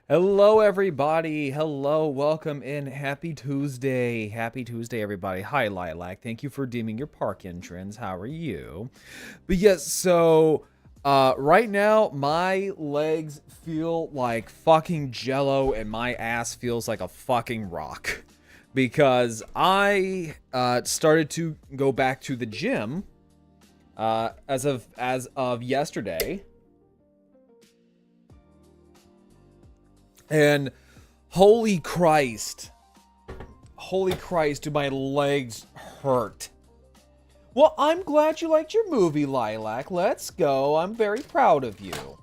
Hello, everybody. Hello, welcome in. Happy Tuesday. Happy Tuesday, everybody. Hi, Lilac. Thank you for deeming your park entrance. How are you? But yes, so right now, my legs feel like fucking jello and my ass feels like a fucking rock. Because I started to go back to the gym as of yesterday. And holy Christ, do my legs hurt. Well, I'm glad you liked your movie, Lilac. Let's go. I'm very proud of you.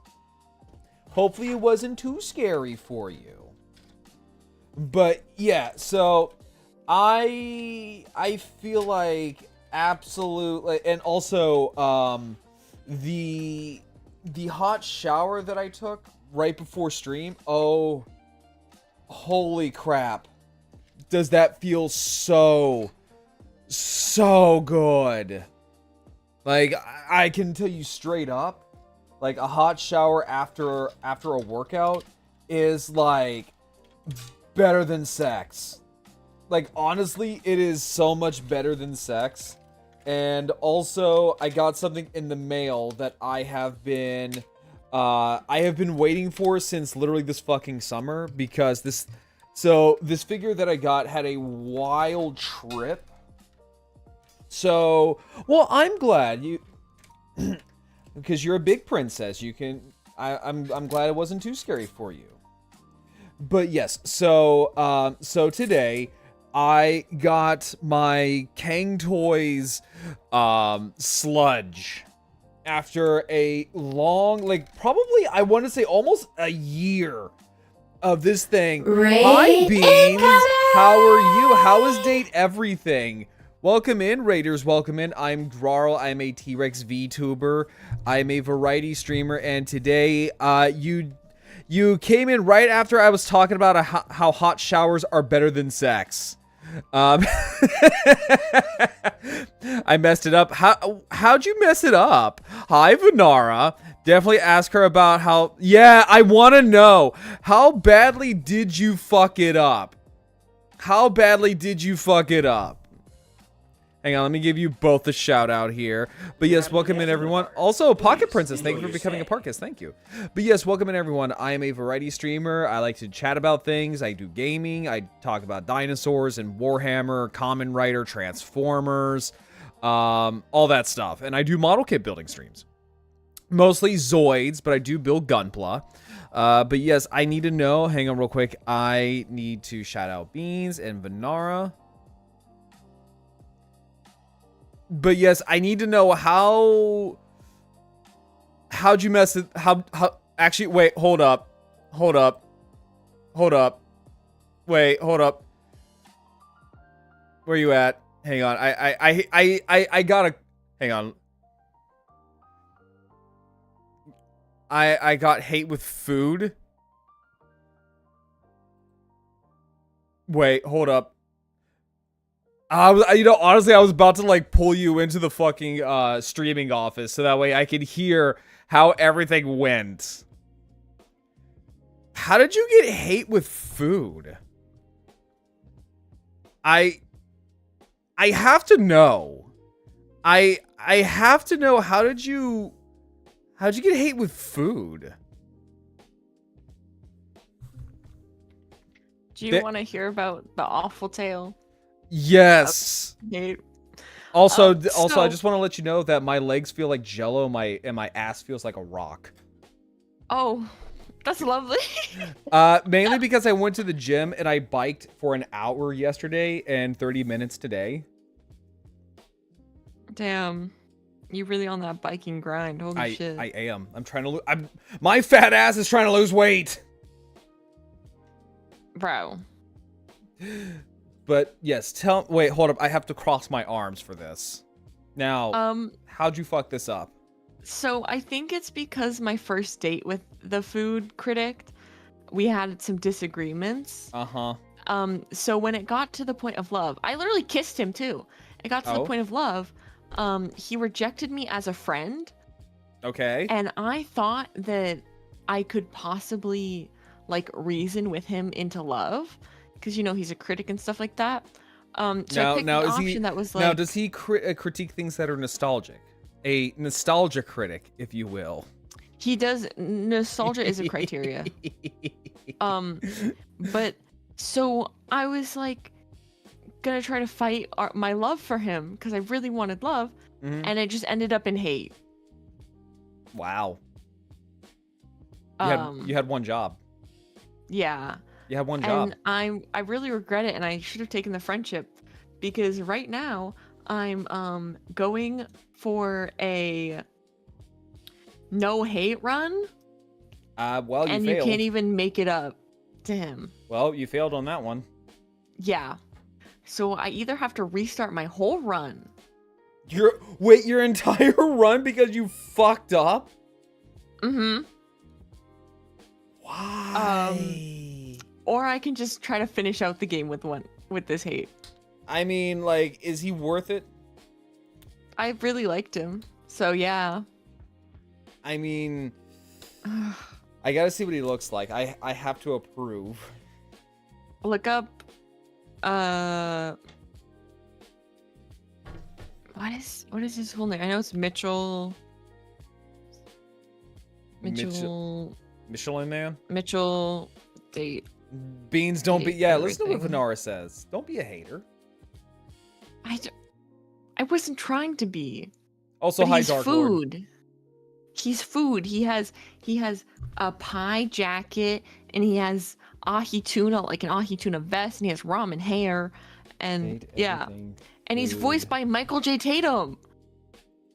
Hopefully it wasn't too scary for you. But yeah, so I feel like absolutely, and also the hot shower that I took right before stream, oh, holy crap, does that feel so good. Like, I can tell you straight up, like, a hot shower after a workout is like better than sex. Like, honestly, it is so much better than sex. And also, I got something in the mail that I have been waiting for since literally this fucking summer, because this figure that I got had a wild trip. So, well, I'm glad you, because you're a big princess. You can, I'm glad it wasn't too scary for you. But yes, so today I got my Kang Toys sludge. After a long, like, probably, I want to say almost a year of this thing. Hi, Beans! How are you? How is date everything? Welcome in, Raiders. Welcome in. I'm Grarl. I'm a T-Rex VTuber. I'm a variety streamer, and today, you came in right after I was talking about how hot showers are better than sex. I messed it up. How'd you mess it up? Hi, Vanara. Definitely ask her about how... Yeah, I want to know. How badly did you fuck it up? How badly did you fuck it up? Hang on, let me give you both a shout out here. But yes, welcome in, everyone. Also, Pocket Princess, thank you for becoming a Parkist. Thank you. But yes, welcome in, everyone. I am a variety streamer. I like to chat about things. I do gaming. I talk about dinosaurs and Warhammer, Kamen Rider, Transformers, all that stuff. And I do model kit building streams. Mostly Zoids, but I do build Gunpla. But yes, I need to know. Hang on real quick. I need to shout out Beans and Vanara. But yes, I need to know how'd you mess it, how, actually, wait, hold up. Wait, hold up. Where you at? Hang on, I gotta, hang on. I got hate with food. Wait, hold up. Honestly, I was about to like pull you into the fucking streaming office so that way I could hear how everything went. How did you get hate with food? I have to know. I have to know, how'd you get hate with food? Do you want to hear about the awful tale? Yes. Hate? Also, I just want to let you know that my legs feel like jello, and my ass feels like a rock. Oh, that's lovely. Mainly because I went to the gym and I biked for an hour yesterday and 30 minutes today. Damn. You really on that biking grind. Holy shit. I am. I'm trying to my fat ass is trying to lose weight. Bro. But yes, wait, hold up. I have to cross my arms for this. Now, how'd you fuck this up? So I think it's because my first date with the food critic, we had some disagreements. Uh-huh. So when it got to the point of love, I literally kissed him too. It got to the point of love. He rejected me as a friend. Okay. And I thought that I could possibly like reason with him into love, because you know he's a critic and stuff like that. So I picked an option that was like. Now, does he critique things that are nostalgic? A nostalgia critic, if you will. He does. Nostalgia is a criteria. But so I was like gonna try to fight my love for him because I really wanted love, and it just ended up in hate. Wow. You had one job. Yeah. You had one job. And I really regret it, and I should have taken the friendship, because right now I'm going for a no hate run. Well, you and failed. You can't even make it up to him. Well, you failed on that one. Yeah. So I either have to restart my whole run. Your entire run because you fucked up? Mm-hmm. Why? Or I can just try to finish out the game with this hate. I mean, like, is he worth it? I really liked him. So yeah. I mean, I gotta see what he looks like. I have to approve. Look up what is his full name? I know it's Mitchell Michelin Man? Mitchell date. Beans, don't be. Yeah, everything. listen to what Venara says. Don't be a hater. I wasn't trying to be. Also, but hi, he's Dark food. Lord. He's food. He has a pie jacket, and he has ahi tuna, like an ahi tuna vest, and he has ramen hair, and yeah, and he's voiced by Michael J. Tatum.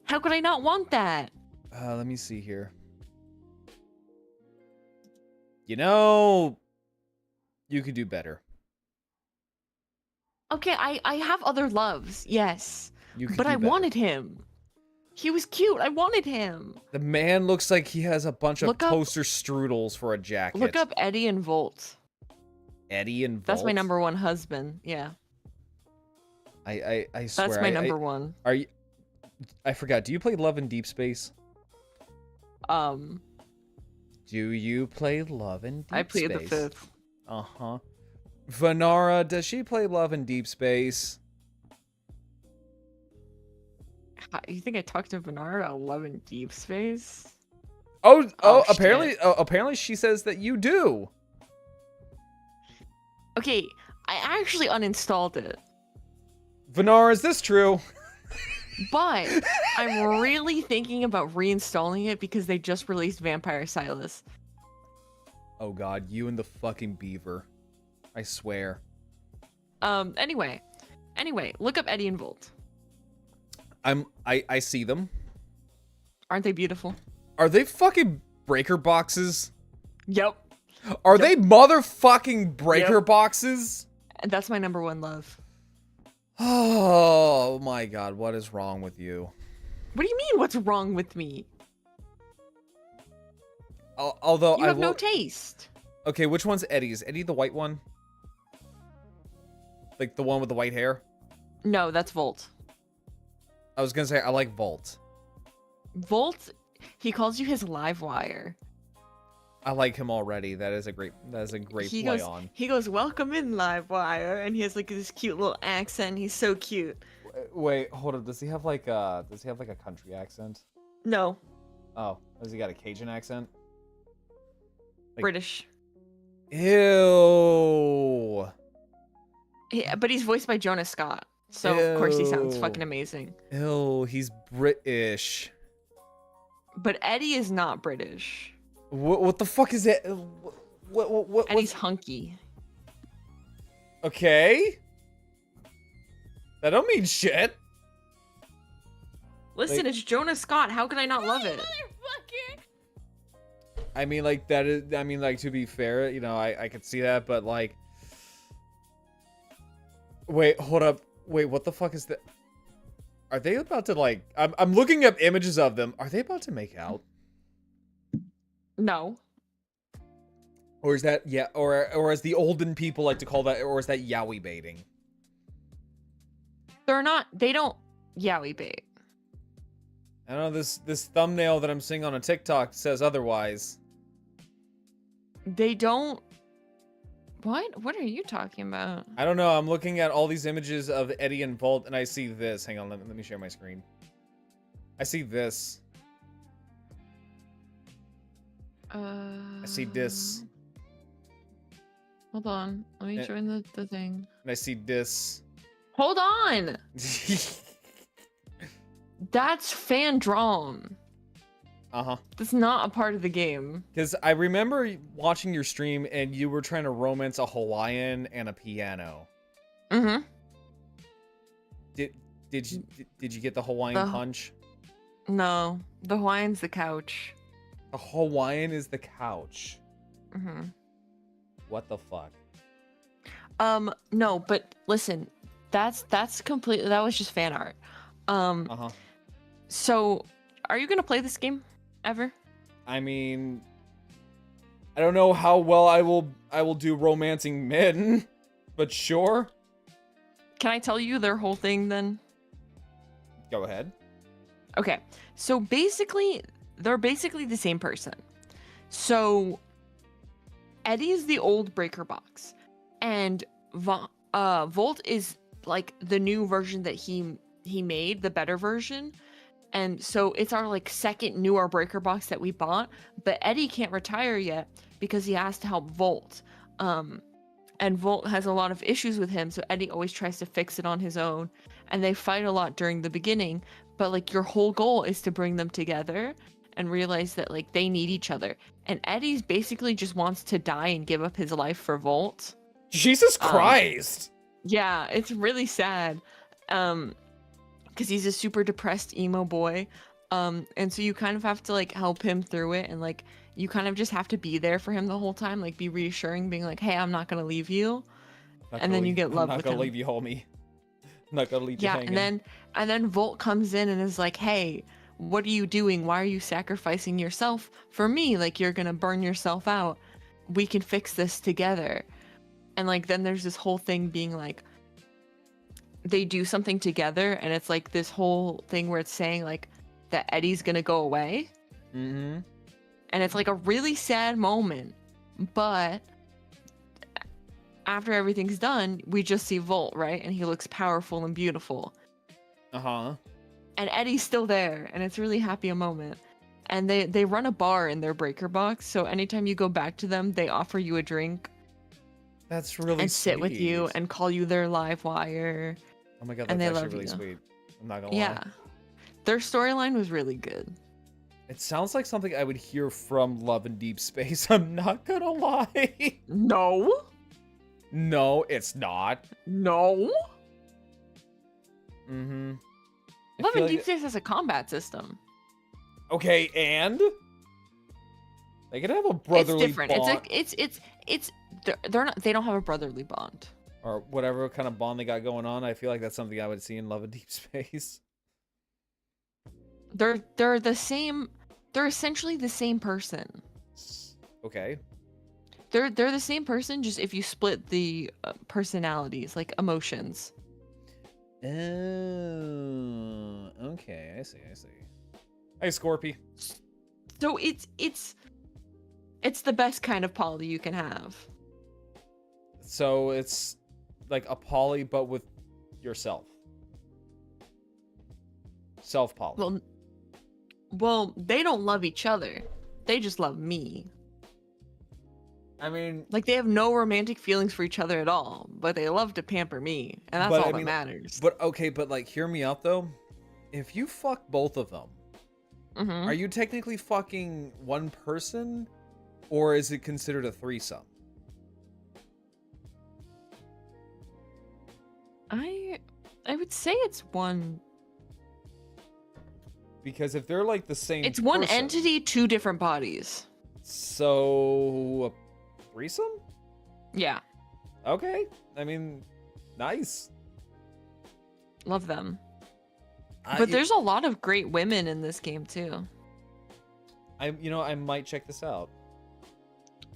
How could I not want that? Let me see here. You know, you could do better. Okay, I have other loves, yes, but I better. wanted him. He was cute. I wanted him. The man looks like he has a bunch of toaster strudels for a jacket. Look up Eddie and Volt. Eddie and Volt? That's my number one husband. Yeah. I swear. That's my number one. Are you? I forgot. Do you play Love in Deep Space? Do you play Love in Deep Space? I played the 5th. Uh-huh. Venara, does she play Love in Deep Space? You think I talked to Venara about Love in Deep Space? Apparently she says that you do. Okay, I actually uninstalled it. Venara, is this true? But I'm really thinking about reinstalling it because they just released Vampire Silas. Oh god, you and the fucking beaver. I swear. Anyway, look up Eddie and Volt. I see them. Aren't they beautiful? Are they fucking breaker boxes? Yep. Are they motherfucking breaker boxes? And that's my #1 love. Oh my god, what is wrong with you? What do you mean, what's wrong with me? Although you have no taste. Okay, which one's Eddie? Is Eddie the white one? Like the one with the white hair? No, that's Volt. I was gonna say I like Volt. Volt, he calls you his live wire. I like him already. That is a great play on. He goes, welcome in, live wire, and he has like this cute little accent. He's so cute. Wait, hold up. Does he have like a country accent? No. Oh, has he got a Cajun accent? Like, British. Ew. Yeah, but he's voiced by Jonah Scott, so of course he sounds fucking amazing. Ew, he's British. But Eddie is not British. What the fuck is it? What Eddie's hunky. Okay. That don't mean shit. Listen, like, it's Jonah Scott. How can I not love it? I mean, like, that is, I mean, like, to be fair, you know, I could see that, but, like, wait, hold up. Wait, what the fuck is that? Are they about to, like, I'm looking up images of them. Are they about to make out? No. Or is that, yeah, or as the olden people like to call that, or is that yaoi baiting? They don't yaoi bait. I don't know, this thumbnail that I'm seeing on a TikTok says otherwise. They don't... What are you talking about? I don't know, I'm looking at all these images of Eddie and Volt, and I see this. Hang on, let me share my screen. I see this. I see this. Hold on. Let me join the thing. And I see this. Hold on! That's fan drawn. Uh-huh. That's not a part of the game. Because I remember watching your stream and you were trying to romance a Hawaiian and a piano. Mm-hmm. Did you get the Hawaiian punch? No. The Hawaiian's the couch. The Hawaiian is the couch. Mm-hmm. What the fuck? No, but listen, that's completely, that was just fan art. Uh-huh. So, are you gonna play this game ever? I mean, I don't know how well I will do romancing men, but sure. Can I tell you their whole thing then? Go ahead. Okay, so basically, they're basically the same person. So, Eddie is the old breaker box, and Volt is like the new version that he made, the better version. And so it's our like second newer breaker box that we bought, but Eddie can't retire yet because he has to help Volt. And Volt has a lot of issues with him, so Eddie always tries to fix it on his own. And they fight a lot during the beginning, but like your whole goal is to bring them together and realize that like they need each other. And Eddie's basically just wants to die and give up his life for Volt. Jesus Christ! Yeah, it's really sad. Because he's a super depressed emo boy. And so you kind of have to like help him through it, and like you kind of just have to be there for him the whole time, like be reassuring, being like, hey, I'm not gonna leave you. And then you get love with him. I'm not gonna leave you, homie. I'm not gonna leave you hanging. Yeah, and then Volt comes in and is like, hey, what are you doing? Why are you sacrificing yourself for me? Like, you're gonna burn yourself out. We can fix this together. And like then there's this whole thing being like, they do something together, and it's like this whole thing where it's saying like that Eddie's gonna go away. Mm-hmm. And it's like a really sad moment, but after everything's done, we just see Volt, right? And he looks powerful and beautiful. Uh-huh. And Eddie's still there, and it's really happy a moment. And they run a bar in their breaker box, so anytime you go back to them, they offer you a drink. That's really and sweet. sit with you and call you their live wire. Oh my god, that's actually really sweet. I'm not gonna lie. Yeah. Their storyline was really good. It sounds like something I would hear from Love in Deep Space. I'm not gonna lie. No. No, it's not. No. Mm-hmm. Love and like Deep Space has a combat system. okay, and they could have a brotherly It's different. bond. It's they're not. They don't have a brotherly bond. Or whatever kind of bond they got going on. I feel like that's something I would see in Love and Deep Space. They're the same. They're essentially the same person. Okay. They're the same person, just if you split the personalities, like emotions. Oh, okay. I see. Hey, Scorpy. So it's the best kind of poly you can have. So it's like a poly, but with yourself. Self poly. Well, they don't love each other. They just love me. I mean, like they have no romantic feelings for each other at all, but they love to pamper me, and that's all that matters. But okay, but like, hear me out though. If you fuck both of them, are you technically fucking one person, or is it considered a threesome? I would say it's one. Because if they're like the same, it's one entity, two different bodies. So, a threesome? Yeah. Okay. I mean, nice. Love them. But there's a lot of great women in this game too. I might check this out.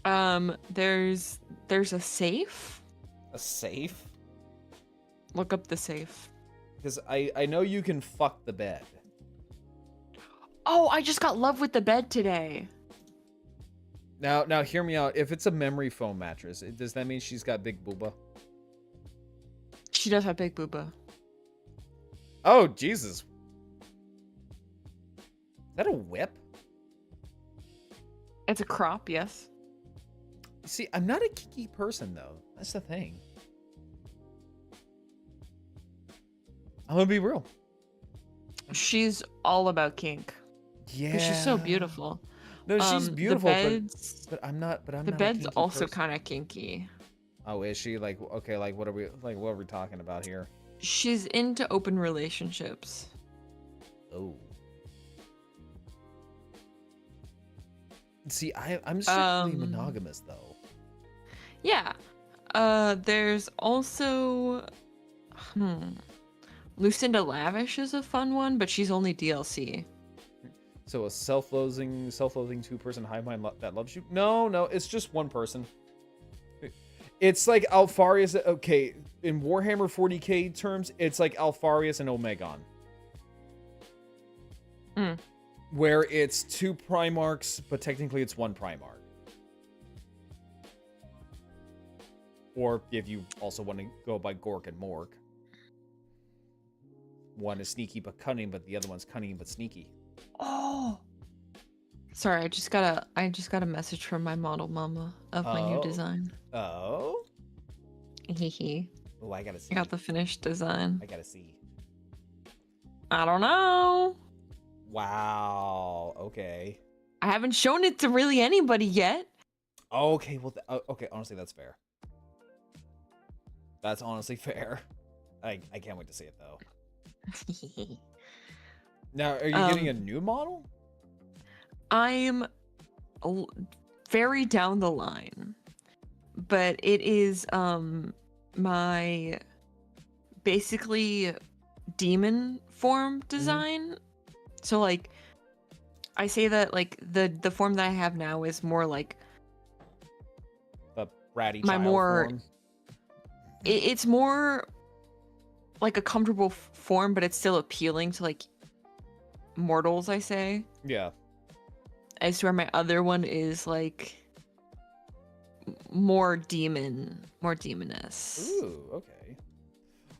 There's a safe. A safe? Look up the safe. Because I know you can fuck the bed. Oh, I just got love with the bed today. Now hear me out. If it's a memory foam mattress, does that mean she's got big booba? She does have big booba. Oh, Jesus. Is that a whip? It's a crop, yes. See, I'm not a kinky person, though. That's the thing. I'm gonna be real. She's all about kink. Yeah. Because she's so beautiful. No, she's beautiful, but I'm not. The bed's also kind of kinky. Oh, is she? Like, okay, like what are we talking about here? She's into open relationships. Oh. See, I'm strictly monogamous though. Yeah. There's also Lucinda Lavish is a fun one, but she's only DLC. So a self-loathing two-person hive mind that loves you? No, it's just one person. It's like Alpharius. Okay, in Warhammer 40k terms, it's like Alpharius and Omegon. Where it's two Primarchs, but technically it's one Primarch. Or if you also want to go by Gork and Mork. One is sneaky but cunning, but the other one's cunning but sneaky. Oh. Sorry, I just got a message from my model mama of my new design. Oh? Hehe. Oh, I gotta see. I got the finished design. I gotta see. I don't know. Wow. Okay. I haven't shown it to really anybody yet. Okay, well, okay, honestly, that's fair. That's honestly fair. I can't wait to see it, though. Now, are you getting a new model? I'm very down the line, but it is my basically demon form design. So like I say that like the form that I have now is more like the ratty my child more form. It's more like a comfortable form, but it's still appealing to like mortals, I say. Yeah. I swear my other one is like more demoness. Ooh, okay.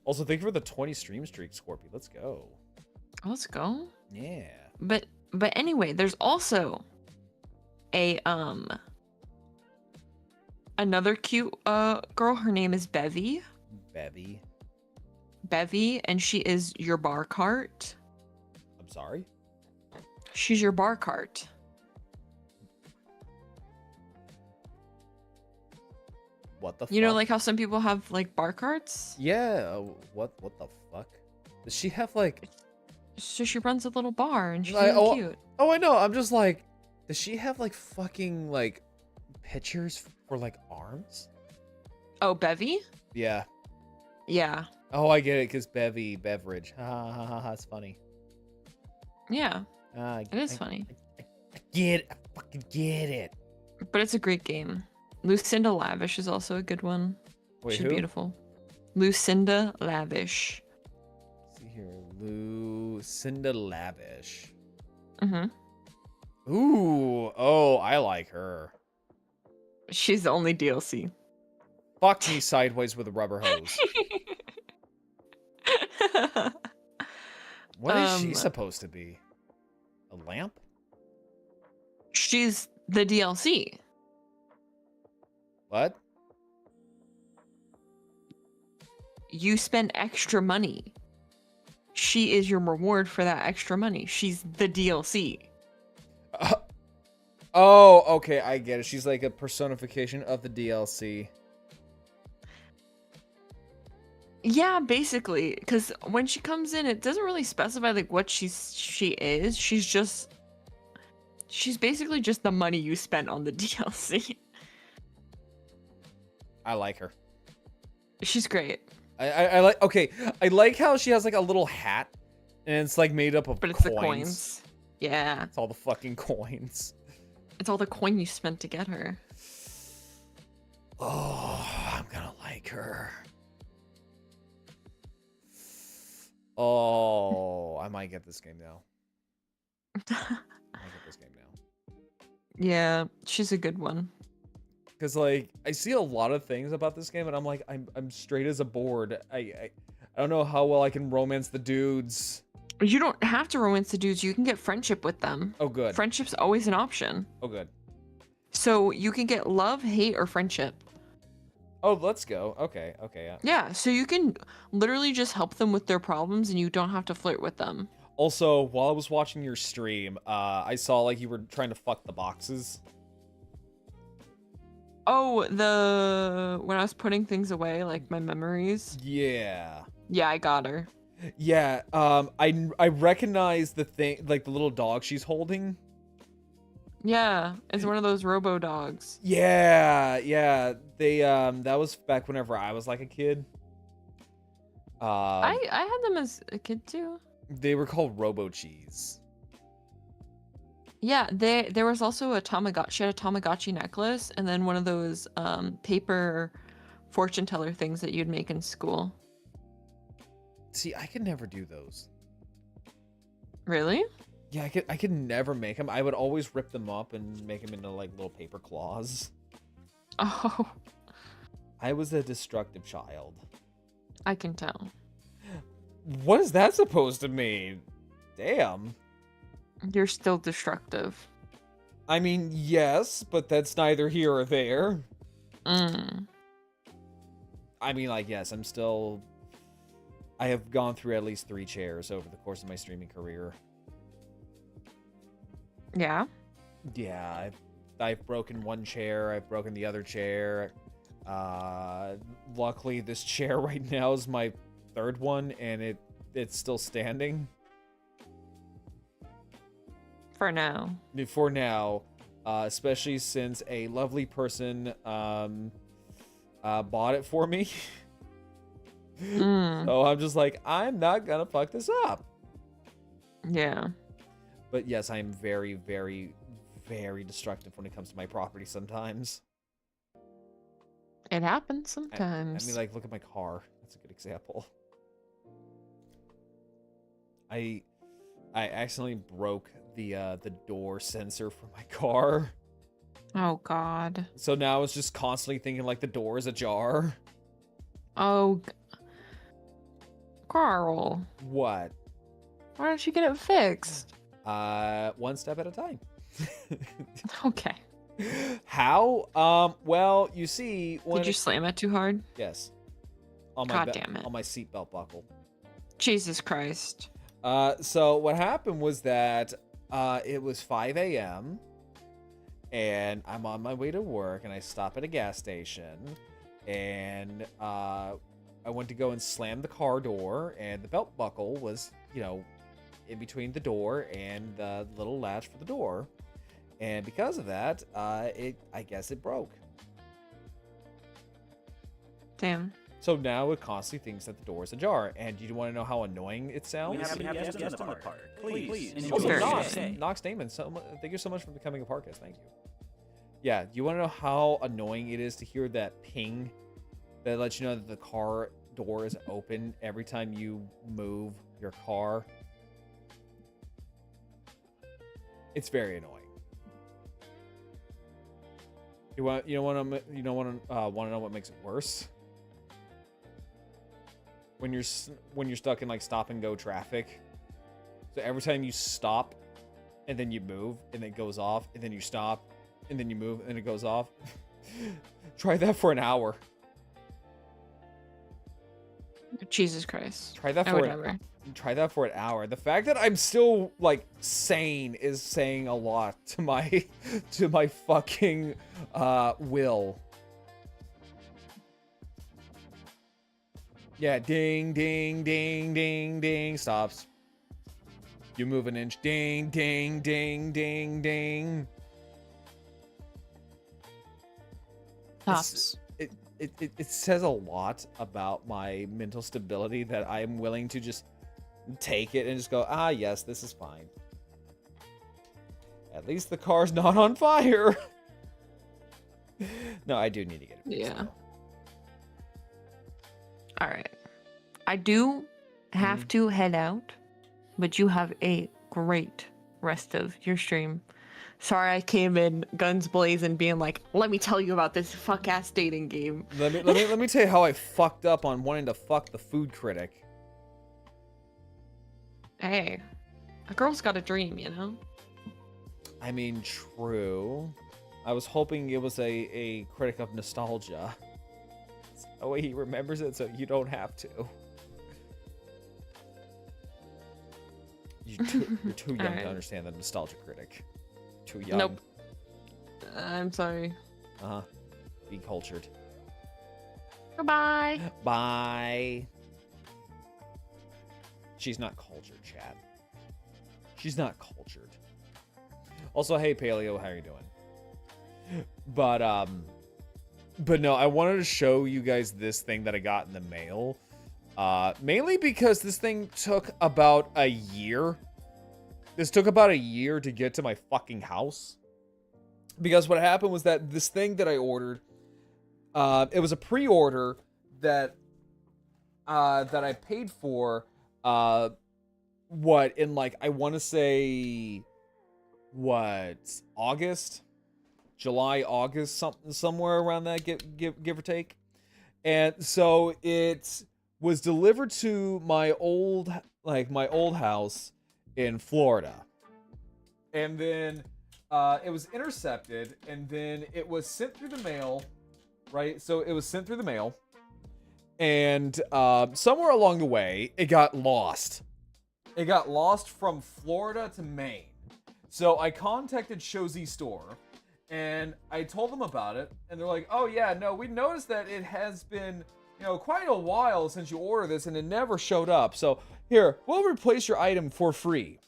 Also, thank you for the 20 stream streak, Scorpio. Let's go. Let's go. Yeah. But anyway, there's also a another cute girl. Her name is Bevy. Bevy, and she is your bar cart. I'm sorry? She's your bar cart. What the fuck? You know, like how some people have like bar carts? Yeah. What the fuck? Does she have like... So she runs a little bar and she's I, really oh, cute. oh, I know. I'm just like, does she have like fucking like pictures for like arms? Oh, Bevy? Yeah. Yeah. Oh, I get it, because beverage. Ha ha ha ha. It's funny. Yeah. Uh, It is funny. I get it. I fucking get it. But it's a great game. Lucinda Lavish is also a good one. Wait, She's who? beautiful. Lucinda Lavish. Let's see here, Lucinda Lavish. Mm-hmm. Ooh, oh, I like her. She's the only DLC. Fuck me sideways with a rubber hose. What is she supposed to be? A lamp? She's the DLC. What? You spend extra money. She is your reward for that extra money. She's the DLC. Oh, okay, I get it. She's like a personification of the DLC. Yeah, basically, because when she comes in, it doesn't really specify like what she is. She's basically just the money you spent on the DLC. I like her. She's great. I like. Okay, I like how she has like a little hat, and it's like made up of But it's coins. the coins. Yeah. It's all the fucking coins. It's all the coin you spent to get her. Oh, I'm gonna like her. Oh, I might get this game now. I might get this game now. Yeah, she's a good one. Cause like I see a lot of things about this game, and I'm like, I'm straight as a board. I don't know how well I can romance the dudes. You don't have to romance the dudes. You can get friendship with them. Oh, good. Friendship's always an option. Oh, good. So you can get love, hate, or friendship. Oh, let's go. Okay, okay. Yeah, so you can literally just help them with their problems, and you don't have to flirt with them. Also, while I was watching your stream, I saw like you were trying to fuck the boxes. Oh, when I was putting things away, like my memories. Yeah. Yeah, I got her. Yeah. I recognize the thing, like the little dog she's holding. Yeah, it's one of those robo dogs. Yeah, yeah. They that was back whenever I was like a kid. I had them as a kid too. They were called Robo Cheese. Yeah, there was also a Tamagotchi. She had a Tamagotchi necklace, and then one of those paper fortune teller things that you'd make in school. See, I could never do those. Really? Yeah, I could never make them. I would always rip them up and make them into like little paper claws. Oh, I was a destructive child. I can tell. What is that supposed to mean? Damn. You're still destructive. I mean, yes, but that's neither here or there. Mm. I mean, like, yes, I have gone through at least 3 chairs over the course of my streaming career. Yeah? Yeah, I've broken one chair, I've broken the other chair. Luckily, this chair right now is my 3rd one, and it's still standing. For now. For now, especially since a lovely person bought it for me. So I'm just like, I'm not gonna fuck this up. Yeah. But yes, I am very, very, very destructive when it comes to my property sometimes. It happens sometimes. I mean, like, look at my car. That's a good example. I accidentally broke the door sensor for my car. Oh, God. So now it's just constantly thinking, like, the door is ajar. Oh, Carl. What? Why don't you get it fixed? One step at a time. Okay. How? Well, you see... Did you slam it too hard? Yes. On my God damn it. On my seatbelt buckle. Jesus Christ. So what happened was that it was 5 a.m. and I'm on my way to work, and I stop at a gas station, and I went to go and slam the car door, and the belt buckle was, you know, in between the door and the little latch for the door. And because of that, I guess it broke. Damn. So now it constantly thinks that the door is ajar. And you want to know how annoying it sounds? We have a guest in the park. Please. Also, Nox Damon, thank you so much for becoming a parkist. Thank you. Yeah, you want to know how annoying it is to hear that ping that lets you know that the car door is open every time you move your car? It's very annoying. You want to know what makes it worse? When you're stuck in like stop and go traffic. So every time you stop and then you move and it goes off and then you stop and then you move and it goes off. Try that for an hour. Jesus Christ. Try that for an hour. The fact that I'm still like sane is saying a lot to my fucking will. Yeah, ding, ding, ding, ding, ding. Stops. You move an inch. Ding, ding, ding, ding, ding. Stops. It says a lot about my mental stability that I am willing to just take it and just go, ah, yes, this is fine. At least the car's not on fire. No, I do need to get it. Yeah. All right. I do have to head out, but you have a great rest of your stream. Sorry I came in guns blazing being like, let me tell you about this fuck-ass dating game. Let me tell you how I fucked up on wanting to fuck the food critic. Hey, a girl's got a dream, you know? I mean, true. I was hoping it was a critic of nostalgia. It's the way he remembers it, so you don't have to. You're too young to understand the nostalgia critic. Too young. Nope. I'm sorry. Uh-huh. Be cultured. Goodbye. Bye. She's not cultured, chat. She's not cultured. Also, hey Paleo, how are you doing? But no, I wanted to show you guys this thing that I got in the mail. Mainly because this thing took about a year. This took about a year to get to my fucking house. Because what happened was that this thing that I ordered, it was a pre-order that I paid for, in like, I want to say, August? July, August, somewhere around that, give or take. And so it was delivered to my old house in Florida. And then it was intercepted, and then it was sent through the mail, right? So it was sent through the mail, and somewhere along the way, it got lost. It got lost from Florida to Maine. So I contacted Shozy Store, and I told them about it, and they're like, oh yeah, no, we noticed that it has been, quite a while since you ordered this, and it never showed up. So here, we'll replace your item for free.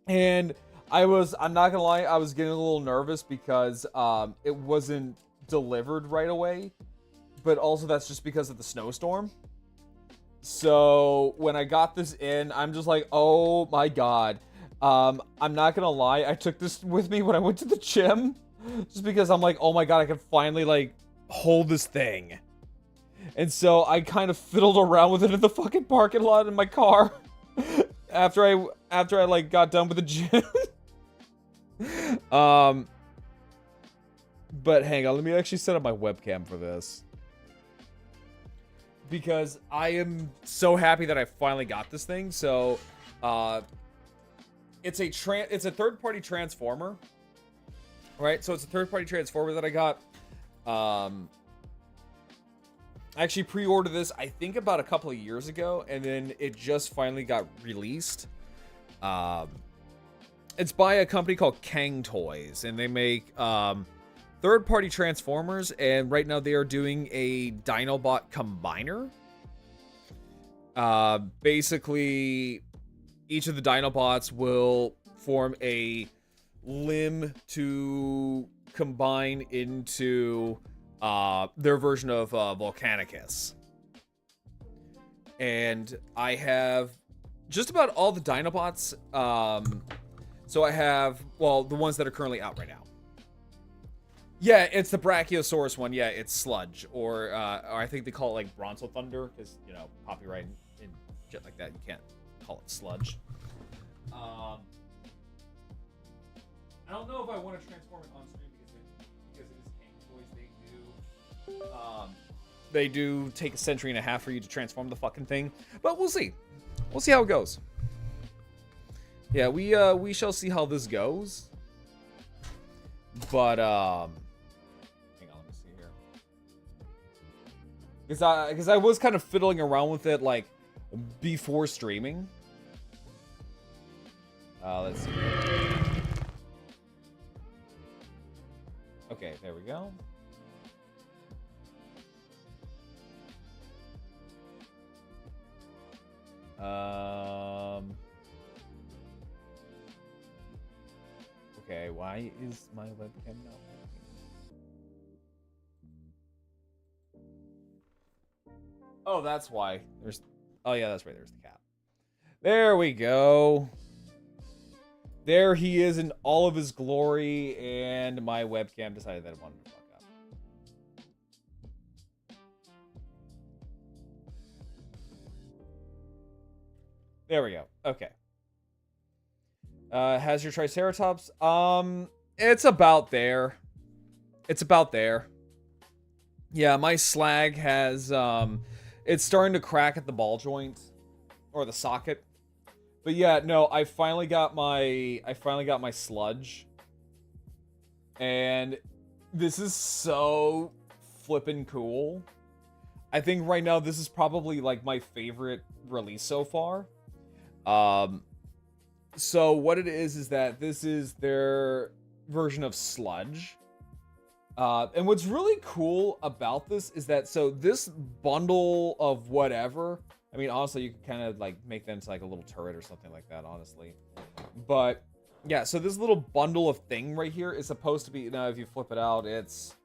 And I'm not gonna lie, I was getting a little nervous because it wasn't delivered right away, but also that's just because of the snowstorm. So when I got this in, I'm just like, oh my god. I'm not gonna lie, I took this with me when I went to the gym, just because I'm like, oh my god, I can finally like hold this thing. And so I kind of fiddled around with it in the fucking parking lot in my car after I like got done with the gym. But hang on, let me actually set up my webcam for this, because I am so happy that I finally got this thing. So it's a third-party transformer, right? So it's a third-party transformer that I got. I actually pre-ordered this, I think, about a couple of years ago, and then it just finally got released. It's by a company called Kang Toys, and they make third-party transformers, and right now they are doing a Dinobot combiner. Basically, each of the Dinobots will form a limb to combine into their version of Volcanicus. And I have just about all the Dinobots. So I have, well, the ones that are currently out right now. Yeah, it's the Brachiosaurus one. Yeah, it's Sludge. Or I think they call it like Bronto Thunder, because, you know, copyright and shit like that. You can't call it Sludge. I don't know if I want to transform it on stream because it is King Toys. They do take a century and a half for you to transform the fucking thing, but we'll see. We'll see how it goes. Yeah, we shall see how this goes. But hang on, let me see here. Because I was kind of fiddling around with it like before streaming. Let's see. Okay, there we go. Okay, why is my webcam not working? Oh, that's why. Oh yeah, that's right, there's the cat. There we go. There he is in all of his glory, and my webcam decided that it wanted to fuck up. There we go. Okay. Has your Triceratops? It's about there. It's about there. Yeah, my slag has, it's starting to crack at the ball joint. Or the socket. But yeah, no, I finally got my Sludge. And this is so flippin' cool. I think right now this is probably like my favorite release so far. So what it is that this is their version of Sludge. And what's really cool about this is that, so this bundle of whatever, I mean, honestly, you could kind of like make them into like a little turret or something like that, honestly. But yeah, so this little bundle of thing right here is supposed to be, now if you flip it out, it's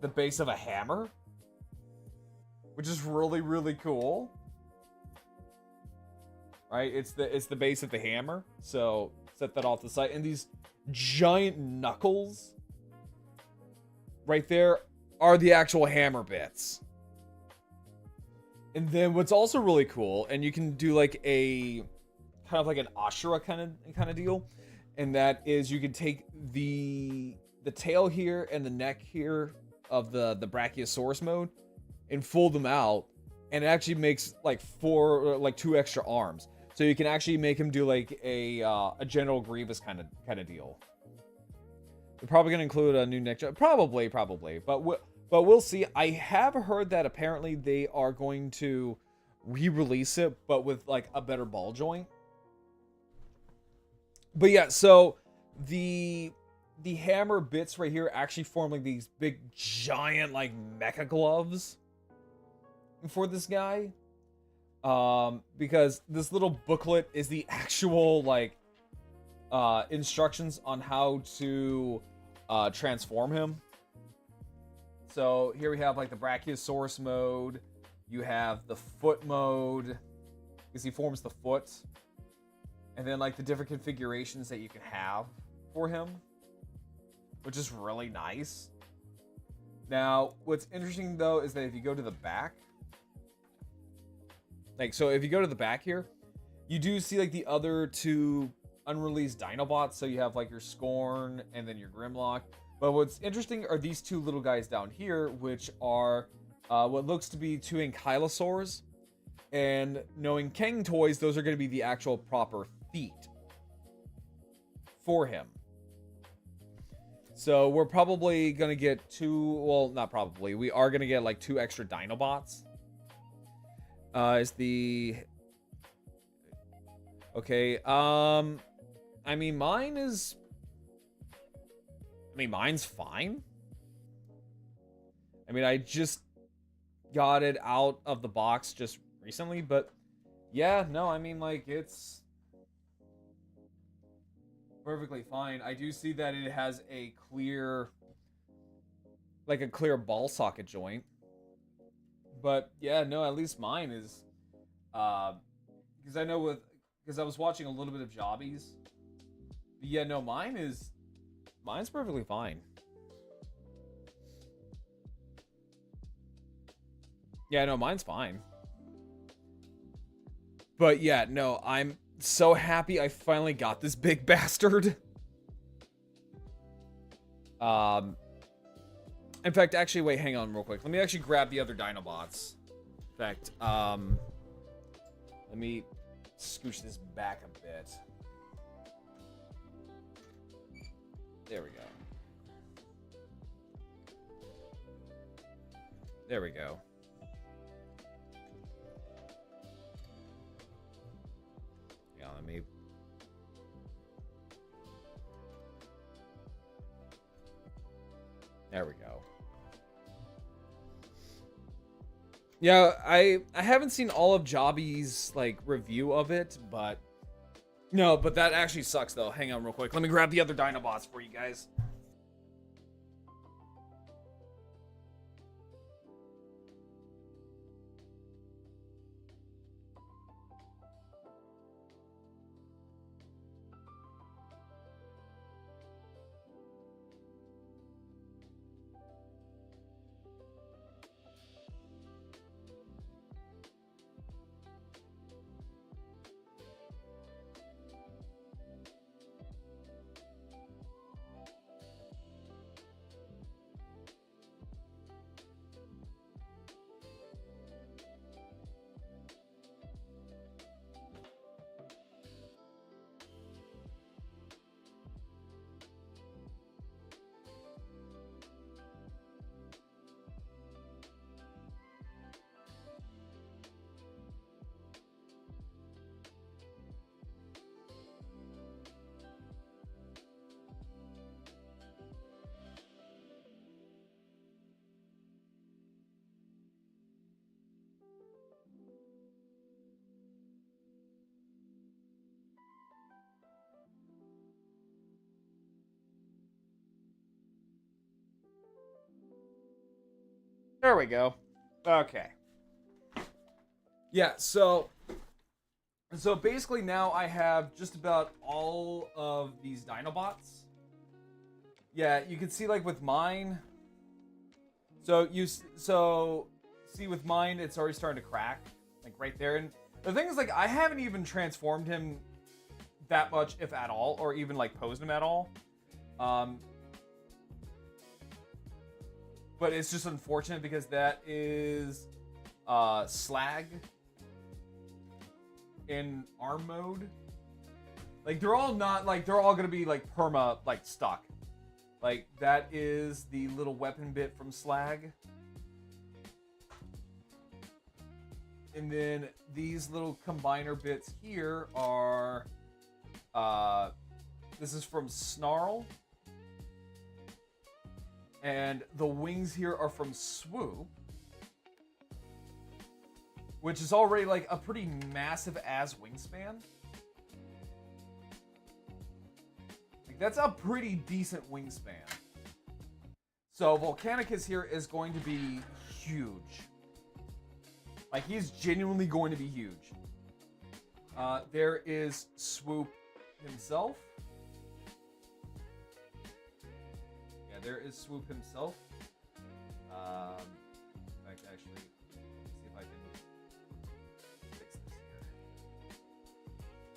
the base of a hammer, which is really, really cool. Right? It's the base of the hammer. So set that off to the side. And these giant knuckles right there are the actual hammer bits. And then what's also really cool, and you can do like a kind of like an Ashura kind of deal, and that is you can take the tail here and the neck here of the Brachiosaurus mode and fold them out, and it actually makes like two extra arms. So you can actually make him do like a General Grievous kind of deal. They're probably gonna include a new neck job, probably, but we'll see. I have heard that apparently they are going to re-release it, but with like a better ball joint. But yeah, so the hammer bits right here actually form like these big giant like mecha gloves for this guy. Because this little booklet is the actual like instructions on how to transform him. So here we have like the Brachiosaurus mode. You have the foot mode, because he forms the foot. And then like the different configurations that you can have for him, which is really nice. Now, what's interesting though is that if you go to the back, like, so if you go to the back here, you do see like the other two unreleased Dinobots. So you have like your Scorn and then your Grimlock. But what's interesting are these two little guys down here, which are what looks to be two Ankylosaurs. And knowing King Toys, those are going to be the actual proper feet for him. So we're probably going to get well, not probably. We are going to get like 2 extra Dinobots. Is the... Okay, I mean, mine's fine. I mean, I just got it out of the box just recently, but Yeah, no, I mean, like, it's perfectly fine. I do see that it has a clear, like a clear ball socket joint. But yeah, no, at least mine is, because I know because I was watching a little bit of Jobbies. But yeah, no, mine's perfectly fine. Yeah, no, mine's fine. But yeah, no, I'm so happy I finally got this big bastard. In fact, actually, wait, hang on real quick. Let me actually grab the other Dinobots. In fact, let me scooch this back a bit. There we go. There we go. Yeah, let me... There we go. Yeah, I haven't seen all of Jobby's like review of it, but no, but that actually sucks though. Hang on real quick. Let me grab the other Dinobots for you guys. There we go. Okay. Yeah, so basically now I have just about all of these Dinobots. Yeah, you can see like with mine. So see with mine it's already starting to crack, like right there. And the thing is, like, I haven't even transformed him that much, if at all, or even like posed him at all. But it's just unfortunate because that is Slag in arm mode. Like, they're all not, like, they're all gonna be like perma, like, stuck. Like, that is the little weapon bit from Slag. And then these little combiner bits here are this is from Snarl. And the wings here are from Swoop, which is already like a pretty massive ass wingspan. Like, that's a pretty decent wingspan. So Volcanicus here is going to be huge. Like, he's genuinely going to be huge. There is Swoop himself. There is Swoop himself. In fact, actually, see if I can fix this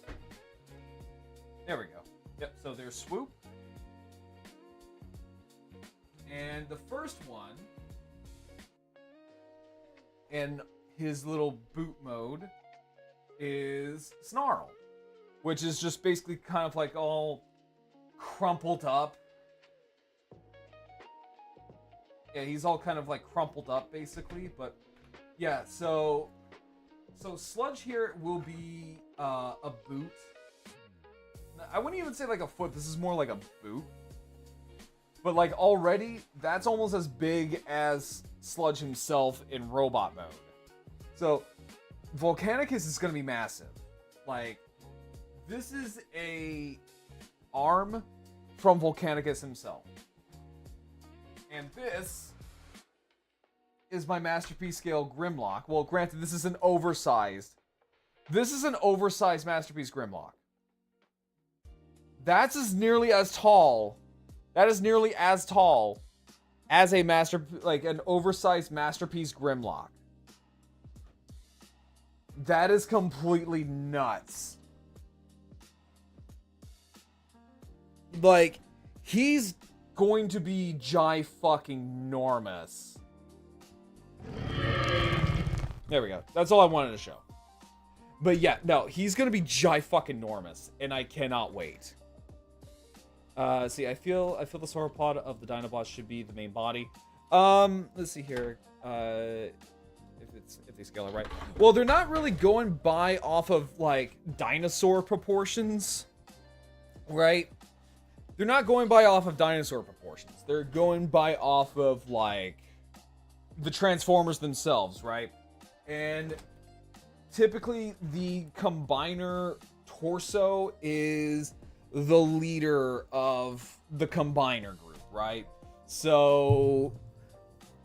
here. There we go. Yep, so there's Swoop. And the first one, in his little boot mode, is Snarl, which is just basically kind of like all crumpled up. Yeah, he's all kind of like crumpled up basically, but yeah, so Sludge here will be a boot. I wouldn't even say like a foot, this is more like a boot. But like already, that's almost as big as Sludge himself in robot mode. So Volcanicus is going to be massive. Like, this is a arm from Volcanicus himself. And this is my masterpiece scale Grimlock. Well, granted, this is an oversized. This is an oversized masterpiece Grimlock. That's as nearly as tall. That is nearly as tall as a an oversized masterpiece Grimlock. That is completely nuts. Like, he's going to be fucking-normous. There we go. That's all I wanted to show. But yeah, no, he's gonna be fucking-normous, and I cannot wait. See, I feel the sauropod of the Dinobots should be the main body. Let's see here. If they scale it right. Well, they're not really going by off of like dinosaur proportions, right? They're not going by off of dinosaur proportions. They're going by off of like the Transformers themselves, right? And typically the Combiner torso is the leader of the Combiner group, right? So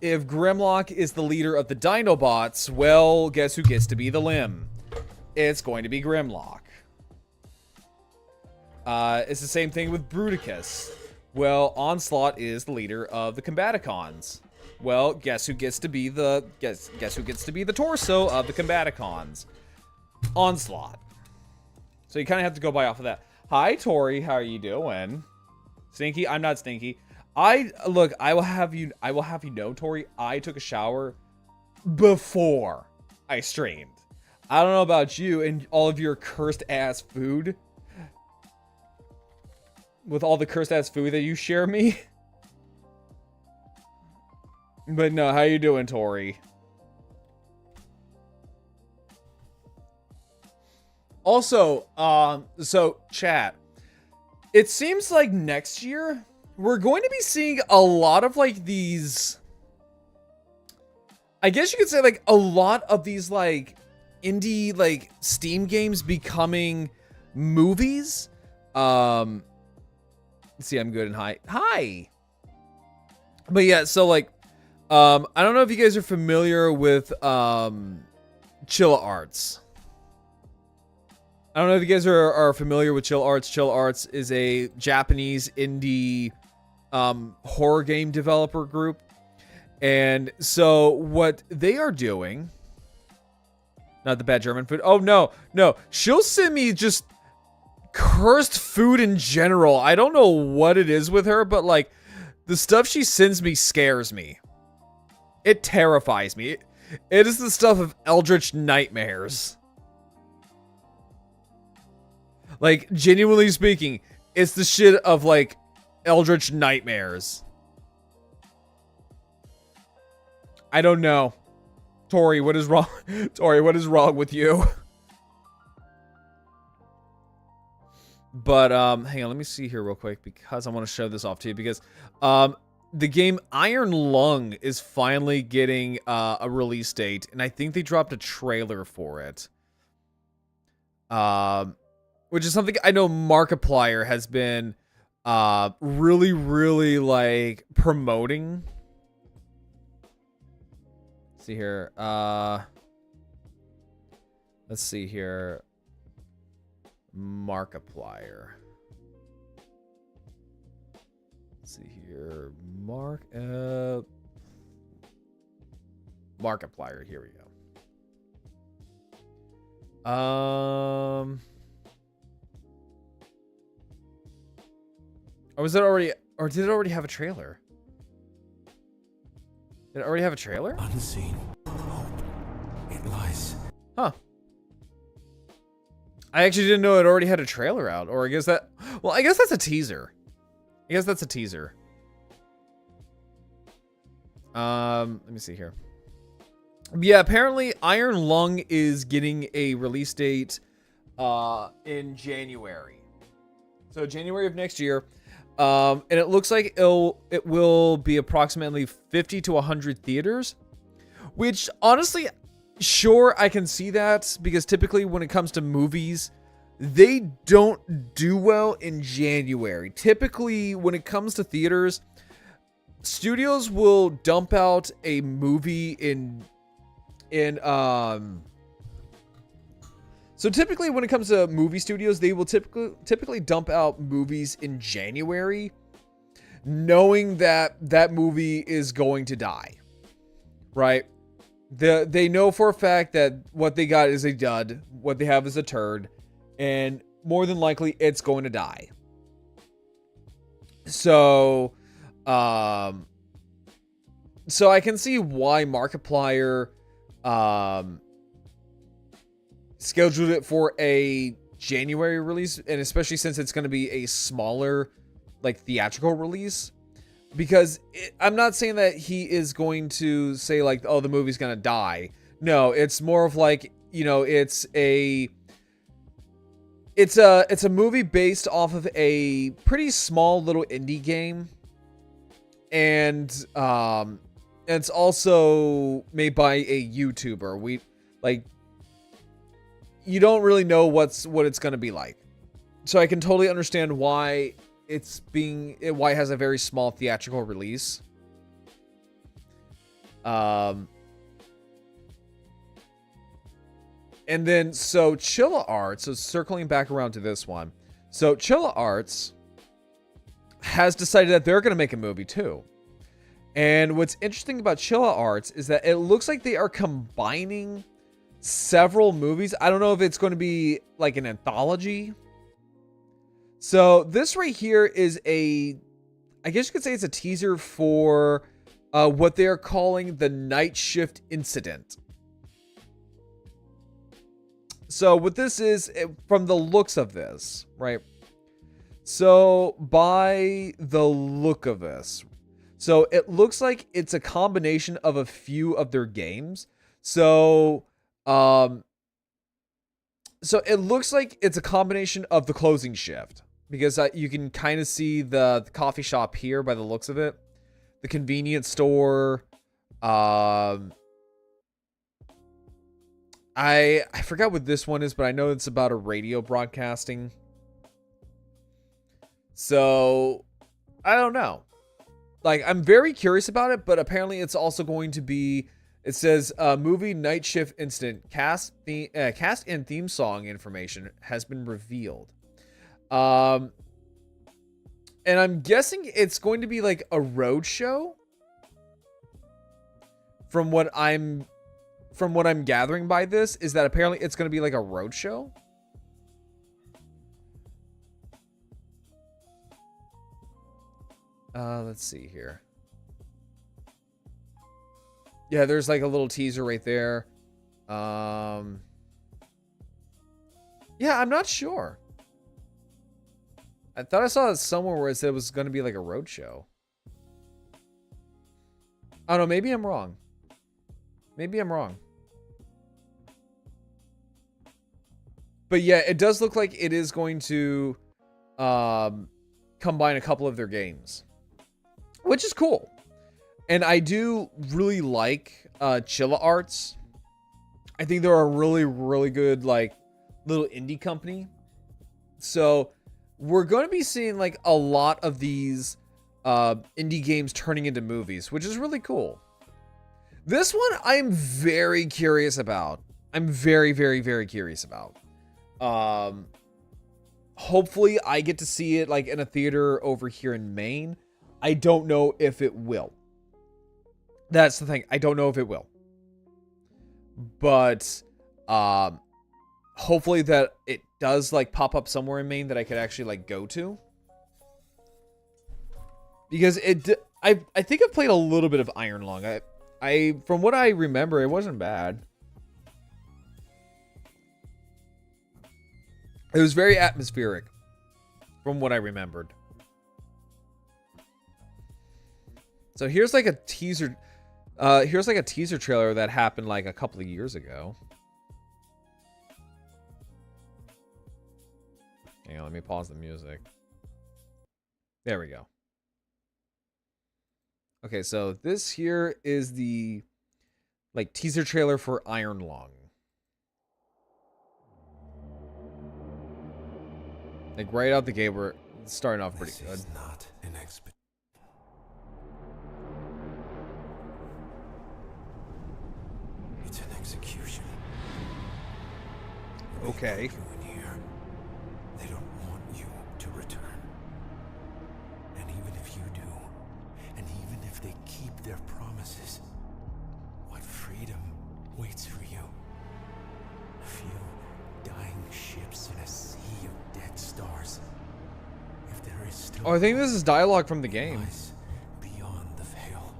if Grimlock is the leader of the Dinobots, well, guess who gets to be the limb? It's going to be Grimlock. It's the same thing with Bruticus. Well, Onslaught is the leader of the Combaticons. Well, guess who gets to be the guess who gets to be the torso of the Combaticons? Onslaught. So you kind of have to go by off of that. Hi, Tori. How are you doing? Stinky? I'm not stinky. I will have you know, Tori, I took a shower before I streamed. I don't know about you and all of your cursed ass food. With all the cursed ass food that you share me. But no, how you doing, Tori? Also, so chat. It seems like next year we're going to be seeing a lot of like these, I guess you could say like a lot of these like indie like Steam games becoming movies. Let's see, I'm good and hi. But yeah, so like I don't know if you guys are familiar with Chill Arts. I don't know if you guys are familiar with Chill Arts. Chill Arts is a Japanese indie horror game developer group. And so what they are doing, not the bad German food. Oh, no. She'll send me just cursed food in general. I don't know what it is with her, but like the stuff she sends me scares me. It terrifies me. It is the stuff of eldritch nightmares. Like, genuinely speaking, it's the shit of, like, eldritch nightmares. I don't know. Tori, what is wrong? Tori, what is wrong with you? But, hang on, let me see here real quick, because I want to show this off to you, because, the game Iron Lung is finally getting, a release date, and I think they dropped a trailer for it. Which is something I know Markiplier has been really like promoting. Let's see here. Let's see here. Markiplier. Let's see here. Markiplier. Here we go. Or was it already, or did it already have a trailer? Did it already have a trailer? Unseen hope. It lies. Huh. I actually didn't know it already had a trailer out. Or I guess that, well, I guess that's a teaser. I guess that's a teaser. Let me see here. Yeah, apparently Iron Lung is getting a release date in January. So January of next year. And it looks like it will be approximately 50 to 100 theaters, which honestly, Sure, I can see that because typically when it comes to movies, they don't do well in January. Typically, when it comes to theaters, studios will dump out a movie so typically when it comes to movie studios, they will typically dump out movies in January, knowing that that movie is going to die. Right? They know for a fact that what they got is a dud, what they have is a turd, and more than likely it's going to die. So, so I can see why Markiplier scheduled it for a January release, and especially since it's going to be a smaller, like, theatrical release. Because I'm not saying that he is going to say, like, oh, the movie's going to die. No, it's more of like, you know, it's a movie based off of a pretty small little indie game. And it's also made by a YouTuber. You don't really know what it's going to be like. So I can totally understand why why it has a very small theatrical release. And then so Chilla Arts, so circling back around to this one. So Chilla Arts has decided that they're going to make a movie too. And what's interesting about Chilla Arts is that it looks like they are combining several movies. I don't know if it's going to be like an anthology. So this right here is I guess you could say it's a teaser for what they're calling the Night Shift Incident. So what this is, from the looks of this, right? So by the look of this, so it looks like it's a combination of a few of their games. So it looks like it's a combination of the Closing Shift. Because you can kind of see the coffee shop here by the looks of it. The convenience store. I forgot what this one is, but I know it's about a radio broadcasting. So, I don't know. Like, I'm very curious about it, but apparently it's also going to be... It says, movie Night Shift Incident. Cast and theme song information has been revealed. And I'm guessing it's going to be like a road show. From what I'm gathering by this is that apparently it's going to be like a road show. Let's see here. Yeah, there's like a little teaser right there. Yeah, I'm not sure. I thought I saw it somewhere where it said it was going to be like a road show. I don't know. Maybe I'm wrong. Maybe I'm wrong. But yeah, it does look like it is going to combine a couple of their games, which is cool. And I do really like Chilla Arts. I think they're a really, really good like little indie company. So we're going to be seeing like a lot of these indie games turning into movies, which is really cool. This one I'm very curious about. I'm very, very, very curious about. Hopefully I get to see it like in a theater over here in Maine. I don't know if it will. That's the thing. I don't know if it will. But hopefully that it does like pop up somewhere in Maine that I could actually like go to. Because I think I've played a little bit of Iron Lung. I from what I remember, it wasn't bad. It was very atmospheric from what I remembered. So here's like a teaser. Here's like a teaser trailer that happened like a couple of years ago. Hang on, let me pause the music. There we go. Okay, so this here is the like teaser trailer for Iron Lung. Like right out the gate, we're starting off pretty good. This is not an expedition. It's an execution. Okay. They put you in here. They don't want you to return. And even if you do, and even if they keep their promises, what freedom waits for you? A few dying ships in a sea of dead stars. If there is still Oh, I think this is dialogue from the game. lies beyond the veil,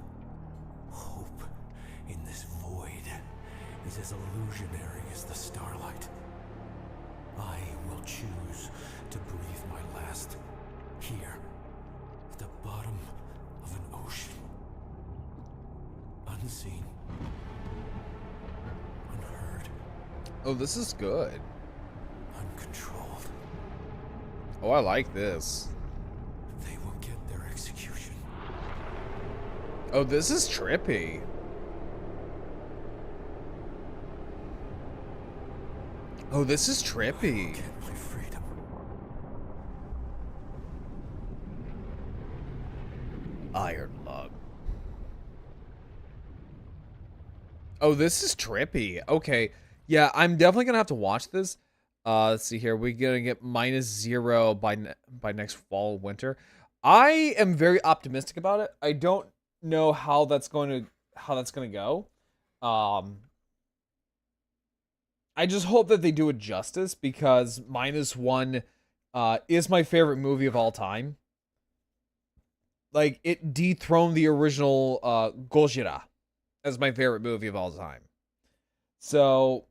hope in this void is as illusionary as the starlight. I will choose to breathe my last here, at the bottom of an ocean. Unseen. Unheard. Oh, this is good. Uncontrolled. Oh, I like this. They will get their execution. Oh, this is trippy. Oh, this is trippy. Get my freedom. Iron Lung. Oh, this is trippy. Okay. Yeah, I'm definitely gonna have to watch this. Let's see here. We're gonna get -0 by next fall, winter. I am very optimistic about it. I don't know how that's going to go. I just hope that they do it justice because -1 is my favorite movie of all time. Like, it dethroned the original Gojira as my favorite movie of all time. So,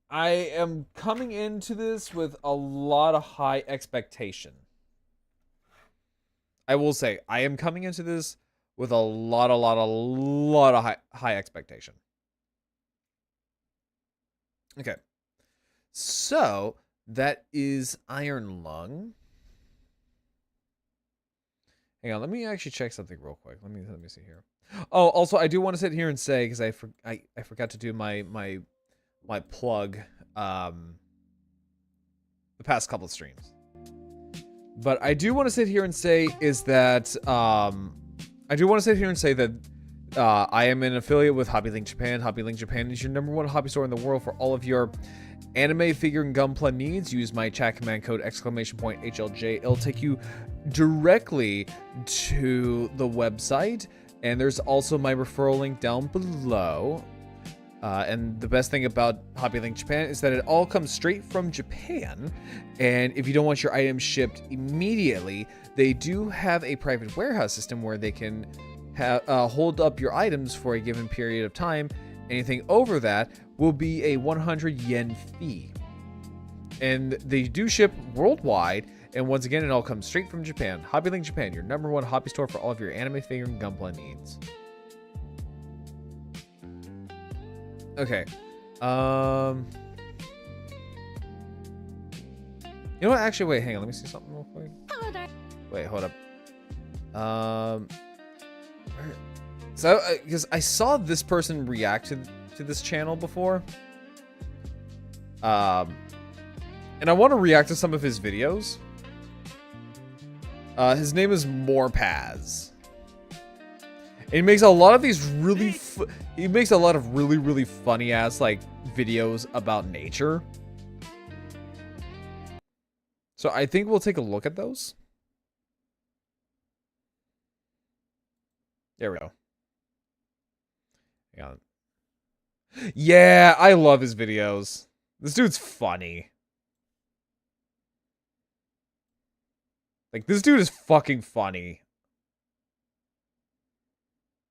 I am coming into this with a lot of high expectation. I will say, I am coming into this with a lot of high expectation. Okay. So, that is Iron Lung. Hang on, let me actually check something real quick. Let me see here. Oh, also, I do want to sit here and say, because I forgot to do my plug the past couple of streams. But I do want to sit here and say I am an affiliate with HobbyLink Japan. HobbyLink Japan is your #1 hobby store in the world for all of your anime, figure, and Gunpla needs. Use my chat command code !HLJ. It'll take you directly to the website. And there's also my referral link down below. And the best thing about HobbyLink Japan is that it all comes straight from Japan. And if you don't want your items shipped immediately, they do have a private warehouse system where they can hold up your items for a given period of time. Anything over that will be a 100 yen fee. And they do ship worldwide. And once again, it all comes straight from Japan. HobbyLink Japan, your #1 hobby store for all of your anime, figure, and Gunpla needs. Okay. You know what? Actually, wait, hang on. Let me see something real quick. Wait, hold up. So, because I saw this person react to this channel before. And I want to react to some of his videos. His name is Morpaz. And he makes a lot of these really really funny ass like videos about nature. So I think we'll take a look at those. There we go. Hang on. Yeah, I love his videos. This dude's funny. Like, this dude is fucking funny.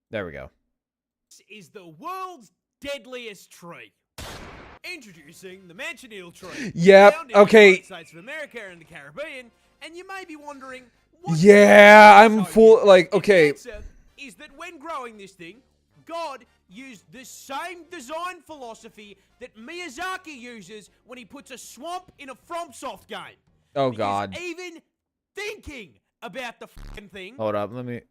There we go. This is the world's deadliest tree. Introducing the manchineel tree. Yep, Found in okay. the United States of America and the Caribbean, and you may be wondering, what Yeah, I'm so full, like, the okay. answer is that when growing this thing, God used the same design philosophy that Miyazaki uses when he puts a swamp in a FromSoft game. Oh, Because God. even thinking about the fucking thing. Hold up, let me,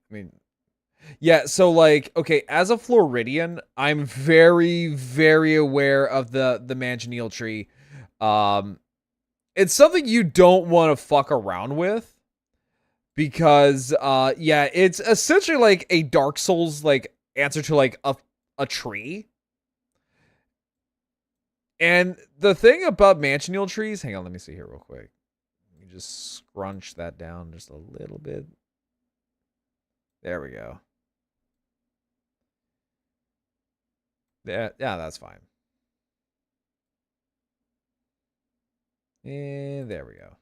Yeah, so like, okay, as a Floridian, I'm very, very aware of the manchineal tree. It's something you don't want to fuck around with because, yeah, it's essentially like a Dark Souls like answer to like a tree. And the thing about manchineal trees, hang on, let me see here real quick. Let me just scrunch that down just a little bit. There we go. Yeah, that's fine. And there we go.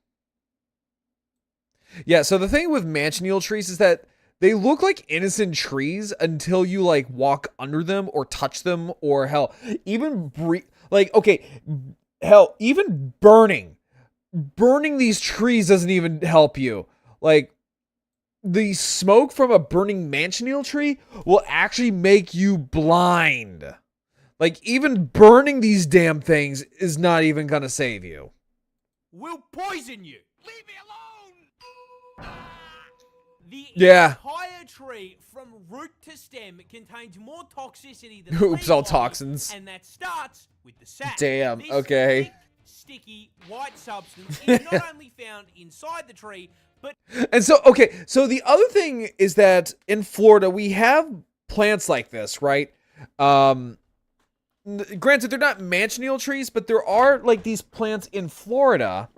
Yeah, so the thing with manchineal trees is that they look like innocent trees until you like walk under them or touch them or hell, even like okay, hell, even burning these trees doesn't even help you. Like the smoke from a burning manchineal tree will actually make you blind. Like even burning these damn things is not even gonna save you. Will poison you. Leave me alone. The entire tree, from root to stem, contains more toxicity than Oops, all plant toxins. and that starts with the sap. Damn. This Okay. thick, sticky, white substance is not only found inside the tree, but And so, okay, so the other thing is that in Florida we have plants like this, right? Granted, they're not manchineal trees, but there are like these plants in Florida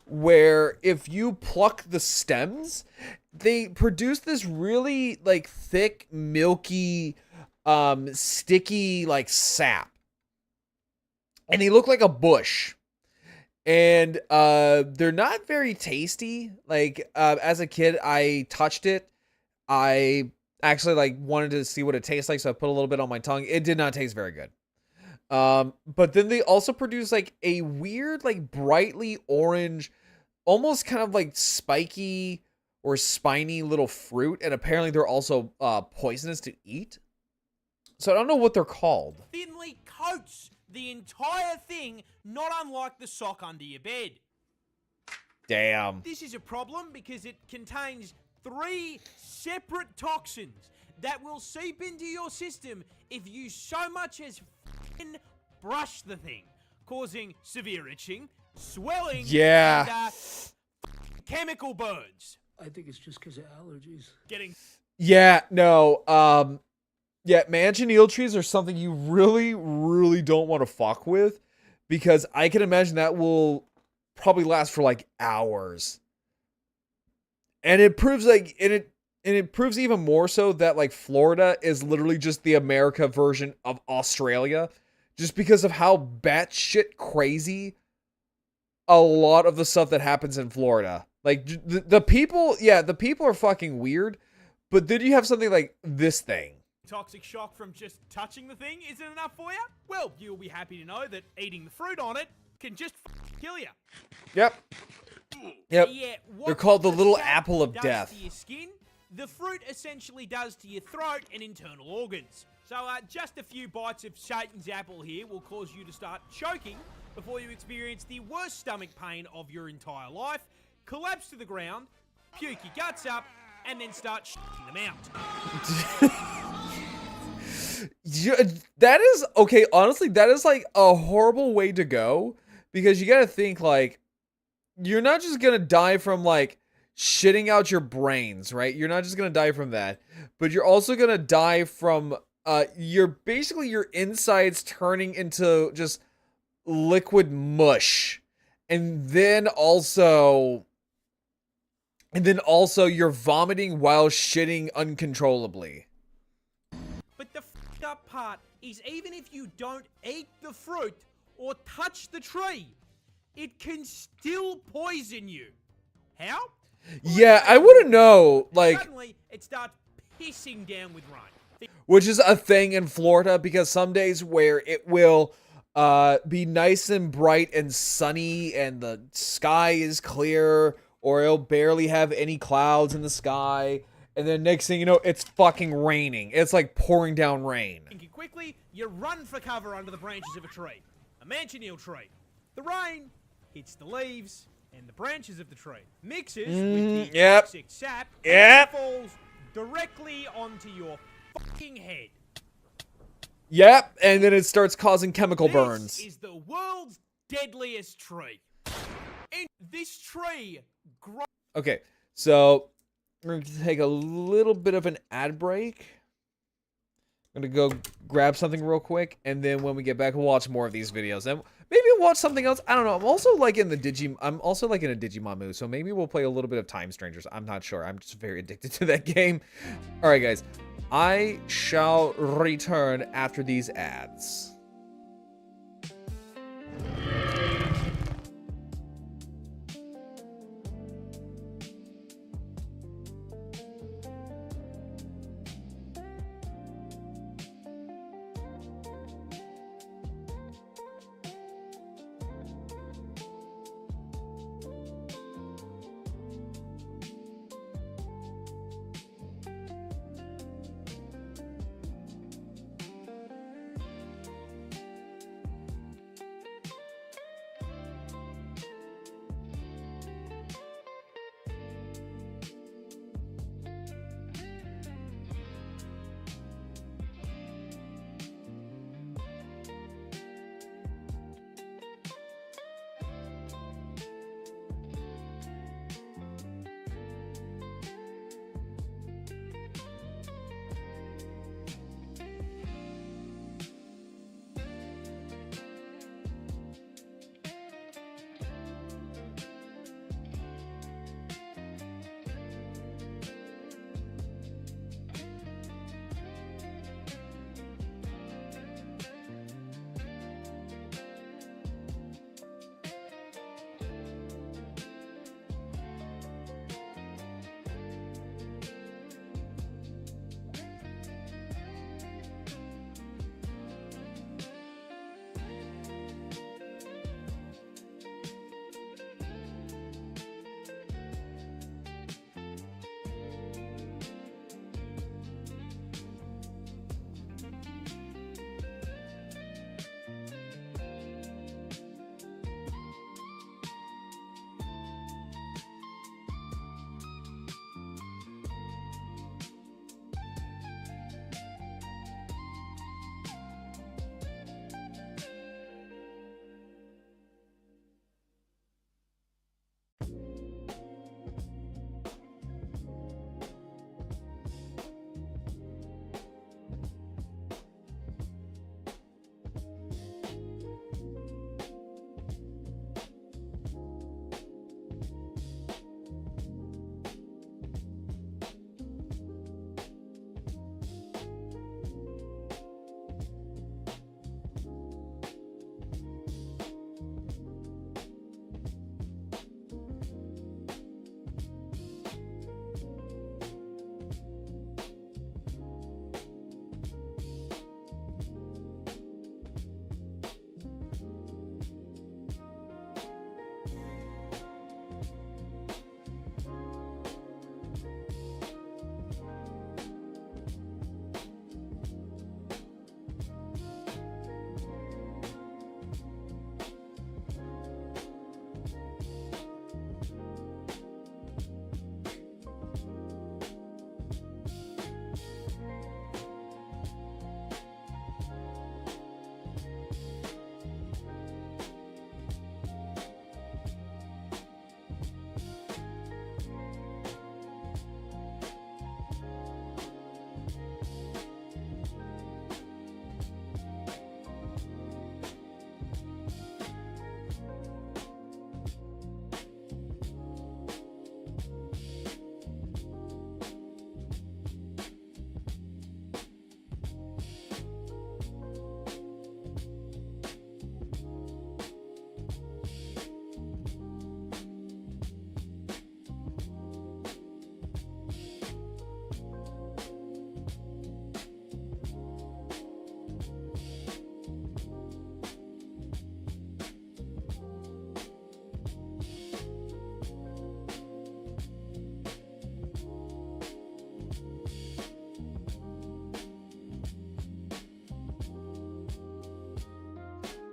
where if you pluck the stems, they produce this really like thick, milky, sticky like sap. And they look like a bush. And they're not very tasty. Like as a kid, I touched it. I actually like wanted to see what it tastes like, so I put a little bit on my tongue. It did not taste very good. But then they also produce like a weird, like brightly orange, almost kind of like spiky or spiny little fruit. And apparently they're also poisonous to eat. So I don't know what they're called. thinly coats the entire thing, not unlike the sock under your bed. Damn. This is a problem because it contains 3 separate toxins that will seep into your system if you so much as f***ing brush the thing, causing severe itching, swelling, Yeah. and chemical burns. I think it's just because of allergies. Getting Yeah, no, yeah, manchineal trees are something you really, really don't want to fuck with because I can imagine that will probably last for like hours. And it proves like, it proves even more so that like Florida is literally just the America version of Australia just because of how batshit crazy a lot of the stuff that happens in Florida. Like the people, yeah, the people are fucking weird, but then you have something like this thing. toxic shock from just touching the thing isn't enough for you? Well, you'll be happy to know that eating the fruit on it can just kill you. Yep. Yep. Yeah, what They're called the little sap apple of does death. to your skin, the fruit essentially does to your throat and internal organs. So just a few bites of Satan's apple here will cause you to start choking before you experience the worst stomach pain of your entire life, collapse to the ground, puke your guts up, and then start shitting them out. That is okay. Honestly, that is like a horrible way to go because you got to think like you're not just gonna die from like shitting out your brains, right? You're not just gonna die from that, but you're also gonna die from you're basically your insides turning into just liquid mush, and then also you're vomiting while shitting uncontrollably. But the f***ed up part is even if you don't eat the fruit or touch the tree, it can still poison you. How? Yeah, I wouldn't know, like, suddenly it starts pissing down with rain. which is a thing in Florida because some days where it will be nice and bright and sunny and the sky is clear or it'll barely have any clouds in the sky. And then next thing you know, it's fucking raining. It's like pouring down rain. Thinking quickly, you run for cover under the branches of a tree. A manchineal tree. The rain hits the leaves and the branches of the tree. Mixes with the yep. toxic sap Yep. and falls directly onto your fucking head. Yep, and then it starts causing chemical burns. This is the world's deadliest tree. And this tree grows. Okay, so we're gonna take a little bit of an ad break. I'm gonna go grab something real quick, and then when we get back, we'll watch more of these videos. And maybe watch something else. I don't know. I'm also like in a Digimon mood, so maybe we'll play a little bit of Time Strangers. I'm not sure. I'm just very addicted to that game. All right, guys. I shall return after these ads.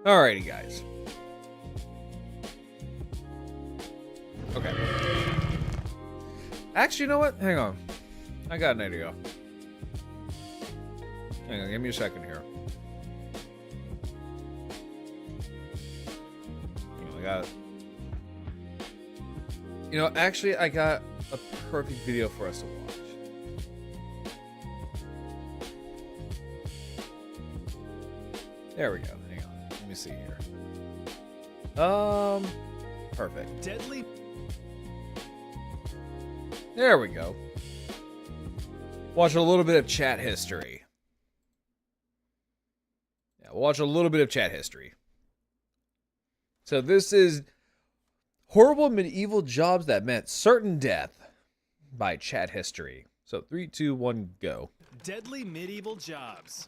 Alrighty, guys. Okay. Actually, you know what? Hang on. I got an idea. Hang on, give me a second here. I got... You know, actually, I got a perfect video for us to watch. There we go. Hang on. Let me see here. Perfect. Deadly. There we go. Watch a little bit of chat history. Yeah, watch a little bit of chat history. So this is Horrible Medieval Jobs That Meant Certain Death by Chat History. So 3, 2, 1, go. Deadly medieval jobs.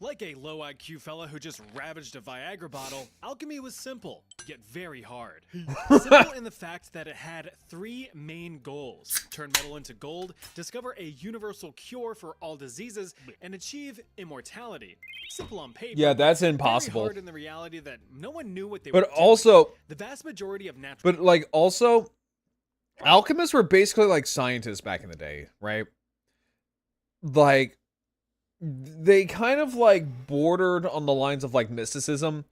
Like a low IQ fella who just ravaged a Viagra bottle, alchemy was simple, yet very hard. Simple in the fact that it had 3 main goals: turn metal into gold, discover a universal cure for all diseases, and achieve immortality. Simple on paper. Yeah, that's very impossible. hard in the reality that no one knew what they were But doing. also, The vast majority of natural but like also, alchemists were basically like scientists back in the day, right? Like, they kind of like bordered on the lines of like mysticism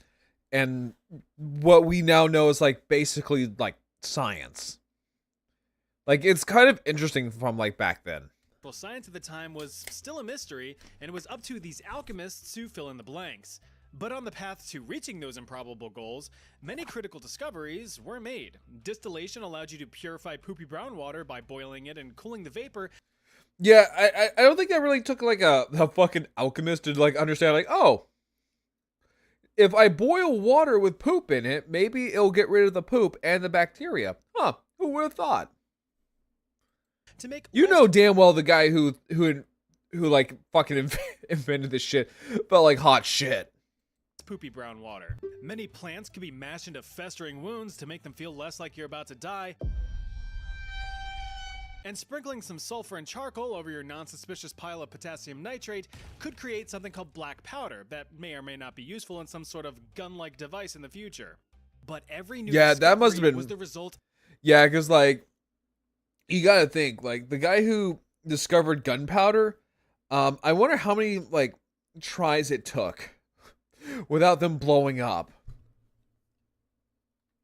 and what we now know is like basically like science. Like, it's kind of interesting from like back then. science at the time was still a mystery, and it was up to these alchemists to fill in the blanks. But on the path to reaching those improbable goals, many critical discoveries were made. Distillation allowed you to purify poopy brown water by boiling it and cooling the vapor. Yeah, I don't think that really took like a fucking alchemist to like understand like, oh, if I boil water with poop in it, maybe it'll get rid of the poop and the bacteria. Huh, who would have thought? To make You know damn well the guy who like fucking invented this shit felt like hot shit. poopy brown water. Many plants can be mashed into festering wounds to make them feel less like you're about to die. And sprinkling some sulfur and charcoal over your non-suspicious pile of potassium nitrate could create something called black powder that may or may not be useful in some sort of gun-like device in the future. But every new that must have discovery been was the result. Yeah, because like you gotta think like the guy who discovered gunpowder. I wonder how many like tries it took without them blowing up.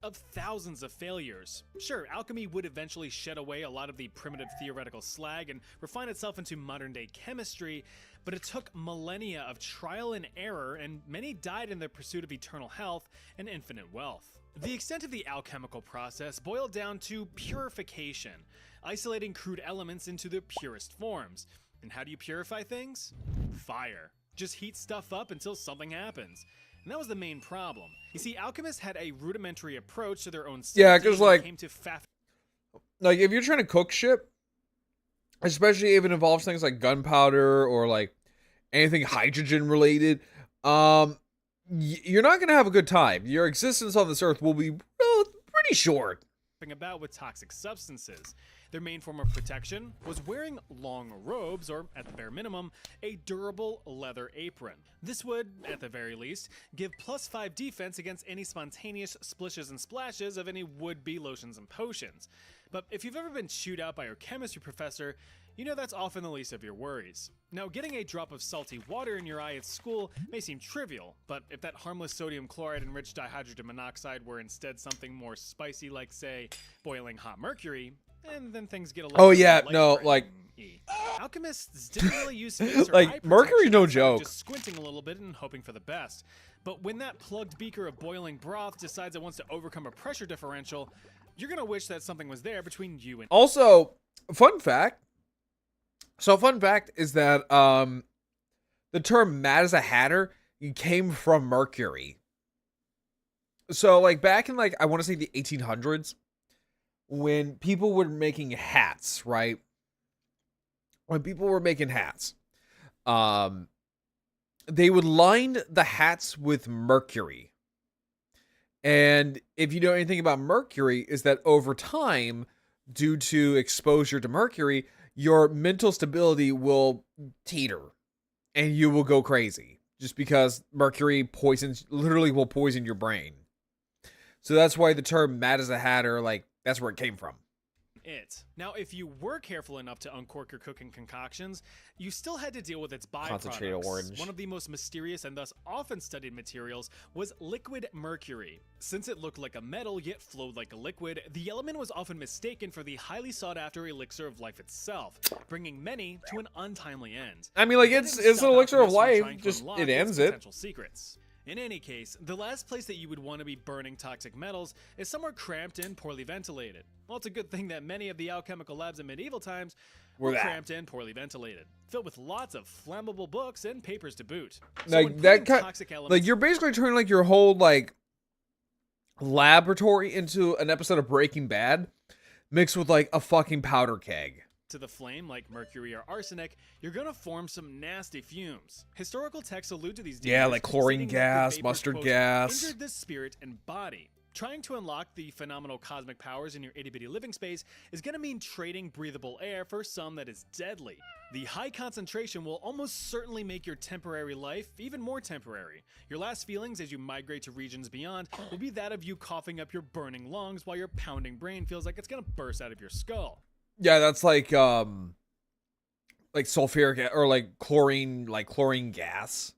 Of thousands of failures. Sure, alchemy would eventually shed away a lot of the primitive theoretical slag and refine itself into modern-day chemistry, but it took millennia of trial and error, and many died in their pursuit of eternal health and infinite wealth. The extent of the alchemical process boiled down to purification, isolating crude elements into their purest forms. And how do you purify things? Fire. Just heat stuff up until something happens. And that was the main problem. You see, alchemists had a rudimentary approach to their own safety. Yeah, 'cause, when it like- came to Like if you're trying to cook shit, especially if it involves things like gunpowder or like anything hydrogen related, you're not gonna have a good time. Your existence on this earth will be pretty short. about with toxic substances. Their main form of protection was wearing long robes, or at the bare minimum, a durable leather apron. This would, at the very least, give +5 defense against any spontaneous splishes and splashes of any would-be lotions and potions. But if you've ever been chewed out by your chemistry professor, you know that's often the least of your worries. Now, getting a drop of salty water in your eye at school may seem trivial, but if that harmless sodium chloride enriched dihydrogen monoxide were instead something more spicy like, say, boiling hot mercury, and then things get a little life-threatening-y. Alchemists didn't really use face or Like, eye mercury's protection no outside of joke. just squinting a little bit and hoping for the best. But when that plugged beaker of boiling broth decides it wants to overcome a pressure differential, you're gonna wish that something was there between you and Also, fun fact. So fun fact is that the term "mad as a hatter" came from Mercury. So like back in like I want to say the 1800s, when people were making hats, right? When people were making hats, they would line the hats with mercury. And if you know anything about mercury, is that over time, due to exposure to mercury, your mental stability will teeter and you will go crazy just because mercury literally will poison your brain. So that's why the term "mad as a hatter" like That's where it came from. It. Now, if you were careful enough to uncork your cooking concoctions, you still had to deal with its byproducts. Concentrated orange. One of the most mysterious and thus often studied materials was liquid mercury. Since it looked like a metal yet flowed like a liquid, the element was often mistaken for the highly sought-after elixir of life itself, bringing many to an untimely end. I mean, like, it's an elixir of life, just it ends it. Potential secrets. In any case, the last place that you would want to be burning toxic metals is somewhere cramped and poorly ventilated. Well, it's a good thing that many of the alchemical labs in medieval times were cramped and poorly ventilated, filled with lots of flammable books and papers to boot. So Like that kind, like you're basically turning like your whole like laboratory into an episode of Breaking Bad, mixed with like a fucking powder keg. To the flame, like mercury or arsenic, you're gonna form some nasty fumes. Historical texts allude to these dangers, Yeah, like chlorine stating that the gas, vapors, mustard quote, gas. injured the spirit and body. Trying to unlock the phenomenal cosmic powers in your itty-bitty living space is gonna mean trading breathable air for some that is deadly. The high concentration will almost certainly make your temporary life even more temporary. Your last feelings as you migrate to regions beyond will be that of you coughing up your burning lungs while your pounding brain feels like it's gonna burst out of your skull. Yeah, that's like sulfuric or like chlorine gas.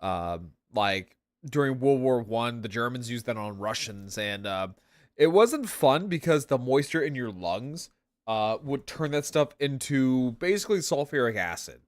Like during World War I, the Germans used that on Russians, and it wasn't fun because the moisture in your lungs would turn that stuff into basically sulfuric acid.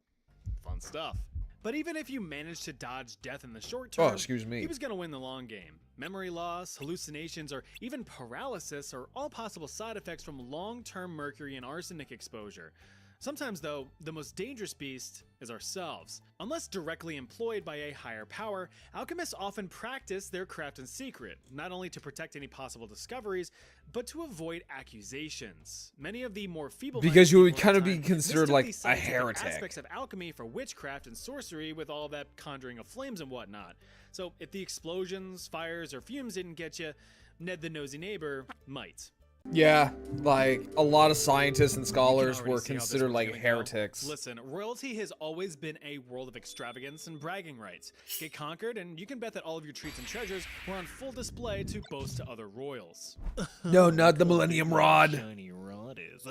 Fun stuff. But even if you managed to dodge death in the short term, excuse me, he was going to win the long game. Memory loss, hallucinations, or even paralysis are all possible side effects from long-term mercury and arsenic exposure. Sometimes, though, the most dangerous beast is ourselves. Unless directly employed by a higher power, alchemists often practice their craft in secret, not only to protect any possible discoveries, but to avoid accusations. Many of the more feeble because you would people kind at of the be time considered mistook like the a scientific heretic. aspects of alchemy for witchcraft and sorcery with all that conjuring of flames and whatnot. So if the explosions, fires, or fumes didn't get you, Ned the nosy neighbor might. Yeah, like a lot of scientists and scholars already were see how this considered one's like gonna go. heretics. Listen, royalty has always been a world of extravagance and bragging rights. Get conquered, and you can bet that all of your treats and treasures were on full display to boast to other royals. No, not the Millennium Rod. Shiny rod is.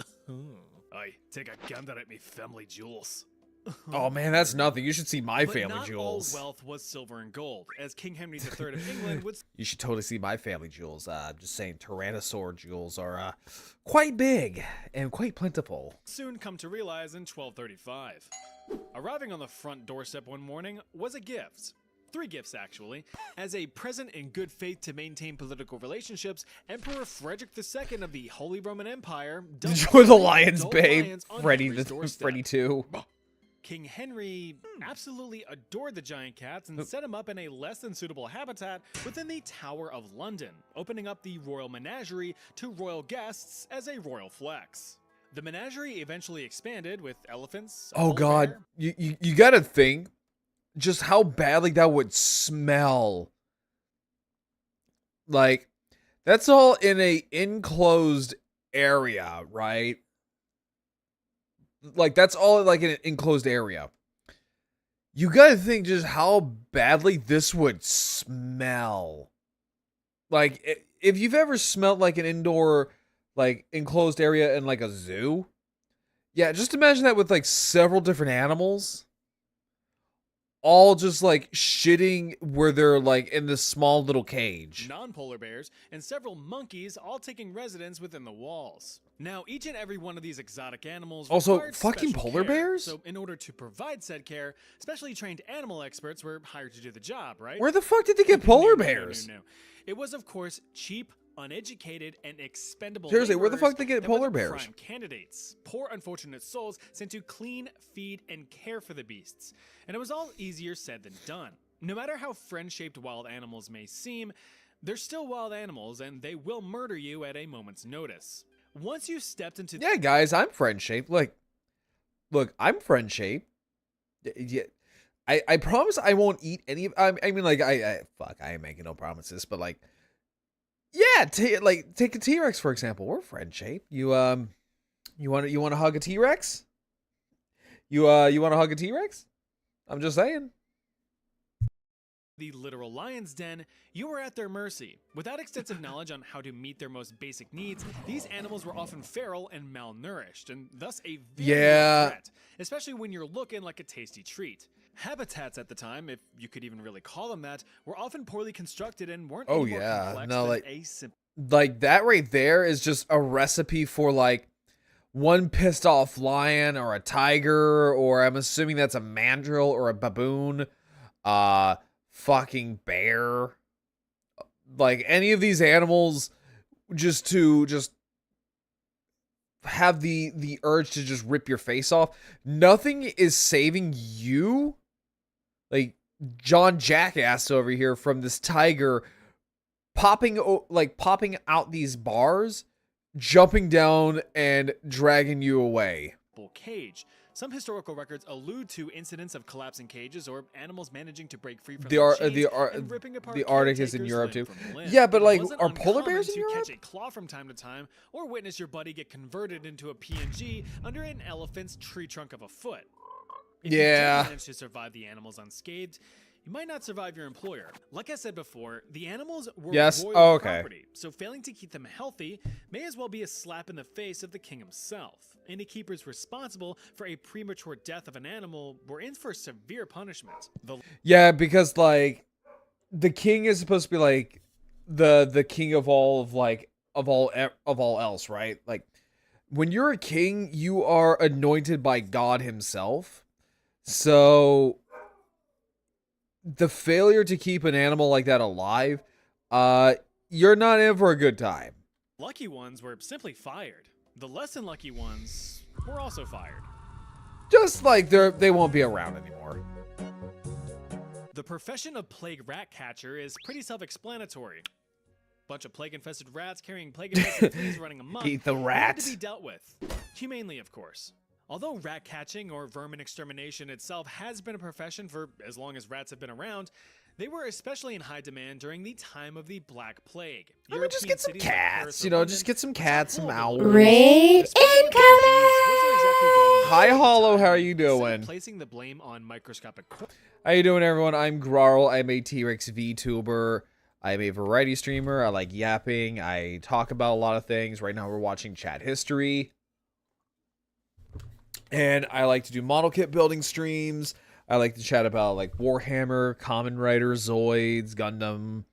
Aye, take a gander at me family jewels. Oh man, that's nothing. You should see my But family not jewels. all wealth was silver and gold, as King Henry III of England would You should totally see my family jewels. Just saying, Tyrannosaur jewels are quite big and quite plentiful. soon come to realize in 1235. Arriving on the front doorstep one morning was a gift. 3 gifts, actually. As a present in good faith to maintain political relationships, Emperor Frederick II of the Holy Roman Empire Enjoy the lions, adult babe. lions on Freddy, Henry's doorstep. Freddy 2. King Henry absolutely adored the giant cats and set him up in a less than suitable habitat within the Tower of London, opening up the royal menagerie to royal guests as a royal flex. The menagerie eventually expanded with elephants. a Oh polar god, bear, you gotta think just how badly that would smell. Like, that's all in a enclosed area, right? Like, that's all like in an enclosed area. You gotta think just how badly this would smell. Like, if you've ever smelled like an indoor, like, enclosed area in like a zoo, yeah, just imagine that with like several different animals, all just like shitting where they're like in this small little cage. non-polar bears, and several monkeys all taking residence within the walls. Now, each and every one of these exotic animals Also, required fucking special polar care. bears? So, in order to provide said care, specially trained animal experts were hired to do the job, right? Where the fuck did they get polar No. bears? It was, of course, cheap, uneducated, and expendable Seriously, where the laborers fuck did they get that were polar the bears? prime candidates. Poor, unfortunate souls sent to clean, feed, and care for the beasts. And it was all easier said than done. No matter how friend-shaped wild animals may seem, they're still wild animals, and they will murder you at a moment's notice. Once you stepped into Yeah, guys, I'm friend shaped. Look, I'm friend shaped. Yeah, I promise I won't eat any of. I mean, like, I ain't making no promises, but like, yeah, take a T-Rex for example. We're friend shaped. You want to hug a T-Rex? You want to hug a T-Rex? I'm just saying. the literal lion's den, you were at their mercy. Without extensive knowledge on how to meet their most basic needs, these animals were often feral and malnourished, and thus a very real threat, especially when you're looking like a tasty treat. Habitats at the time, if you could even really call them that, were often poorly constructed and weren't any more complex than a simple... Like that right there is just a recipe for like one pissed off lion or a tiger, or I'm assuming that's a mandrill or a baboon, fucking bear, like any of these animals, just to have the urge to just rip your face off. Nothing is saving you, like John Jackass over here, from this tiger popping out these bars, jumping down and dragging you away. Cage. Some historical records allude to incidents of collapsing cages or animals managing to break free from and ripping apart the Arctic is in Europe too. limb. Yeah, but like, Wasn't are polar bears in to Europe? catch a claw from time to time, or witness your buddy get converted into a PNG under an elephant's tree trunk of a foot. If you did manage to survive the animals unscathed, you might not survive your employer. Like I said before, the animals were royal property, so failing to keep them healthy may as well be a slap in the face of the king himself. Any keepers responsible for a premature death of an animal were in for severe punishment. Yeah, because like the king is supposed to be like the king of all else, right? Like when you're a king, you are anointed by God himself. So the failure to keep an animal like that alive, you're not in for a good time. Lucky ones were simply fired. The less than lucky ones were also fired. Just like they won't be around anymore. The profession of plague rat catcher is pretty self-explanatory. Bunch of plague-infested rats carrying plague-infested fleas running amok. Eat the rats. To be dealt with. Humanely, of course. Although rat catching or vermin extermination itself has been a profession for as long as rats have been around, they were especially in high demand during the time of the Black Plague. I mean, just get some cats, just get some cats, some owls. Raid incoming! Hi, Hollow, how are you doing? Placing the blame on microscopic... How you doing, everyone? I'm Grarl. I'm a T-Rex VTuber. I'm a variety streamer. I like yapping. I talk about a lot of things. Right now, we're watching Chat History. And I like to do model kit building streams. I like to chat about like Warhammer, Kamen Rider, Zoids, Gundam,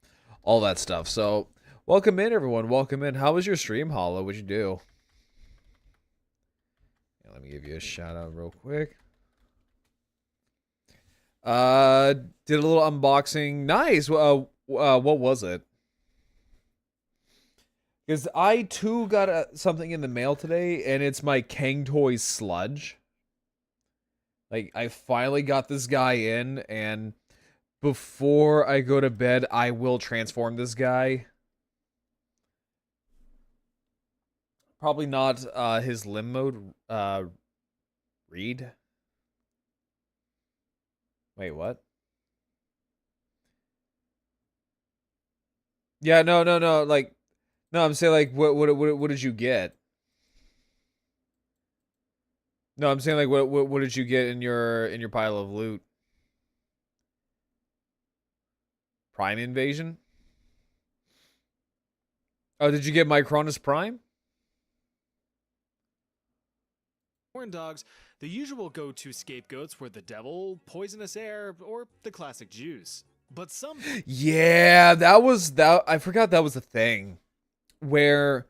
all that stuff. So welcome in, everyone. Welcome in. How was your stream, Hollow? What'd you do? Yeah, let me give you a shout out real quick. Did a little unboxing. Nice. What was it? Because I, too, got something in the mail today, and it's my Kang Toys Sludge. Like, I finally got this guy in, and before I go to bed, I will transform this guy. Probably not his limb mode, Reed. Wait, what? Yeah, no, like... No, I'm saying, like, what did you get? No, I'm saying, like, what did you get in your pile of loot? Prime Invasion? Oh, did you get Micronus Prime? Corn dogs, the usual go-to scapegoats were the devil, poisonous air, or the classic Jews. But some... Yeah, that I forgot that was a thing. Where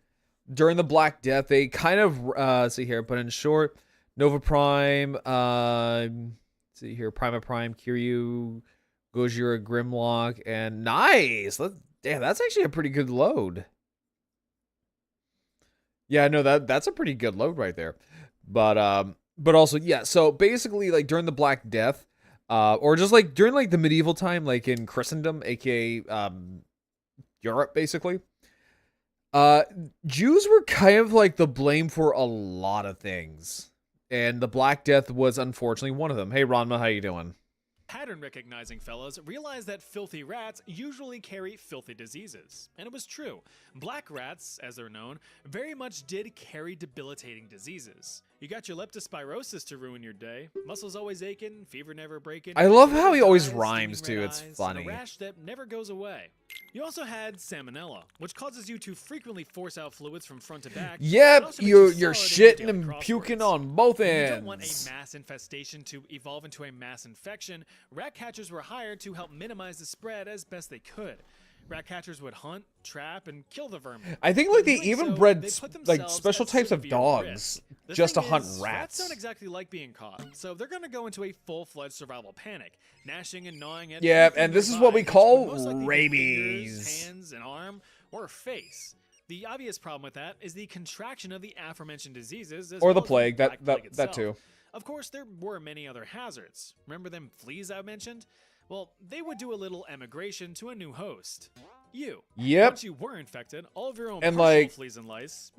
during the Black Death they kind of see here, but in short, Nova Prime, see here, Prima Prime, Kiryu, Gojira, Grimlock, and nice. Damn, that's actually a pretty good load. Yeah, no, that's a pretty good load right there. But also, yeah, so basically like during the Black Death, or just like during like the medieval time, like in Christendom, aka Europe, basically. Jews were kind of like the blame for a lot of things, and the Black Death was unfortunately one of them. Hey, Ranma, how you doing? Pattern recognizing fellows realized that filthy rats usually carry filthy diseases. And it was true. Black rats, as they're known, very much did carry debilitating diseases. You got your leptospirosis to ruin your day, muscles always aching, fever never breaking. I love how he always eyes, rhymes steaming too. red It's eyes, and funny. a rash that never goes away. You also had salmonella, which causes you to frequently force out fluids from front to back. and Yep, also makes you're you solid in your shitting daily and puking crosswords. on both When you don't want a ends. mass infestation to evolve into a mass infection, rat catchers were hired to help minimize the spread as best they could. Rat catchers would hunt, trap, and kill the vermin. I think But like in they doing even so, bred they put like themselves special at types of severe dogs risk. The just to thing hunt is, rats. don't exactly like being caught, so they're gonna go into a full-fledged survival panic, gnashing and gnawing at Yeah, anything and this is nearby, what we which call would most likely be rabies. fingers, hands, an arm, or face. The obvious problem with that is the contraction of the aforementioned diseases, as Or the well as plague, Black Plague that itself. too. Of course, there were many other hazards. Remember them fleas I mentioned? Well, they would do a little emigration to a new host. You. Yep. Once you were infected, all of your own And, personal like- fleas and lice,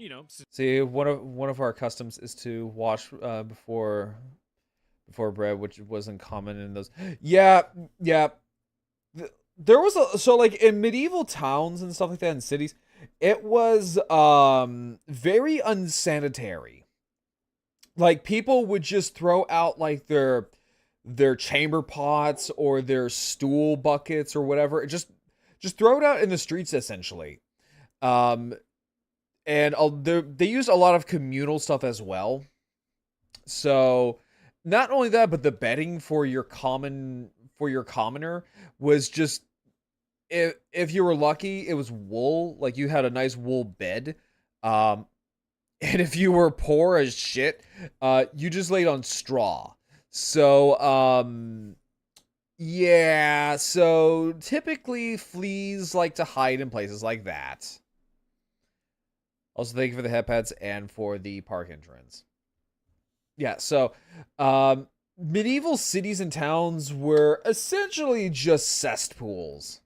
See, one of our customs is to wash before bread, which wasn't common in those. Yeah. There was so like in medieval towns and stuff like that in cities, it was very unsanitary. Like people would just throw out like their chamber pots or their stool buckets or whatever. Just throw it out in the streets essentially. And they use a lot of communal stuff as well. So not only that, but the bedding for your commoner was just if you were lucky, it was wool. Like you had a nice wool bed. And if you were poor as shit, you just laid on straw. So yeah, so typically fleas like to hide in places like that. Also, thank you for the head pads and for the park entrance. Yeah, so medieval cities and towns were essentially just cesspools.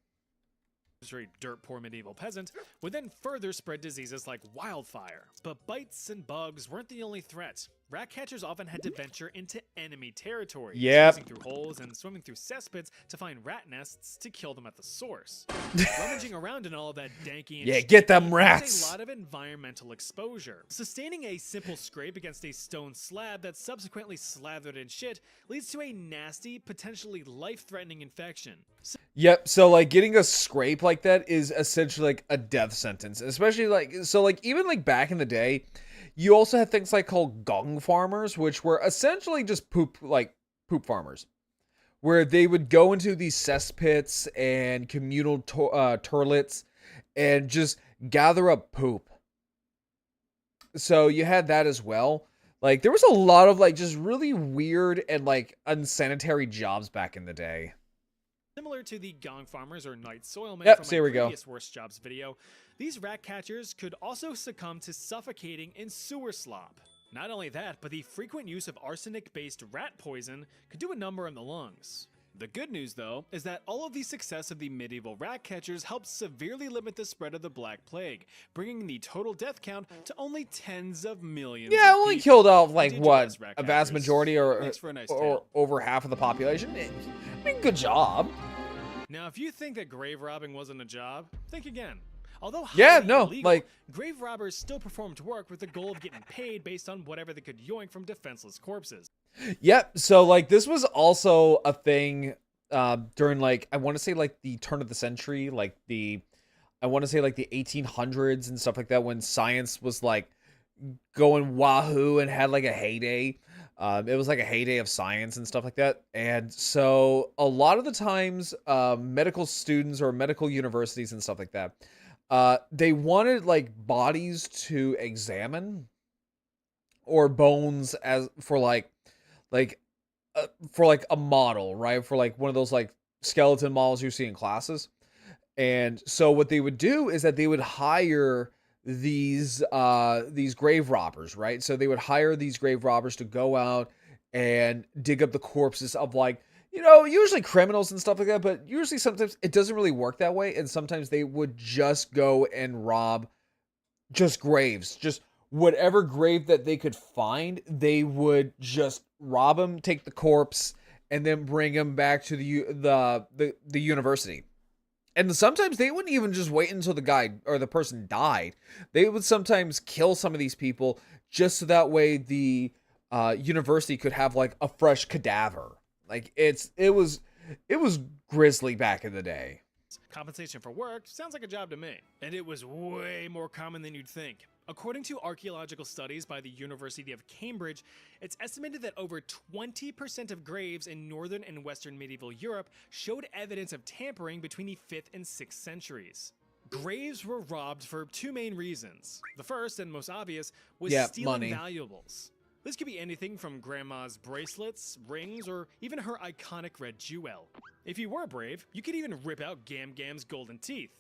very dirt poor medieval peasant would then further spread diseases like wildfire. But bites and bugs weren't the only threat. Rat catchers often had to venture into enemy territory, Yep. squeezing through holes and swimming through cesspits to find rat nests to kill them at the source. Rummaging around in all of that danky and Yeah, get them sticky rats. means a lot of environmental exposure. Sustaining a simple scrape against a stone slab that's subsequently slathered in shit leads to a nasty, potentially life-threatening infection. Yep, so like getting a scrape like that is essentially like a death sentence. Especially like so like even like back in the day, you also had things like called gong farmers, which were essentially just poop farmers. Where they would go into these cesspits and communal toilets and just gather up poop. So you had that as well. Like there was a lot of like just really weird and like unsanitary jobs back in the day. Similar to the gong farmers or night soilmen Yep, from so here my we go. previous worst jobs video, these rat catchers could also succumb to suffocating in sewer slop. Not only that, but the frequent use of arsenic-based rat poison could do a number on the lungs. The good news, though, is that all of the success of the medieval rat catchers helped severely limit the spread of the Black Plague, bringing the total death count to only tens of millions. Yeah, of only people. killed off You like did your what best, rat a vast catchers. majority or Thanks for a nice or tale. over half of the population. I mean, good job. Now, if you think that grave robbing wasn't a job, think again. Although Yeah, highly no, illegal, like- grave robbers still performed work with the goal of getting paid based on whatever they could yoink from defenseless corpses. Yep. So like this was also a thing during like I want to say like the turn of the century, like I want to say like the 1800s and stuff like that, when science was like going wahoo and had like a heyday. It was like a heyday of science and stuff like that. And so a lot of the times medical students or medical universities and stuff like that, they wanted like bodies to examine or bones as for like a model, right? For like one of those like skeleton models you see in classes. And so what they would do is that they would hire these grave robbers, right? So they would hire these grave robbers to go out and dig up the corpses of like, you know, usually criminals and stuff like that, but usually sometimes it doesn't really work that way. And sometimes they would just go and rob just graves, just whatever grave that they could find, they would just rob them, take the corpse, and then bring them back to the university. And sometimes they wouldn't even just wait until the guy or the person died. They would sometimes kill some of these people just so that way the university could have like a fresh cadaver. Like it was grisly back in the day. Compensation for work sounds like a job to me. And it was way more common than you'd think. According to archaeological studies by the University of Cambridge, it's estimated that over 20% of graves in northern and western medieval Europe showed evidence of tampering between the 5th and 6th centuries. Graves were robbed for two main reasons. The first and most obvious was stealing money. valuables. This could be anything from grandma's bracelets, rings, or even her iconic red jewel. If you were brave, you could even rip out Gam Gam's golden teeth.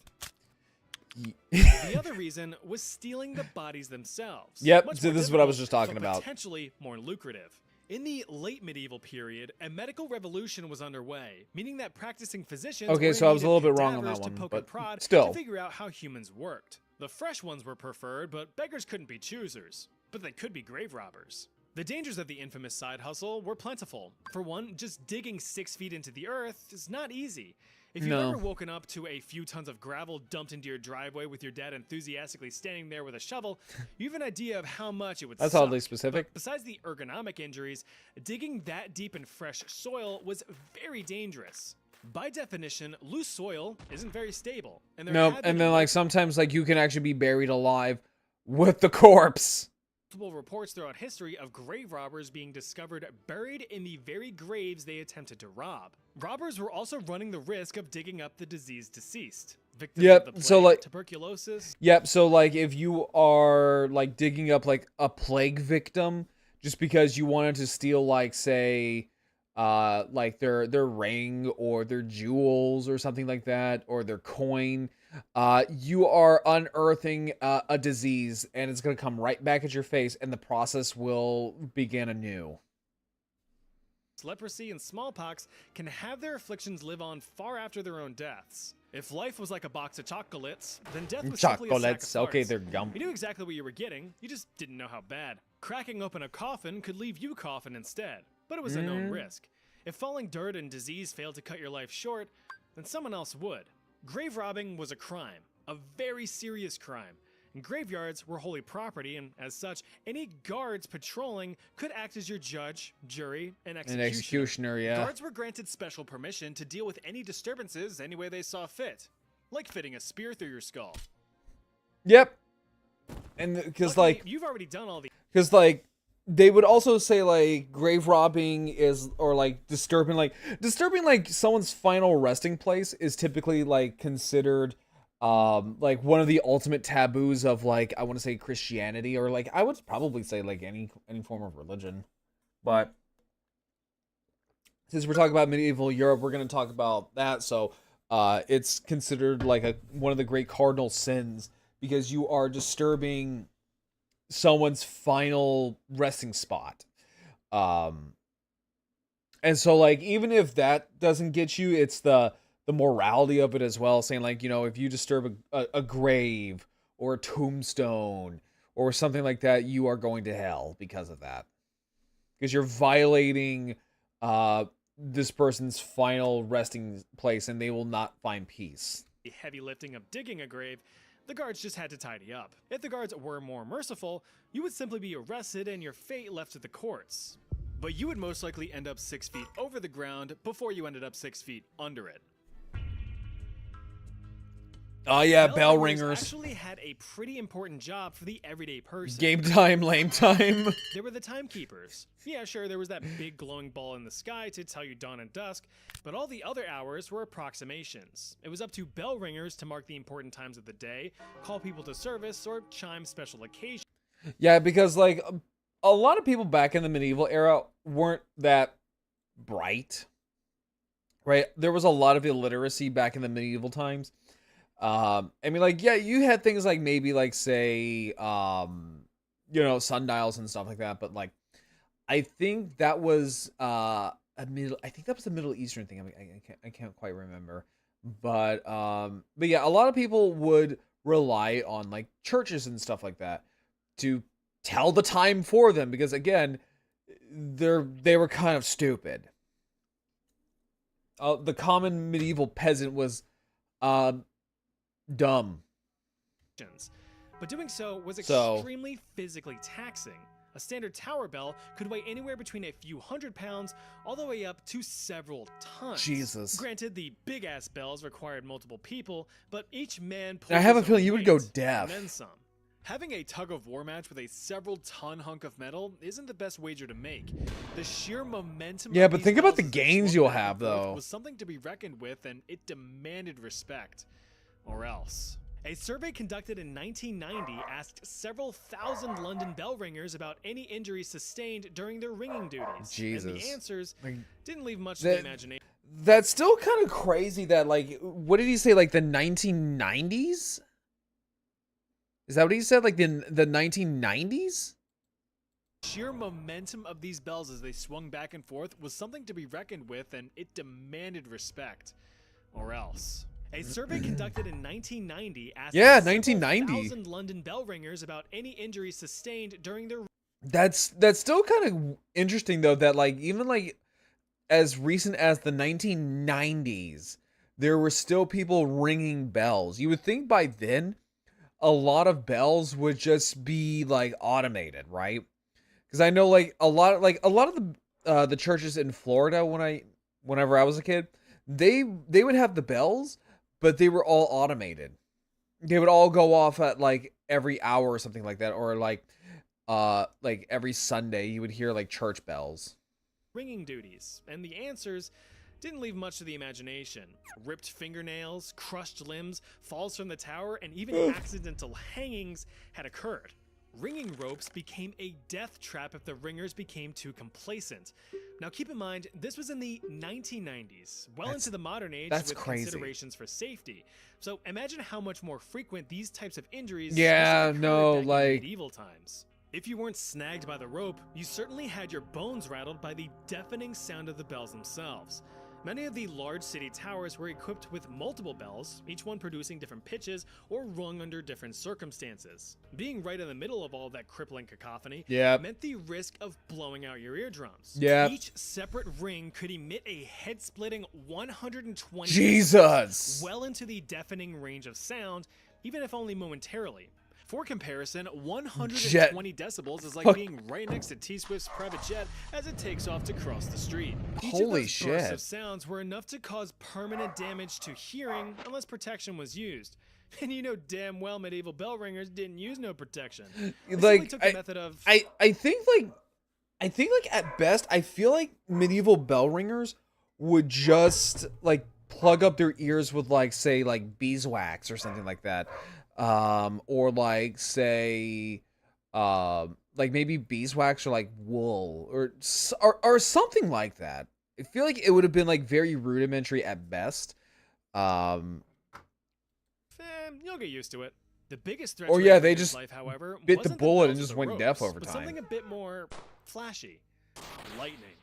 The other reason was stealing the bodies themselves. Yep, Much so more this is what I was difficult, just talking but about. Potentially more lucrative. In the late medieval period, a medical revolution was underway, meaning that practicing physicians Okay, were so in I was need a little of bit wrong on cadavers that to one, poke but and prod still. to figure out how humans worked. The fresh ones were preferred, but beggars couldn't be choosers. But they could be grave robbers. The dangers of the infamous side hustle were plentiful. For one, just digging 6 feet into the earth is not easy. If you've ever woken up to a few tons of gravel dumped into your driveway with your dad enthusiastically standing there with a shovel, you have an idea of how much it would That's suck. oddly specific. But besides the ergonomic injuries, digging that deep in fresh soil was very dangerous. By definition, loose soil isn't very stable. And there No, had and been then like sometimes like you can actually be buried alive with the corpse. multiple reports throughout history of grave robbers being discovered buried in the very graves they attempted to rob. Robbers were also running the risk of digging up the diseased deceased. Victims Yep, of the plague, so, like- tuberculosis. Yep, so like if you are like digging up like a plague victim just because you wanted to steal like say like their ring or their jewels or something like that or their coin, you are unearthing a disease and it's going to come right back at your face and the process will begin anew. Leprosy and smallpox can have their afflictions live on far after their own deaths. If life was like a box of chocolates, then death was simply a sack of Chocolates, okay, farts. they're gum. You knew exactly what you were getting, you just didn't know how bad. Cracking open a coffin could leave you coughing instead, but it was a known risk. If falling dirt and disease failed to cut your life short, then someone else would. Grave robbing was a crime, a very serious crime. And graveyards were holy property, and as such, any guards patrolling could act as your judge, jury, and An executioner. executioner, yeah. Guards were granted special permission to deal with any disturbances any way they saw fit, like fitting a spear through your skull. Yep. And because Luckily, like you've already done all the because like they would also say like grave robbing is or like disturbing like someone's final resting place is typically like considered like one of the ultimate taboos of like I want to say Christianity or like I would probably say like any form of religion. But since we're talking about medieval Europe, we're going to talk about that. So it's considered like one of the great cardinal sins because you are disturbing someone's final resting spot. And so like even if that doesn't get you, it's the morality of it as well, saying like, you know, if you disturb a grave or a tombstone or something like that, you are going to hell because of that. Because you're violating this person's final resting place and they will not find peace. heavy lifting of digging a grave, the guards just had to tidy up. If the guards were more merciful, you would simply be arrested and your fate left to the courts. But you would most likely end up 6 feet over the ground before you ended up 6 feet under it. Oh yeah, bell ringers. Actually had a pretty important job for the everyday person. Game time, lame time. They were the timekeepers. Yeah, sure, there was that big glowing ball in the sky to tell you dawn and dusk, but all the other hours were approximations. It was up to bell ringers to mark the important times of the day, call people to service, or chime special occasions. Yeah, because like a lot of people back in the medieval era weren't that bright, right? There was a lot of illiteracy back in the medieval times. I mean, like, yeah, you had things like maybe like say, you know, sundials and stuff like that, but like, I think that was I think that was a Middle Eastern thing. I mean, I can't quite remember, but yeah, a lot of people would rely on like churches and stuff like that to tell the time for them because again, they were kind of stupid. The common medieval peasant was dumb. But doing so was extremely physically taxing. A standard tower bell could weigh anywhere between a few hundred pounds all the way up to several tons. Jesus. Granted, the big-ass bells required multiple people, but each man I have a his feeling own you would go weight, deaf. And then some. Having a tug-of-war match with a several-ton hunk of metal isn't the best wager to make. The sheer momentum Yeah, of but these think about bells the as they gains swung you'll back and have, forth though. was something to be reckoned with, and it demanded respect. Or else. A survey conducted in 1990 asked several thousand London bell ringers about any injuries sustained during their ringing duties. Jesus. And the answers Like, didn't leave much to the imagination. That's still kind of crazy that, like, what did he say, like, the 1990s? Is that what he said, like, the 1990s? Sheer momentum of these bells as they swung back and forth was something to be reckoned with, and it demanded respect. Or else. A survey conducted in 1990 asked several 1990. thousand London bell ringers about any injuries sustained during their That's still kind of interesting, though, that, like, even, like, as recent as the 1990s, there were still people ringing bells. You would think by then, a lot of bells would just be, like, automated, right? Because I know, like, a lot of the churches in Florida, whenever I was a kid, they would have the bells, but they were all automated. They would all go off at, like, every hour or something like that, or like every Sunday you would hear, like, church bells. ringing duties, and the answers didn't leave much to the imagination. Ripped fingernails, crushed limbs, falls from the tower, and even accidental hangings had occurred. Ringing ropes became a death trap if the ringers became too complacent. Now keep in mind, this was in the 1990s, well into the modern age with crazy. considerations for safety. So imagine how much more frequent these types of injuries Yeah, occurred no, back in like- medieval times. If you weren't snagged by the rope, you certainly had your bones rattled by the deafening sound of the bells themselves. Many of the large city towers were equipped with multiple bells, each one producing different pitches or rung under different circumstances. Being right in the middle of all that crippling cacophony meant the risk of blowing out your eardrums. Yep. Each separate ring could emit a head-splitting 120 Jesus! decibels, well into the deafening range of sound, even if only momentarily. For comparison, 120 decibels is like being right next to T-Swift's private jet as it takes off to cross the street. Each Holy of those bursts shit. of sounds were enough to cause permanent damage to hearing unless protection was used. And you know damn well medieval bell ringers didn't use no protection. They simply Like, took the method of I think at best, I feel like medieval bell ringers would just, like, plug up their ears with, like, say, like, beeswax or something like that. Or like, say, like maybe beeswax or like wool or something like that. I feel like it would have been, like, very rudimentary at best. You'll get used to it. The biggest threat Or to yeah, a they ringer's just life, however, bit the wasn't bullet and bells or just the went deaf ropes, over but time. something a bit more flashy. Lightning.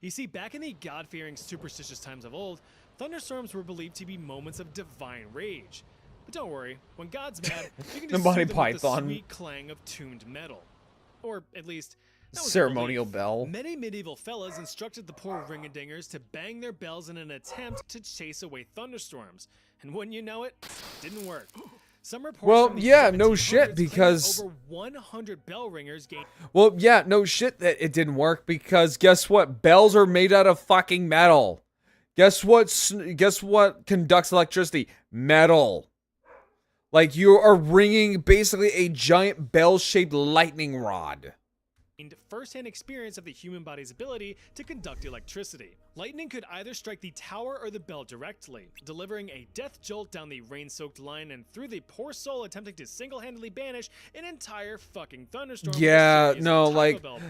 You see, back in the God-fearing, superstitious times of old, thunderstorms were believed to be moments of divine rage. But don't worry, when God's mad, you can The just Monty soothe him with the Python. sweet clang of tuned metal. Or at least, that was the Ceremonial belief. bell. Many medieval fellas instructed the poor ring-a-dingers to bang their bells in an attempt to chase away thunderstorms. And wouldn't you know it, didn't work. Some reports Well, from the yeah, no 1700s shit, claim that because- over 100 bell ringers gained Well, yeah, no shit that it didn't work, because guess what? Bells are made out of fucking metal. Guess what conducts electricity? Metal. Like, you are ringing basically a giant bell-shaped lightning rod. first-hand experience of the human body's ability to conduct electricity. Lightning could either strike the tower or the bell directly, delivering a death jolt down the rain-soaked line and through the poor soul attempting to single-handedly banish an entire fucking thunderstorm. with a Yeah, series no, of Taco like, Bell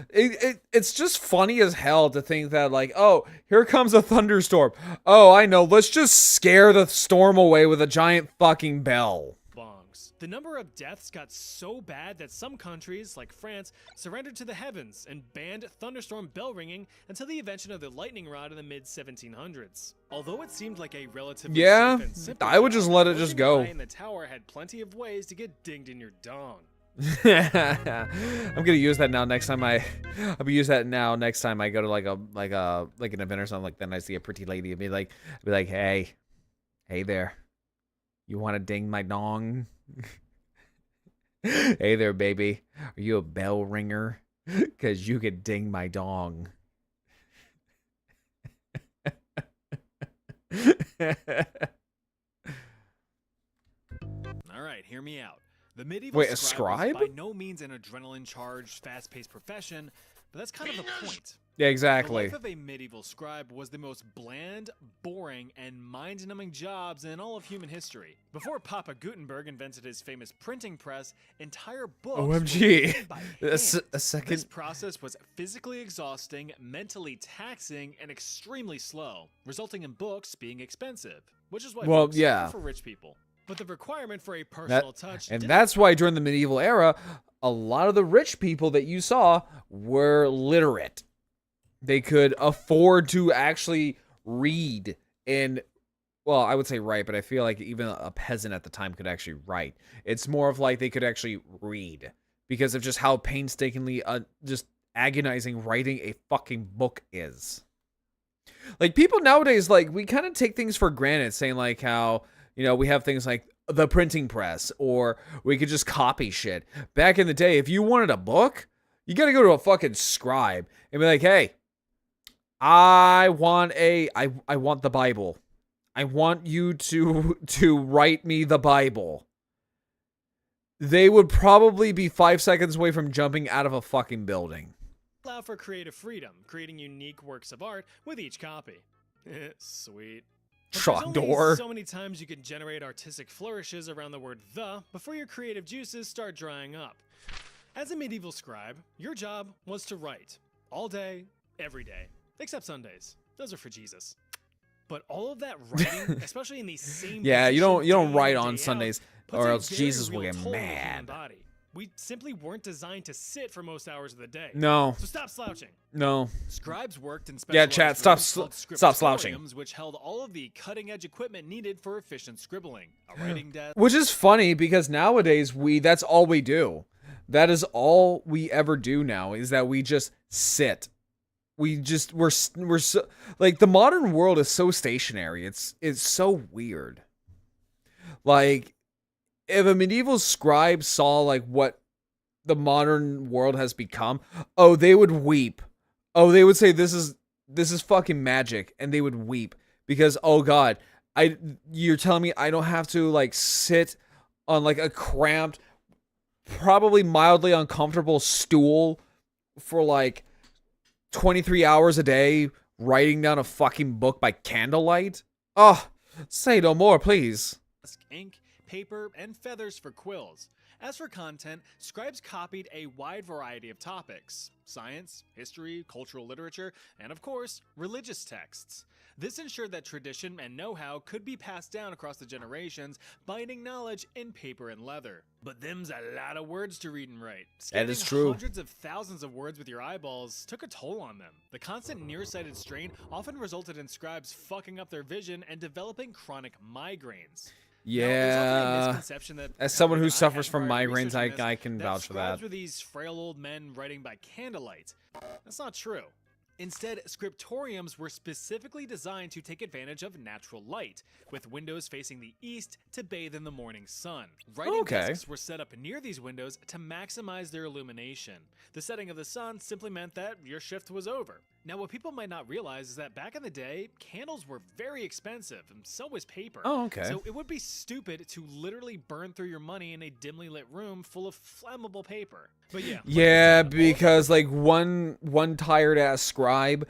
it's just funny as hell to think that, like, oh, here comes a thunderstorm. Oh, I know, let's just scare the storm away with a giant fucking bell. bongs. The number of deaths got so bad that some countries, like France, surrendered to the heavens and banned thunderstorm bell ringing until the invention of the lightning rod in the mid-1700s. Although it seemed like a relatively Yeah, safe and simple I would job, just let it the just working go. guy in the tower had plenty of ways to get dinged in your dong. I'm gonna use that now next time I'll use that now next time I go to like an event or something like that and I see a pretty lady and be like, hey there, you want to ding my dong? Hey there, baby, are you a bell ringer? Because you could ding my dong. All right, hear me out. The medieval Wait, a scribe was scribe? by no means an adrenaline-charged, fast-paced profession, but that's kind of the point. Yeah, The exactly. life of a medieval scribe was the most bland, boring, and mind-numbing jobs in all of human history. Before Papa Gutenberg invented his famous printing press, entire books were OMG. written by A hand. second. This process was physically exhausting, mentally taxing, and extremely slow, resulting in books being expensive, which is why Well, books yeah. are for rich people. But the requirement for a personal touch And didn't that's why during the medieval era, a lot of the rich people that you saw were literate. They could afford to actually read and, well, I would say write, but I feel like even a peasant at the time could actually write. It's more of like they could actually read because of just how painstakingly, just agonizing writing a fucking book is. Like, people nowadays, like, we kind of take things for granted, saying like how, you know, we have things like the printing press, or we could just copy shit. Back in the day, if you wanted a book, you got to go to a fucking scribe and be like, hey, I want the Bible. I want you to write me the Bible. They would probably be 5 seconds away from jumping out of a fucking building. allow for creative freedom, creating unique works of art with each copy. Sweet. But there's only Trogdor. so many times you can generate artistic flourishes around the word "the" before your creative juices start drying up. As a medieval scribe, your job was to write all day, every day, except Sundays. Those are for Jesus. But all of that writing, especially in the same Yeah, you position don't day write in, on day out, Sundays, puts or a else very Jesus will real get toll on the human mad. body. We simply weren't designed to sit for most hours of the day. No, So stop slouching. no. Scribes worked in Yeah, specialized chat, stop rooms called stop slouching. scriptoriums, which held all of the cutting-edge equipment needed for efficient scribbling. A writing desk. Which is funny because nowadays that's all we do. That is all we ever do now, is that we just sit. We're so, like, the modern world is so stationary. It's so weird. Like, if a medieval scribe saw like what the modern world has become, oh, they would weep. Oh, they would say this is fucking magic, and they would weep because, oh god, you're telling me I don't have to like sit on like a cramped, probably mildly uncomfortable stool for like 23 hours a day writing down a fucking book by candlelight? Oh, say no more, please. Ink, paper, and feathers for quills. As for content, scribes copied a wide variety of topics: science, history, cultural literature, and of course, religious texts. This ensured that tradition and know-how could be passed down across the generations, binding knowledge in paper and leather. But them's a lot of words to read and write. That is Scanning true. Hundreds of thousands of words with your eyeballs took a toll on them. The constant nearsighted strain often resulted in scribes fucking up their vision and developing chronic migraines. Now, there's often a Yeah. misconception that, As someone who I suffers had from prior migraines, research on this, I can vouch for scribes that. were these frail old men writing by candlelight. That's not true. Instead, scriptoriums were specifically designed to take advantage of natural light, with windows facing the east to bathe in the morning sun. Writing Okay. desks were set up near these windows to maximize their illumination. The setting of the sun simply meant that your shift was over. Now, what people might not realize is that back in the day, candles were very expensive, and so was paper. Oh, okay. So it would be stupid to literally burn through your money in a dimly lit room full of flammable paper. But yeah. like I Yeah, said, all because like one tired ass scribe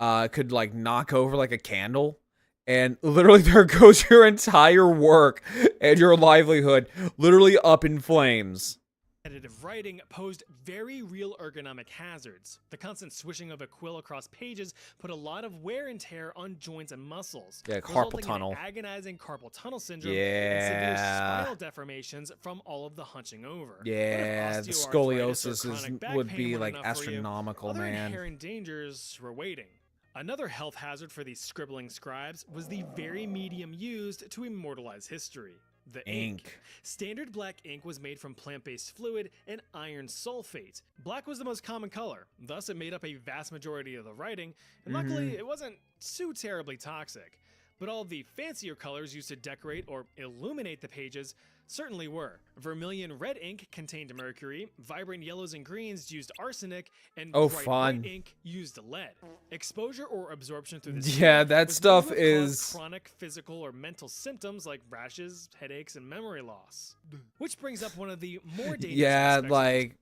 could like knock over like a candle, and literally there goes your entire work and your livelihood literally up in flames. Repetitive writing posed very real ergonomic hazards. The constant swishing of a quill across pages put a lot of wear and tear on joints and muscles, Yeah, carpal resulting tunnel. in agonizing carpal tunnel syndrome and severe Yeah. spinal deformations from all of the hunching over. Yeah, But the if osteoarthritis or scoliosis chronic back would pain be weren't like enough for you, astronomical, other man. inherent dangers were waiting. Another health hazard for these scribbling scribes was the very medium used to immortalize history: the ink. Standard black ink was made from plant-based fluid and iron sulfate. Black was the most common color, thus it made up a vast majority of the writing, and luckily it wasn't too terribly toxic. But all of the fancier colors used to decorate or illuminate the pages certainly were. Vermilion red ink contained mercury, vibrant yellows and greens used arsenic, and Oh, bright fun. white ink used lead. Exposure or absorption through the Yeah, skin that was stuff known to cause is- chronic physical or mental symptoms like rashes, headaches, and memory loss. Which brings up one of the more dangerous Yeah, aspects of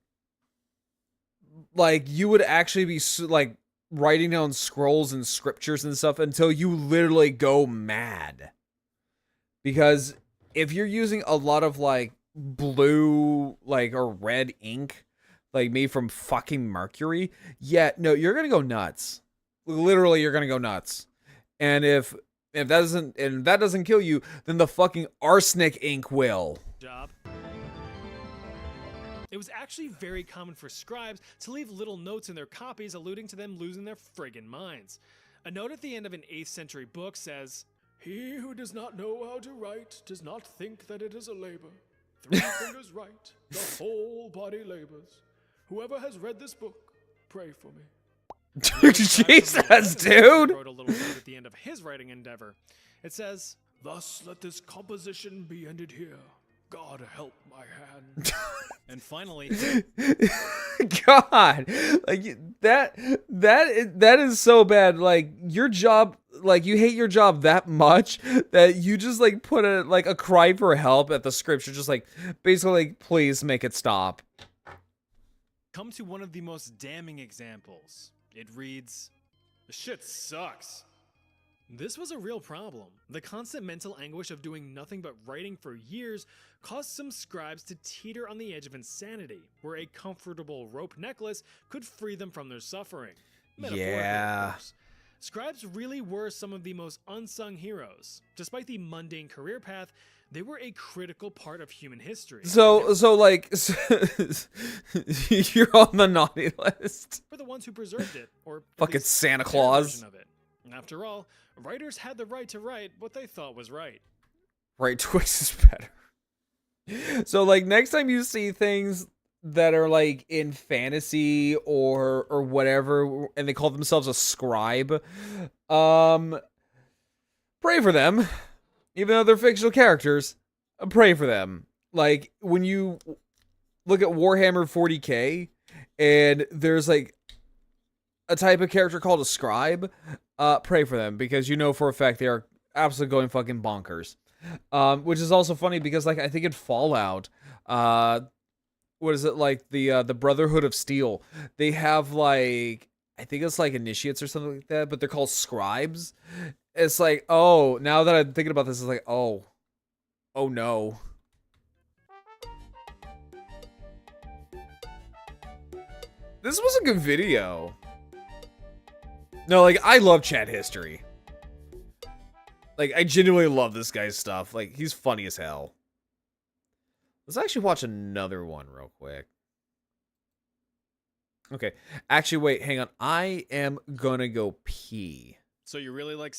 like you would actually be like writing down scrolls and scriptures and stuff until you literally go mad. Because if you're using a lot of like blue like or red ink like made from fucking mercury, yeah, no, you're going to go nuts. Literally you're going to go nuts. And if that doesn't kill you, then the fucking arsenic ink will. job. It was actually very common for scribes to leave little notes in their copies alluding to them losing their friggin' minds. A note at the end of an 8th century book says, He who does not know how to write does not think that it is a labor. 3 fingers write, the whole body labors. Whoever has read this book, pray for me. Jesus, dude. Wrote a little note at the end of his writing endeavor. It says, Thus let this composition be ended here. God help my hand. and finally, God, like that is so bad. Like your job, like you hate your job that much that you just like put a cry for help at the scripture, just like basically like, please make it stop. come to one of the most damning examples. It reads, "Shit sucks." This was a real problem. The constant mental anguish of doing nothing but writing for years caused some scribes to teeter on the edge of insanity, where a comfortable rope necklace could free them from their suffering. Metaphorically, Yeah. of course. Scribes really were some of the most unsung heroes. Despite the mundane career path, they were a critical part of human history. So like you're on the naughty list. For the ones who preserved it, or at Fucking least Santa their Claus. version of it. After all, writers had the right to write what they thought was right. Right twice is better. So like next time you see things that are like in fantasy or whatever and they call themselves a scribe, pray for them. Even though they're fictional characters, pray for them. Like when you look at Warhammer 40K and there's like a type of character called a scribe, pray for them because you know for a fact they are absolutely going fucking bonkers. Which is also funny because like I think in Fallout, what is it, like the Brotherhood of Steel, they have like I think it's like initiates or something like that, but they're called scribes. It's like, oh, now that I'm thinking about this, it's like, oh no. This was a good video. No, like, I love chat history. Like, I genuinely love this guy's stuff. Like, he's funny as hell. Let's actually watch another one real quick. Okay. Actually, wait, hang on. I am gonna go pee. So you really like...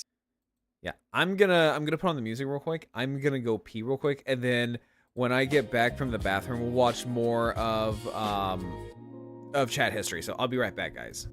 Yeah, I'm gonna put on the music real quick. I'm gonna go pee real quick, and then when I get back from the bathroom, we'll watch more of chat history. So I'll be right back, guys.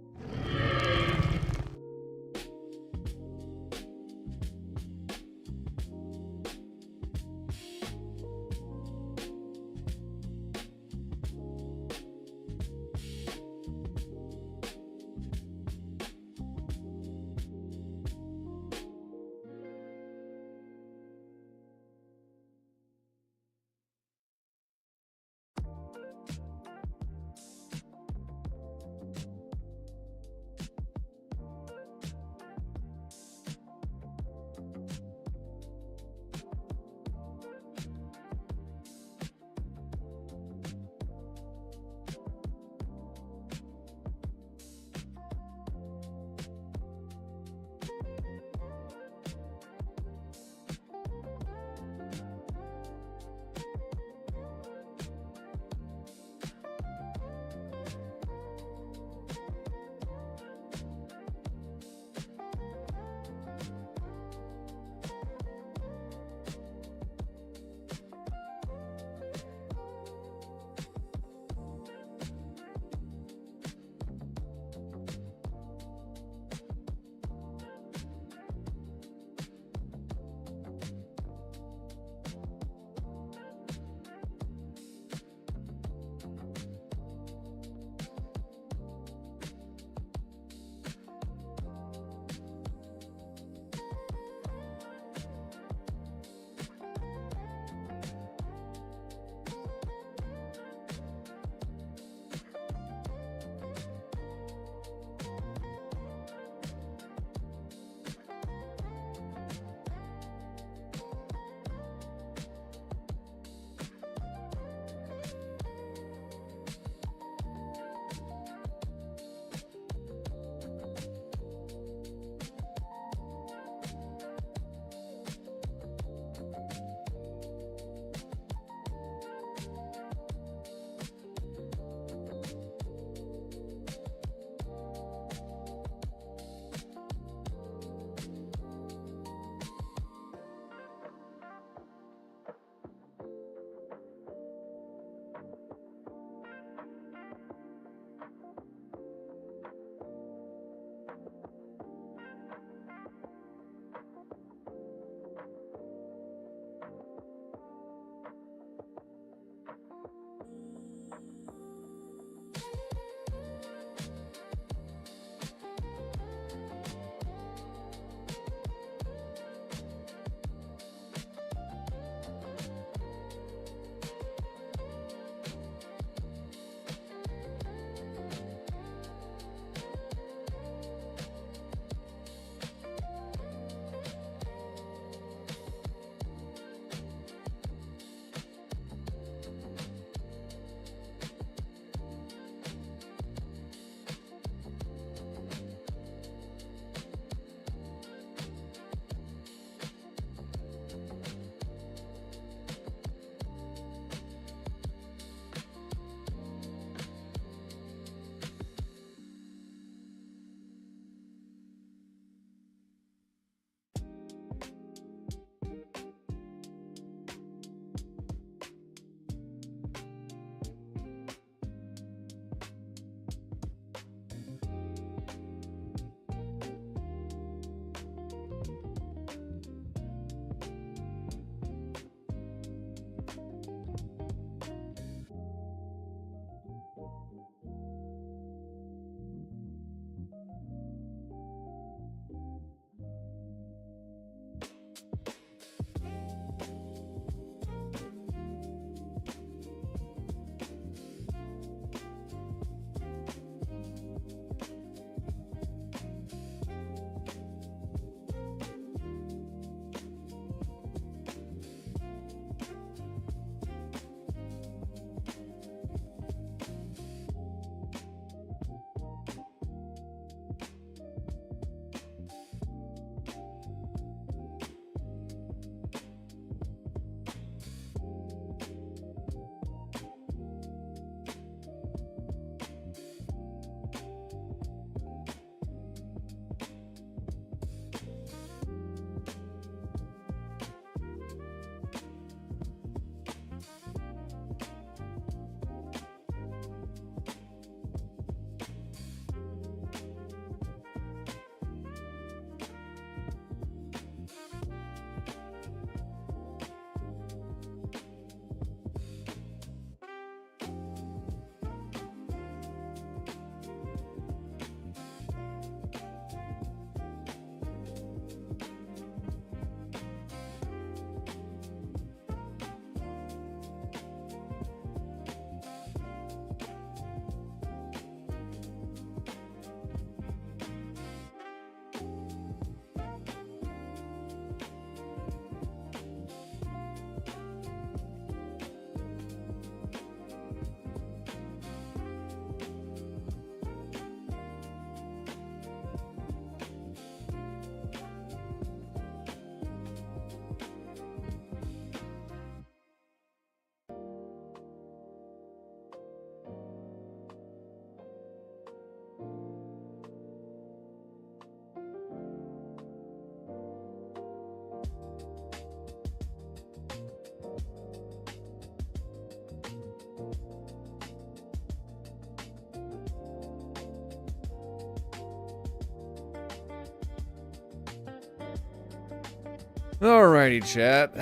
Alrighty, chat.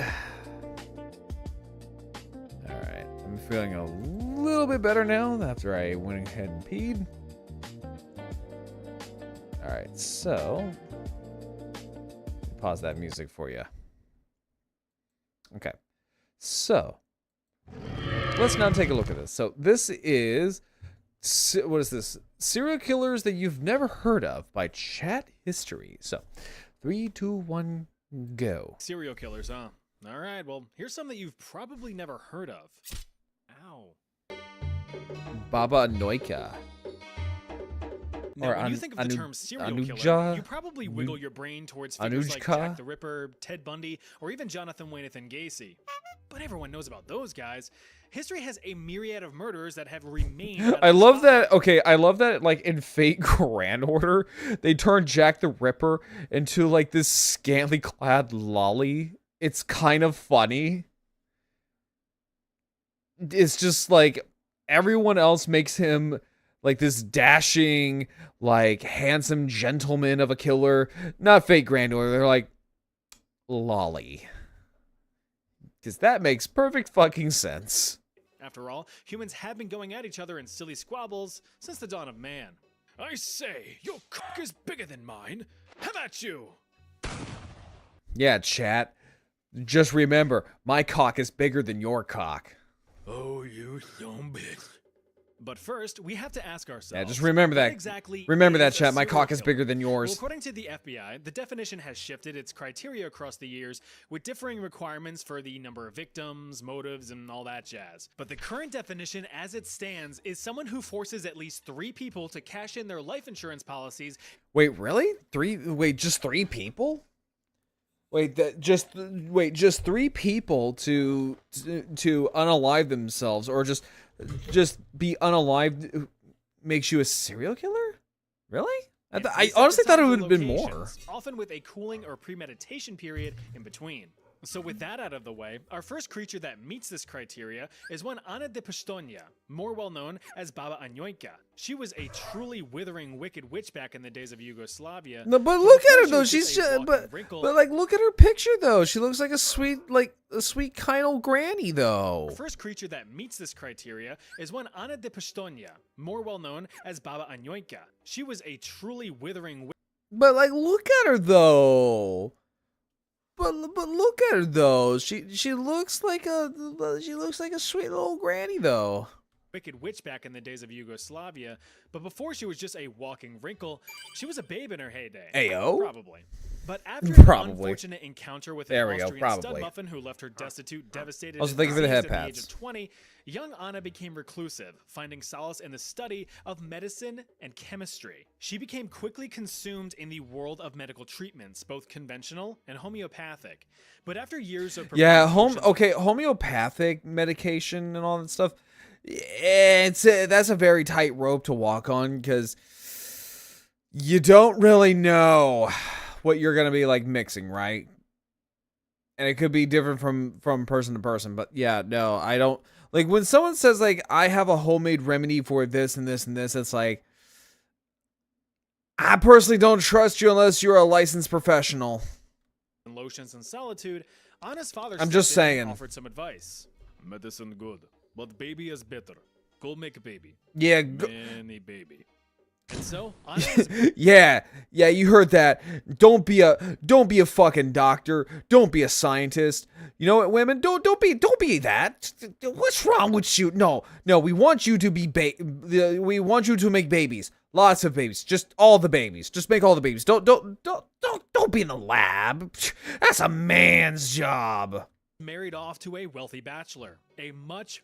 Alright, I'm feeling a little bit better now after I went ahead and peed. Alright, so pause that music for you. Okay, so let's now take a look at this. So this is, what is this? Serial killers that you've never heard of by Chat History. So 3, 2, 1, go. Serial killers, huh? All right, well, here's some that you've probably never heard of. Ow. Baba Anoika. Now, Or when you think of the term serial killer, you probably wiggle your brain towards figures like Jack the Ripper, Ted Bundy, or even Jonathan Wayne Gacy. But everyone knows about those guys. History has a myriad of murderers that have remained. I love that. Okay, I love that. Like in Fate Grand Order, they turned Jack the Ripper into like this scantily clad lolly. It's kind of funny. It's just like everyone else makes him like this dashing, like handsome gentleman of a killer. Not Fate Grand Order. They're like lolly. Because that makes perfect fucking sense. After all, humans have been going at each other in silly squabbles since the dawn of man. I say, your cock is bigger than mine. Have at you! Yeah, chat. Just remember, my cock is bigger than your cock. Oh, you dumb bitch. But first, we have to ask ourselves. Yeah, just remember that. Exactly remember that, is chat. a My serial cock is killer? bigger than yours. Well, according to the FBI, the definition has shifted its criteria across the years, with differing requirements for the number of victims, motives, and all that jazz. But the current definition, as it stands, is someone who forces at least 3 people to cash in their life insurance policies. Wait, really? Wait, just 3 people? Wait, just 3 people to unalive themselves, or just be unalived makes you a serial killer? Really? I honestly thought it would have been more. Often with a cooling or premeditation period in between. So with that out of the way, our first creature that meets this criteria is one Ana de Pistonia, more well known as Baba Anoika. She was a truly withering wicked witch back in the days of Yugoslavia. No, but look at her though. She's just, but like look at her picture though. She looks like a sweet kind old granny though. Our first creature that meets this criteria is one Ana de Pistonia, more well known as Baba Anoika. She was a truly withering witch. But like look at her though. But look at her though. She looks like a sweet little granny though. Wicked witch back in the days of Yugoslavia, but before she was just a walking wrinkle, she was a babe in her heyday. Ayo? Probably. But after an unfortunate encounter with an Austrian stud muffin who left her destitute, devastated, also, thank you for the head at the pats. age of 20, young Anna became reclusive, finding solace in the study of medicine and chemistry. She became quickly consumed in the world of medical treatments, both conventional and homeopathic. But after years of homeopathic medication and all that stuff, that's a very tight rope to walk on because you don't really know what you're gonna be like mixing, right? And it could be different from person to person. But yeah, no, I don't like when someone says like I have a homemade remedy for this and this and this. It's like I personally don't trust you unless you're a licensed professional. Lotions and solitude. Anna's father offered some advice. Medicine good, but baby is better. Go make a baby. Yeah. Any baby. And so, yeah, you heard that. Don't be a fucking doctor. Don't be a scientist. You know what, women? Don't be that. What's wrong with you? No, we want you to be we want you to make babies. Lots of babies. Just all the babies. Just make all the babies. Don't be in the lab. That's a man's job. Married off to a wealthy bachelor, a much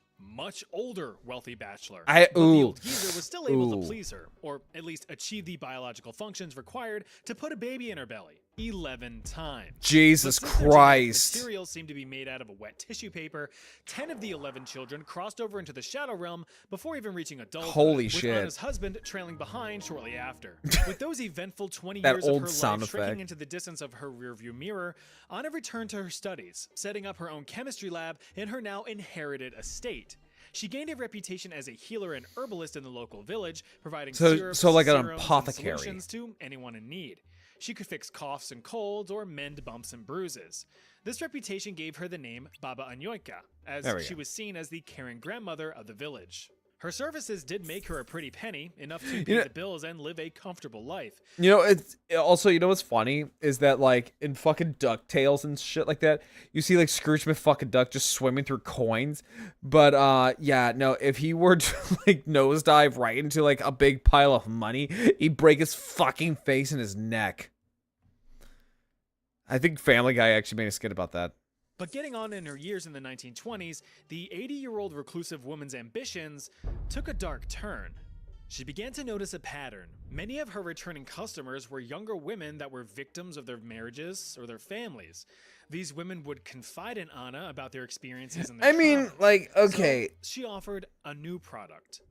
older wealthy bachelor. The old geezer was still able to please her, or at least achieve the biological functions required to put a baby in her belly 11 times. Jesus Christ. The cereals seemed to be made out of a wet tissue paper. 10 of the 11 children crossed over into the shadow realm before even reaching adulthood. Holy shit. With Anna's husband trailing behind shortly after. With those eventful 20 that years old of her sound life effect shrinking into the distance of her rearview mirror, Anna returned to her studies, setting up her own chemistry lab in her now inherited estate. She gained a reputation as a healer and herbalist in the local village, providing syrups, like an serums, apothecary and solutions to anyone in need. She could fix coughs and colds or mend bumps and bruises. This reputation gave her the name Baba Anyoika, as she was seen as the caring grandmother of the village. Her services did make her a pretty penny, enough to pay the bills and live a comfortable life. You know, it's also, you know what's funny is that, like, in fucking DuckTales and shit like that, you see, like, Scrooge McFucking Duck just swimming through coins. But, yeah, no, if he were to, like, nosedive right into, like, a big pile of money, he'd break his fucking face and his neck. I think Family Guy actually made a skit about that. But getting on in her years in the 1920s, the 80-year-old reclusive woman's ambitions took a dark turn. She began to notice a pattern. Many of her returning customers were younger women that were victims of their marriages or their families. These women would confide in Anna about their experiences and their traumas. like, okay. So she offered a new product.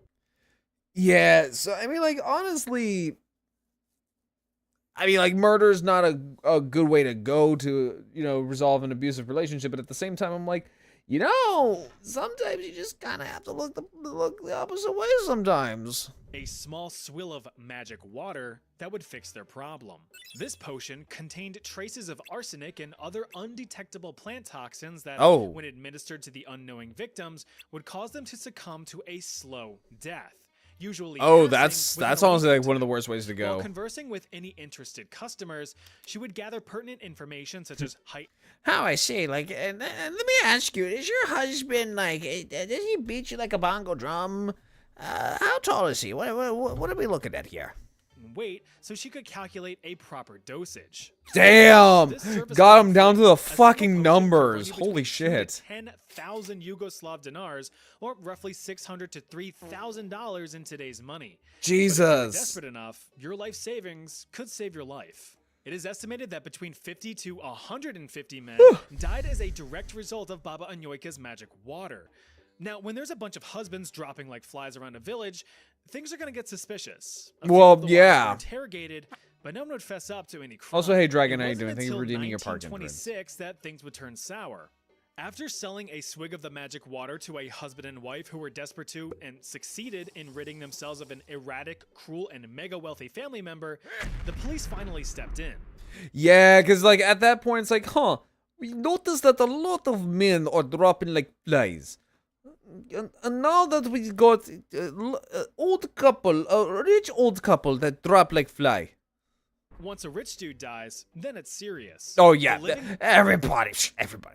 Yeah, so, I mean, like, honestly, like, murder is not a good way to go to, you know, resolve an abusive relationship. But at the same time, I'm like, you know, sometimes you just kind of have to look the opposite way sometimes. A small swill of magic water that would fix their problem. This potion contained traces of arsenic and other undetectable plant toxins that, when administered to the unknowing victims, would cause them to succumb to a slow death. Usually that's honestly like one of the worst ways to go. While conversing with any interested customers, she would gather pertinent information such as height. How I see, like, and let me ask you, is your husband, like, does he beat you like a bongo drum? How tall is he? What are we looking at here? Weight, so she could calculate a proper dosage. Damn! Got him down to the fucking numbers. Holy shit. 10,000 Yugoslav dinars, or roughly $600 to $3,000 in today's money. Jesus. But if you're desperate enough, your life savings could save your life. It is estimated that between 50 to 150 men died as a direct result of Baba Anyoika's magic water. Now, when there's a bunch of husbands dropping like flies around a village, things are going to get suspicious. Well, yeah. Interrogated, but no one would fess up to any crime. Also, hey, Dragon, how you doing? Thank you for redeeming your park entrance. 1926 that things would turn sour. After selling a swig of the magic water to a husband and wife who were desperate to and succeeded in ridding themselves of an erratic, cruel, and mega wealthy family member, the police finally stepped in. Yeah, because like at that point, it's like, we noticed that a lot of men are dropping like flies. And now that we got old couple, a rich old couple that drop like fly. Once a rich dude dies, then it's serious. Oh yeah, everybody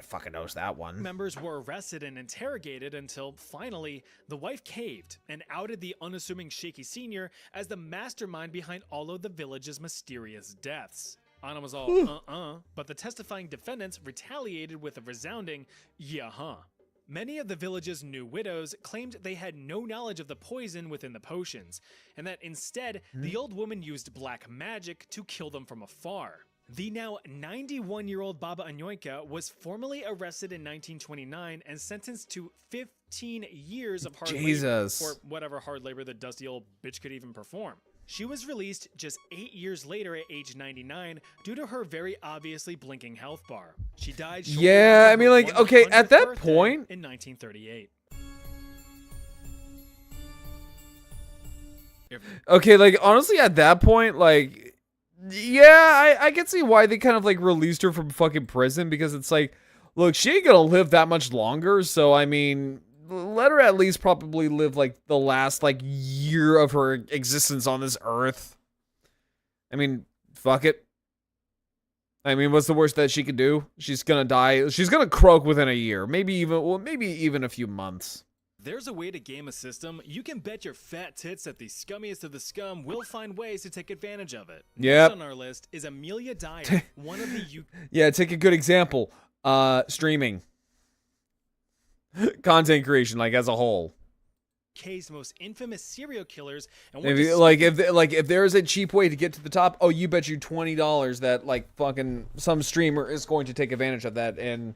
fucking knows that one. Members were arrested and interrogated until finally the wife caved and outed the unassuming Shaky Sr. as the mastermind behind all of the village's mysterious deaths. Anna was all but the testifying defendants retaliated with a resounding yeah-huh. Many of the village's new widows claimed they had no knowledge of the poison within the potions, and that instead, the old woman used black magic to kill them from afar. The now 91-year-old Baba Anyoika was formally arrested in 1929 and sentenced to 15 years of hard labor, or whatever hard labor the dusty old bitch could even perform. She was released just 8 years later at age 99 due to her very obviously blinking health bar. She died shortly I mean, like, okay, at that point in 1938. Okay, like, honestly, at that point, like, yeah, I can see why they kind of, like, released her from fucking prison, because it's like, look, she ain't gonna live that much longer, so, I mean, let her at least probably live, like, the last, like, year of her existence on this earth. I mean, fuck it. I mean, what's the worst that she could do? She's gonna die. She's gonna croak within a year. Maybe even a few months. There's a way to game a system. You can bet your fat tits that the scummiest of the scum will find ways to take advantage of it. Yep. Next on our list is Amelia Dyer, one of the Yeah, take a good example. Streaming. Content creation, like, as a whole. UK's most infamous serial killers. And if there is a cheap way to get to the top, oh, you bet you $20 that, like, fucking some streamer is going to take advantage of that and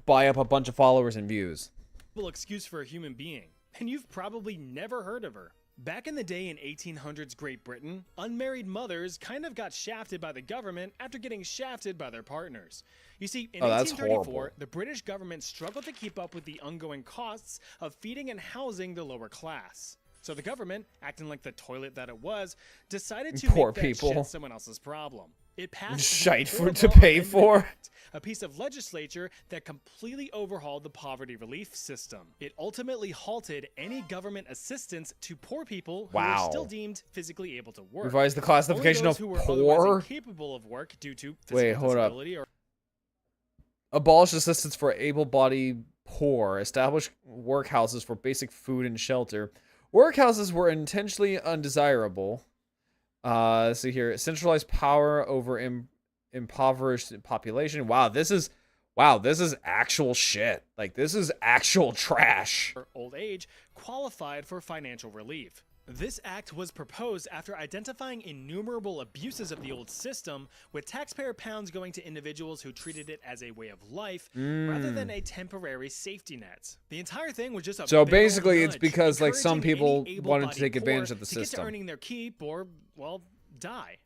buy up a bunch of followers and views. Excuse for a human being, and you've probably never heard of her. Back in the day in 1800s Great Britain, unmarried mothers kind of got shafted by the government after getting shafted by their partners. You see, in 1834, the British government struggled to keep up with the ongoing costs of feeding and housing the lower class. So the government, acting like the toilet that it was, decided to make that shit someone else's problem. It passed the Shite Poor for to Law pay Amendment for. Act, a piece of legislature that completely overhauled the poverty relief system. It ultimately halted any government assistance to poor people who were still deemed physically able to work. Revised the classification Only of those who were otherwise poor. incapable of work due to physical Wait, hold up. disability or Abolished assistance for able-bodied poor. Established workhouses for basic food and shelter. Workhouses were intentionally undesirable. Let's see here. Centralized power over impoverished population. Wow, this is actual shit. Like, this is actual trash. old age qualified for financial relief. This act was proposed after identifying innumerable abuses of the old system, with taxpayer pounds going to individuals who treated it as a way of life rather than a temporary safety net. The entire thing was just a So big old basically, it's nudge, because like some encouraging people any wanted to take able-bodied advantage poor of the to get to system. earning their keep or, well, die.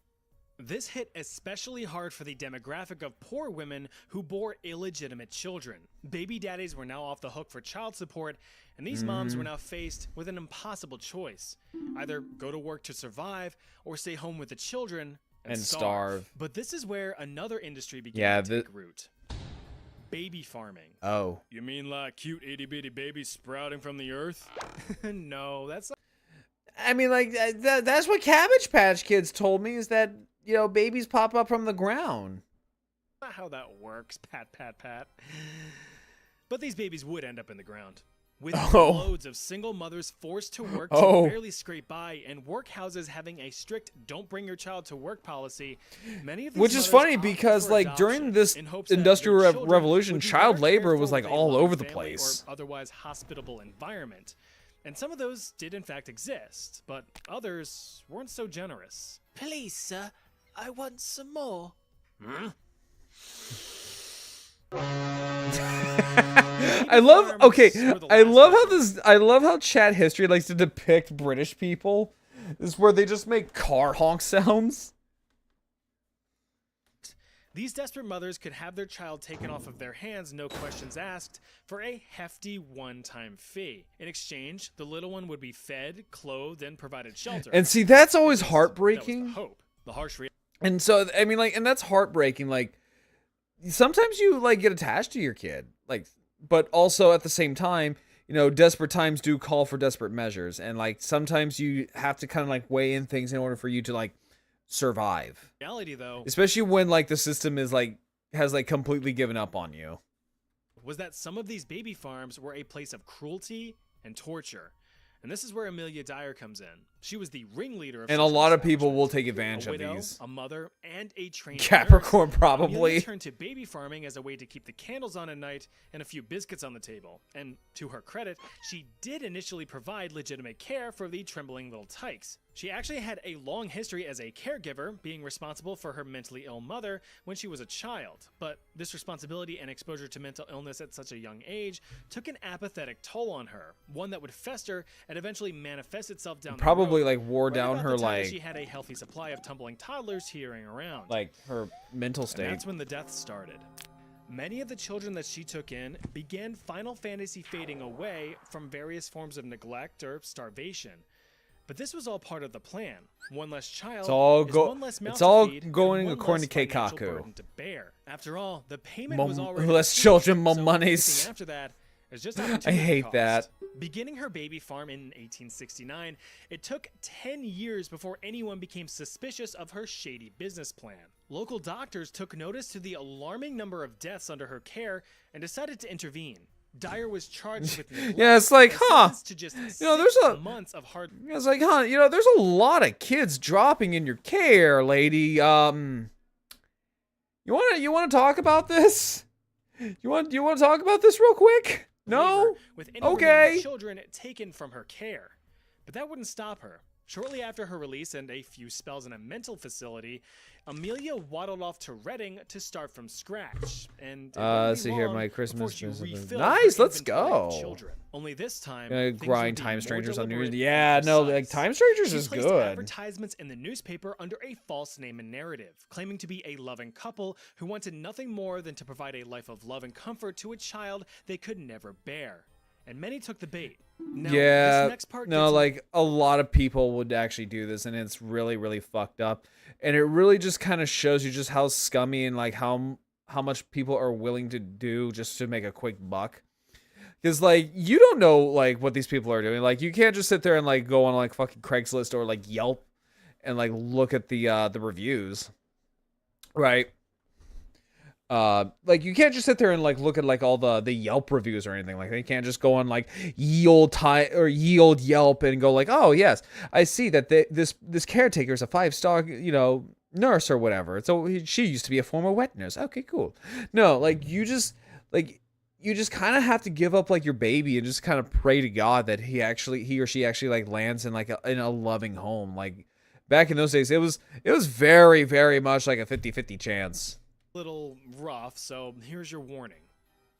This hit especially hard for the demographic of poor women who bore illegitimate children. Baby daddies were now off the hook for child support, and these moms were now faced with an impossible choice. Either go to work to survive, or stay home with the children and starve. But this is where another industry began to take root. Baby farming. Oh. You mean like cute itty-bitty babies sprouting from the earth? No, that's not I mean, like, that's what Cabbage Patch Kids told me, is that, you know, babies pop up from the ground. how that works, pat, pat, pat. But these babies would end up in the ground. With loads of single mothers forced to work to barely scrape by, and workhouses having a strict "don't bring your child to work" policy, many of these Which is funny because, like, during this Industrial Revolution, child labor was, like, all over the place. Or otherwise hospitable environment. And some of those did in fact exist, but others weren't so generous. Please, sir, I want some more. I love how chat history likes to depict British people. This is where they just make car honk sounds. These desperate mothers could have their child taken off of their hands, no questions asked, for a hefty one-time fee. In exchange, the little one would be fed, clothed, and provided shelter. And see, that's always heartbreaking. That was the hope. The harsh reality. And so, I mean, like, and that's heartbreaking. Like, sometimes you, like, get attached to your kid. Like, but also at the same time, you know, desperate times do call for desperate measures. And, like, sometimes you have to kind of, like, weigh in things in order for you to, like, survive. Reality, though, especially when, like, the system is, like, has, like, completely given up on you, was that some of these baby farms were a place of cruelty and torture. And this is where Amelia Dyer comes in. She was the ringleader of and a lot of people will take advantage of these. A mother, and a trained Capricorn nurse. probably. Amelia turned to baby farming as a way to keep the candles on at night and a few biscuits on the table. And to her credit, she did initially provide legitimate care for the trembling little tykes. She actually had a long history as a caregiver, being responsible for her mentally ill mother when she was a child. But this responsibility and exposure to mental illness at such a young age took an apathetic toll on her, one that would fester and eventually manifest itself down probably the road. like wore down her, like, she had a healthy supply of tumbling toddlers teetering around, like her mental state. And that's when the deaths started. Many of the children that she took in began Final Fantasy fading away from various forms of neglect or starvation. But this was all part of the plan. One less child It's all is one less mouth it's all to feed, going and one according to less financial Keikaku. burden to bear. After all, the payment was already Less received, children, more so monies. anything after that is just I opportunity hate cost. that. Beginning her baby farm in 1869, it took 10 years before anyone became suspicious of her shady business plan. Local doctors took notice to the alarming number of deaths under her care and decided to intervene. Dyer was charged with neglect. Yeah, it's like, and huh, sentenced to just you know, there's 6 months of hard. It's like, huh, you know, there's a lot of kids dropping in your care, lady. You wanna talk about this? You want to talk about this real quick? No? With any Okay. remaining children taken from her care. But that wouldn't stop her. Shortly after her release and a few spells in a mental facility, Amelia waddled off to Reading to start from scratch. And see here, my Christmas before she present. refilled Nice, her let's inventory of go. children. Only this time, things grind would be Time more Strangers on New deliberate Year's. Yeah, and no, precise. like Time Strangers She is placed good. advertisements in the newspaper under a false name and narrative, claiming to be a loving couple who wanted nothing more than to provide a life of love and comfort to a child they could never bear. and many took the bait. Now, Yeah, this next part no, gets like a lot of people would actually do this, and it's really, really fucked up. And it really just kind of shows you just how scummy and like how much people are willing to do just to make a quick buck. Because like you don't know like what these people are doing. Like you can't just sit there and like go on like fucking Craigslist or like Yelp and like look at the reviews, right? Like you can't just sit there and like look at like all the Yelp reviews or anything. Like you can't just go on like ye old Yelp and go like, oh yes, I see that this caretaker is a 5-star nurse or whatever. So she used to be a former wet nurse. Okay, cool. No, like you just kind of have to give up like your baby and just kind of pray to God that he or she actually like lands in like in a loving home. Like back in those days, it was very, very much like a 50-50 chance. little rough, so here's your warning.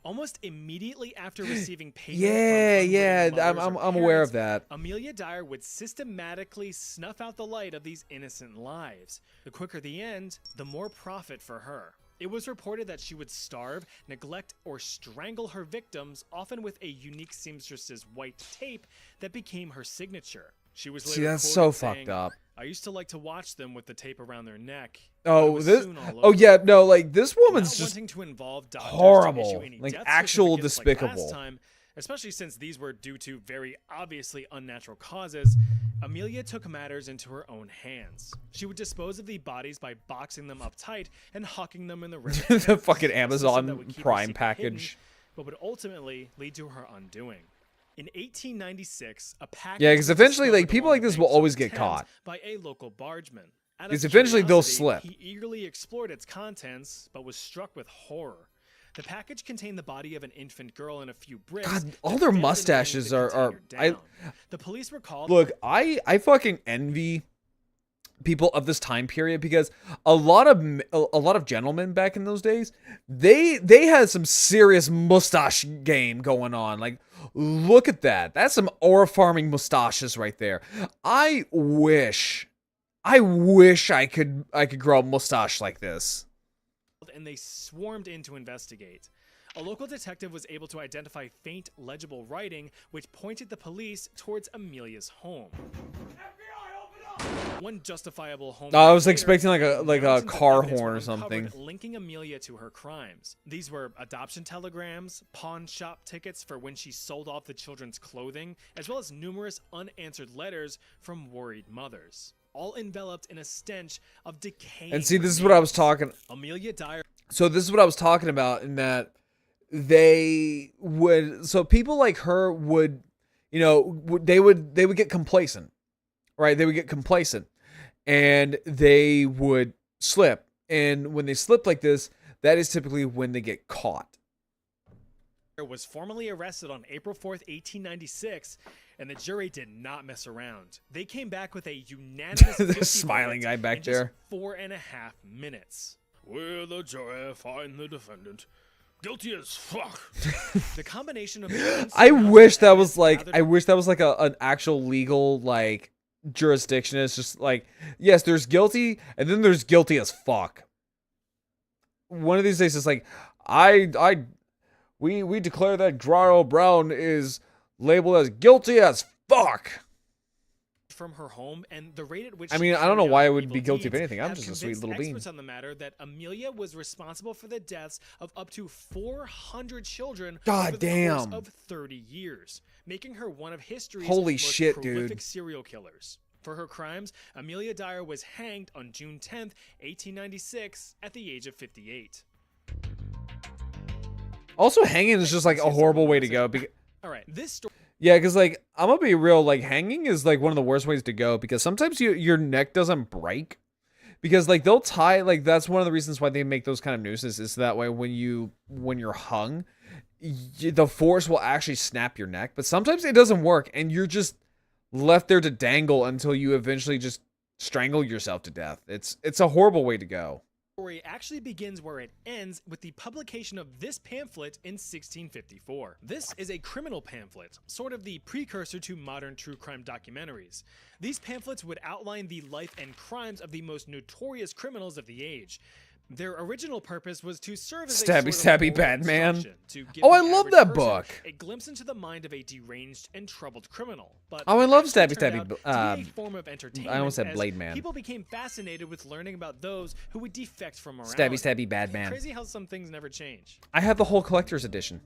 Almost immediately after receiving payment Yeah, from unwitting mothers or I'm aware of parents, that. Amelia Dyer would systematically snuff out the light of these innocent lives. The quicker the end, the more profit for her. It was reported that she would starve, neglect, or strangle her victims, often with a unique seamstress's white tape that became her signature. She was later See, that's quoted so saying, fucked up. I used to like to watch them with the tape around their neck. Oh, yeah, no, like this woman's Not just wanting to involve doctors to horrible, issue any like death actual certificates like despicable. last time, especially since these were due to very obviously unnatural causes, Amelia took matters into her own hands. She would dispose of the bodies by boxing them up tight and hawking them in the river. The fucking A system that Amazon would keep her Prime secret package. hidden, but would ultimately lead to her undoing. In 1896, a package Yeah, because was eventually, like discovered people along like the this will banks of always the get Thames caught. by a local bargeman. Out of Because eventually they'll curiosity, slip. He eagerly explored its contents, but was struck with horror. The package contained the body of an infant girl and a few bricks. God, that all their failed in mustaches weighing the are container down. The police were called. Look, I fucking envy people of this time period because a lot of gentlemen back in those days, they had some serious mustache game going on. Like, look at that. That's some aura farming mustaches right there. I wish I could grow a mustache like this. And they swarmed in to investigate. A local detective was able to identify faint, legible writing, which pointed the police towards Amelia's home. One justifiable home. I was later, expecting like a mountains of car evidence horn were or something. uncovered linking Amelia to her crimes. These were adoption telegrams, pawn shop tickets for when she sold off the children's clothing, as well as numerous unanswered letters from worried mothers, all enveloped in a stench of decaying. And see, this is what I was talking. Amelia Dyer. So this is what I was talking about in that people like her would, they would get complacent, right? They would get complacent and they would slip. And when they slip like this, that is typically when they get caught. Was formally arrested on April 4th, 1896, and the jury did not mess around. They came back with a unanimous 50 smiling guy back in there. just 4.5 minutes. Will the jury find the defendant guilty as fuck? The combination of I wish that was like an actual legal like jurisdiction. It's just like, yes, there's guilty and then there's guilty as fuck. One of these days it's like we declare that Grotto Brown is labeled as guilty as fuck. From her home, and the rate at which I mean, she I don't know carried why out I would evil be guilty of deeds anything. I'm have just a sweet convinced little bean. experts on the matter that Amelia was responsible for the deaths of up to 400 children God over the course damn. of 30 years, making her one of history's Holy most shit, prolific dude. serial killers. For her crimes, Amelia Dyer was hanged on June 10th, 1896, at the age of 58. Also, hanging is just like a horrible way to go. All right, this story. Yeah, because like I'm gonna be real, like hanging is like one of the worst ways to go because sometimes your neck doesn't break because like they'll tie, like that's one of the reasons why they make those kind of nooses is so that way when you're hung, the force will actually snap your neck. But sometimes it doesn't work and you're just left there to dangle until you eventually just strangle yourself to death. It's a horrible way to go. Story actually begins where it ends with the publication of this pamphlet in 1654. This is a criminal pamphlet, sort of the precursor to modern true crime documentaries. These pamphlets would outline the life and crimes of the most notorious criminals of the age. Their original purpose was to serve as Stabby, a sort stabby of moral Batman. instruction, to give Oh, I the love average that person book. A glimpse into the mind of a deranged and troubled criminal. But Oh, I it love actually Stabby, turned Stabby, out to be a form of entertainment I almost said as Blade Man. People became fascinated with learning about those who would defect from morality. Stabby, stabby Batman. Crazy how some things never change. I have the whole collector's edition.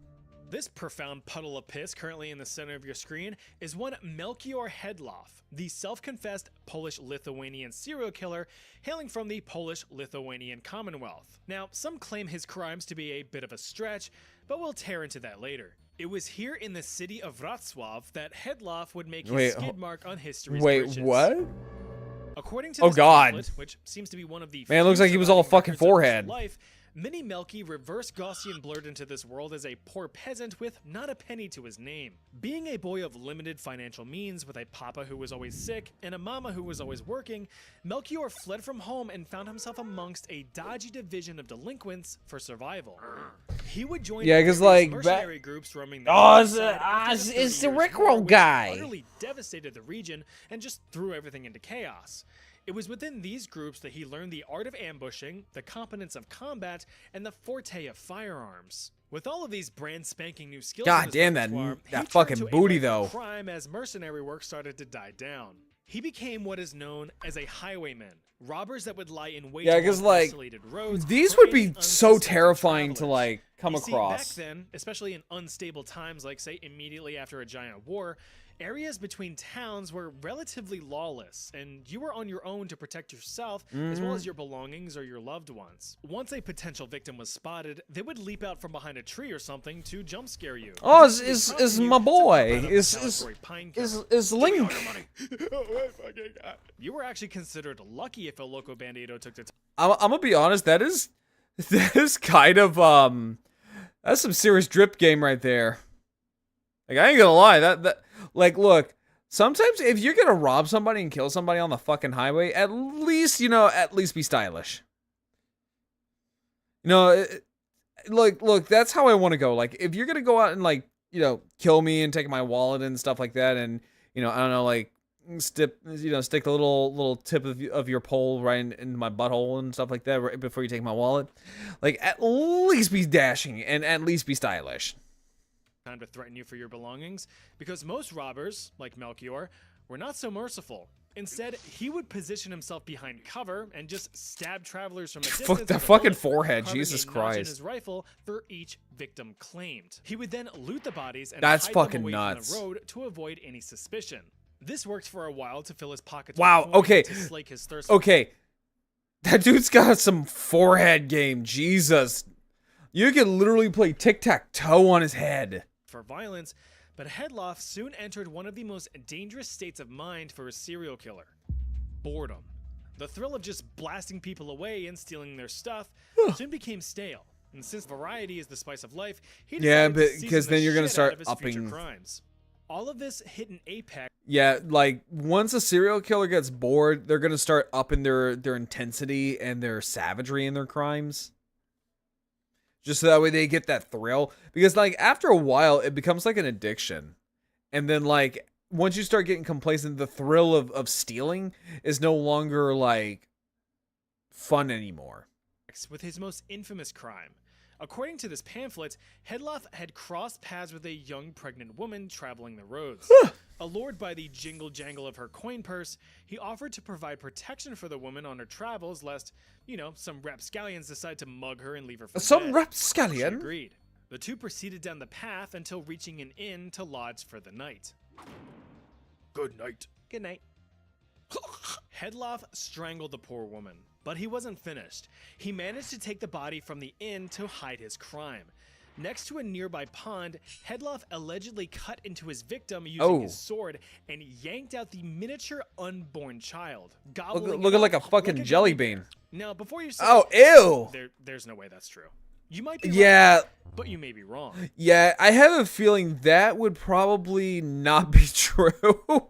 This profound puddle of piss currently in the center of your screen is one Melchior Hedloff, the self-confessed Polish-Lithuanian serial killer hailing from the Polish-Lithuanian Commonwealth. Now, some claim his crimes to be a bit of a stretch, but we'll tear into that later. It was here in the city of Wrocław that Hedloff would make his skid mark on history's bridges. What? According to this God. pamphlet, which seems to be one of the Man, it looks few like he was all surviving fucking records of his forehead. life, Mini Melky reverse Gaussian blurred into this world as a poor peasant with not a penny to his name. Being a boy of limited financial means with a papa who was always sick and a mama who was always working, Melchior fled from home and found himself amongst a dodgy division of delinquents for survival. He would join because like mercenary groups roaming the it's the Rickroll guy. Utterly devastated the region and just threw everything into chaos. It was within these groups that he learned the art of ambushing, the competence of combat, and the forte of firearms. With all of these brand spanking new skills, God in his damn, that repertoire, he that turned fucking to a booty life of though. crime as mercenary work started to die down. He became what is known as a highwayman. Robbers that would lie in wait Yeah, along 'cause, like, isolated roads These for would be any so unsuspecting terrifying to travelers. like come You see, across. back then, especially in unstable times like say immediately after a giant war, areas between towns were relatively lawless, and you were on your own to protect yourself as well as your belongings or your loved ones. Once a potential victim was spotted, they would leap out from behind a tree or something to jump scare you. Oh, This would is prompt you my to boy? pop out of Is Salisbury pine cone. is Link? You were actually considered lucky if El Loco Bandito took the time. I'm gonna be honest. That is kind of that's some serious drip game right there. Like I ain't gonna lie. That like look. Sometimes if you're gonna rob somebody and kill somebody on the fucking highway, at least be stylish. Look, that's how I want to go. Like if you're gonna go out and like kill me and take my wallet and stuff like that, and I don't know, like stick the little tip of your pole right in my butthole and stuff like that right before you take my wallet. Like at least be dashing and at least be stylish. Time to threaten you for your belongings, because most robbers, like Melchior, were not so merciful. Instead, he would position himself behind cover and just stab travelers from a distance. Fuck the with a fucking bullet, forehead, carving Jesus a notch Christ. in his rifle for each victim claimed. He would then loot the bodies and That's hide fucking them away nuts. from the road to avoid any suspicion. This worked for a while to fill his pockets. Wow, with coin okay. To slake his thirst. Okay, that dude's got some forehead game. Jesus, you can literally play tic-tac-toe on his head. For violence, but Hedloff soon entered one of the most dangerous states of mind for a serial killer: boredom. The thrill of just blasting people away and stealing their stuff soon became stale, and since variety is the spice of life, he decided to season because the then you're gonna shit start out of his future upping. crimes. All of this hit an apex. Yeah, like once a serial killer gets bored, they're gonna start upping their intensity and their savagery in their crimes. Just so that way they get that thrill. Because like after a while, it becomes like an addiction. And then like once you start getting complacent, the thrill of stealing is no longer like fun anymore. With his most infamous crime. According to this pamphlet, Hedloff had crossed paths with a young pregnant woman traveling the roads. Allured by the jingle-jangle of her coin purse, he offered to provide protection for the woman on her travels lest, some rapscallions decide to mug her and leave her for Some dead. She rapscallion? agreed. The two proceeded down the path until reaching an inn to lodge for the night. Good night. Good night. Hedloff strangled the poor woman, but he wasn't finished. He managed to take the body from the inn to hide his crime. Next to a nearby pond, Hedloff allegedly cut into his victim using his sword and yanked out the miniature unborn child, gobbling Looking it like a up fucking like jelly gummy bear. bean. Now, before you say, Oh, ew. there's no way that's true. You might be Yeah. right, but you may be wrong. Yeah, I have a feeling that would probably not be true.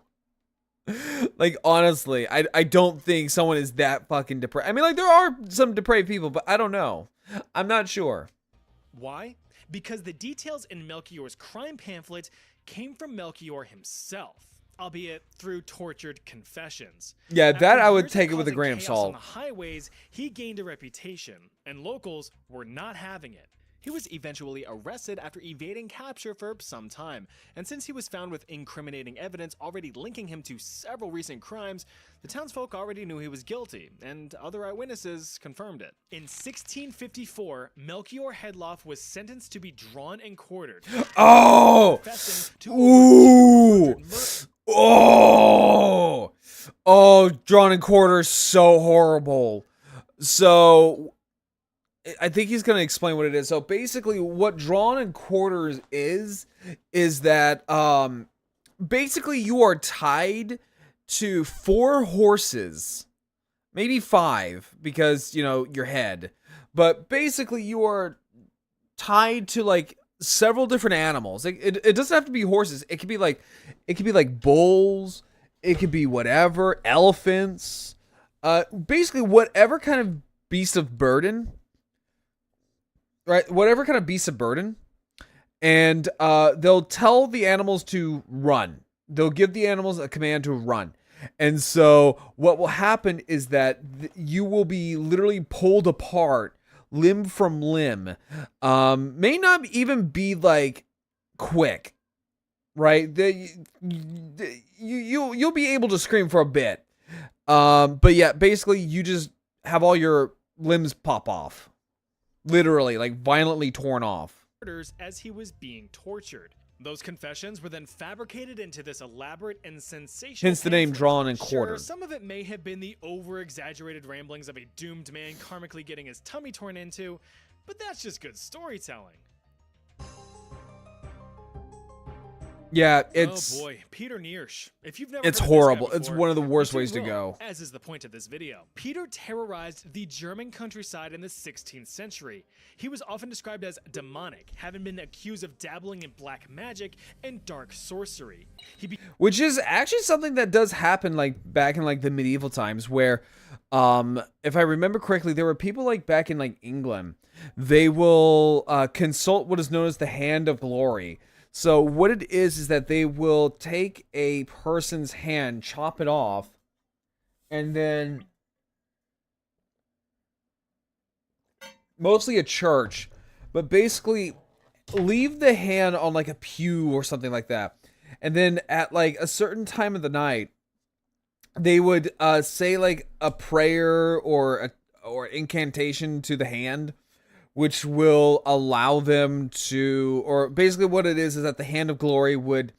Like, honestly, I don't think someone is that fucking depraved. I mean, like, there are some depraved people, but I don't know. I'm not sure. Why? Because the details in Melchior's crime pamphlet came from Melchior himself. albeit through tortured confessions. Yeah, that After I would years take it with a causing grain of chaos salt. On the highways, he gained a reputation, and locals were not having it. He was eventually arrested after evading capture for some time, and since he was found with incriminating evidence already linking him to several recent crimes, the townsfolk already knew he was guilty, and other eyewitnesses confirmed it. In 1654, Melchior Hedloff was sentenced to be drawn and quartered. Oh! confessing to Ooh! over 200 murders. Oh! Oh, drawn and quarter is so horrible. So, I think he's going to explain what it is. So, basically, what drawn and quarters is that, basically you are tied to 4 horses, maybe 5, because, you know, your head. But basically you are tied to like several different animals. It doesn't have to be horses. It could be like bulls. It could be whatever, elephants. Basically whatever kind of beast of burden. Right? Whatever kind of beast of burden. And they'll tell the animals to run. They'll give the animals a command to run. And so what will happen is that you will be literally pulled apart limb from limb. May not even be like quick, right? You'll be able to scream for a bit. But yeah, basically you just have all your limbs pop off. Literally, like violently torn off. As he was being tortured. Those confessions were then fabricated into this elaborate and sensational Hence the name pamphlet. drawn and Sure, quartered. some of it may have been the over-exaggerated ramblings of a doomed man karmically getting his tummy torn into, but that's just good storytelling. Yeah, it's oh boy, Peter Niersch. If you've never it's heard of this guy horrible. It's before, one of the worst you ways to will, go. As is the point of this video. Peter terrorized the German countryside in the 16th century. He was often described as demonic, having been accused of dabbling in black magic and dark sorcery. Which is actually something that does happen like back in like the medieval times where if I remember correctly, there were people like back in like England. They will consult what is known as the Hand of Glory. So what it is that they will take a person's hand, chop it off, and then mostly a church, but basically leave the hand on like a pew or something like that. And then at like a certain time of the night, they would say like a prayer or incantation to the hand, which will allow them to, or basically what it is that the Hand of Glory would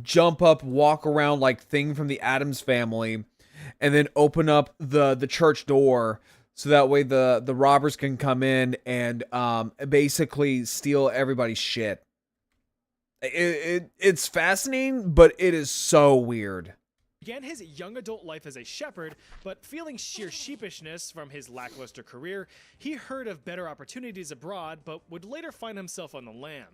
jump up, walk around like Thing from the Addams Family, and then open up the church door so that way the robbers can come in and basically steal everybody's shit. It's fascinating, but it is so weird. Began his young adult life as a shepherd, but feeling sheer sheepishness from his lackluster career, he heard of better opportunities abroad, but would later find himself on the lam.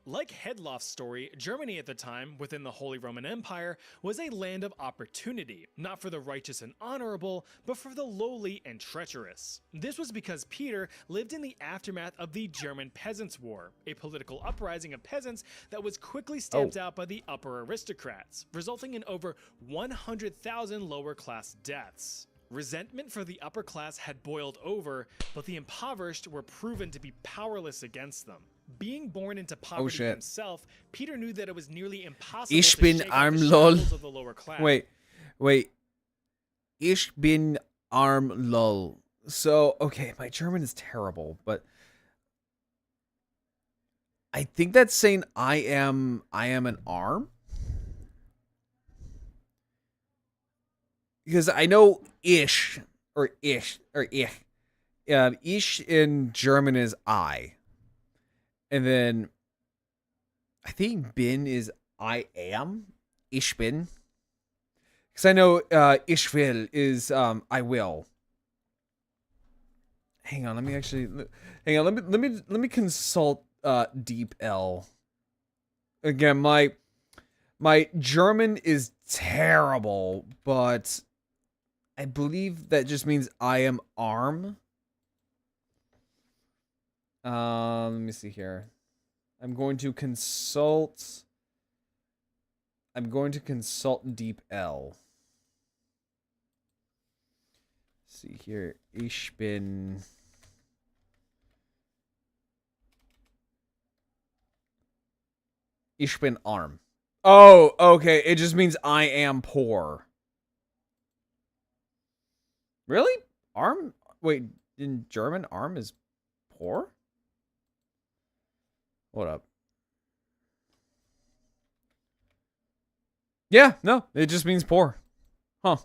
Like Hedloff's story, Germany at the time, within the Holy Roman Empire, was a land of opportunity, not for the righteous and honorable, but for the lowly and treacherous. This was because Peter lived in the aftermath of the German Peasants' War, a political uprising of peasants that was quickly stamped out by the upper aristocrats, resulting in over 100,000 lower-class deaths. Resentment for the upper class had boiled over, but the impoverished were proven to be powerless against them. Being born into poverty himself, Peter knew that it was nearly impossible Ich to bin shake arm, off the lol. shackles of the lower class. Wait. Ich bin arm, lol. So, okay, my German is terrible, but I think that's saying I am an arm? Because I know ish or ich or ich. Ish in German is I. And then I think bin is I am. Ich bin. Because I know ich will is I will. Hang on, let me consult Deep L. Again, my German is terrible, but I believe that just means I am arm. Let me see here. I'm going to consult. I'm going to consult Deep L. Let's see here. Ich bin arm. Oh, okay. It just means I am poor. Really? Arm? Wait, in German, arm is poor? What up? Yeah, no, it just means poor. Huh.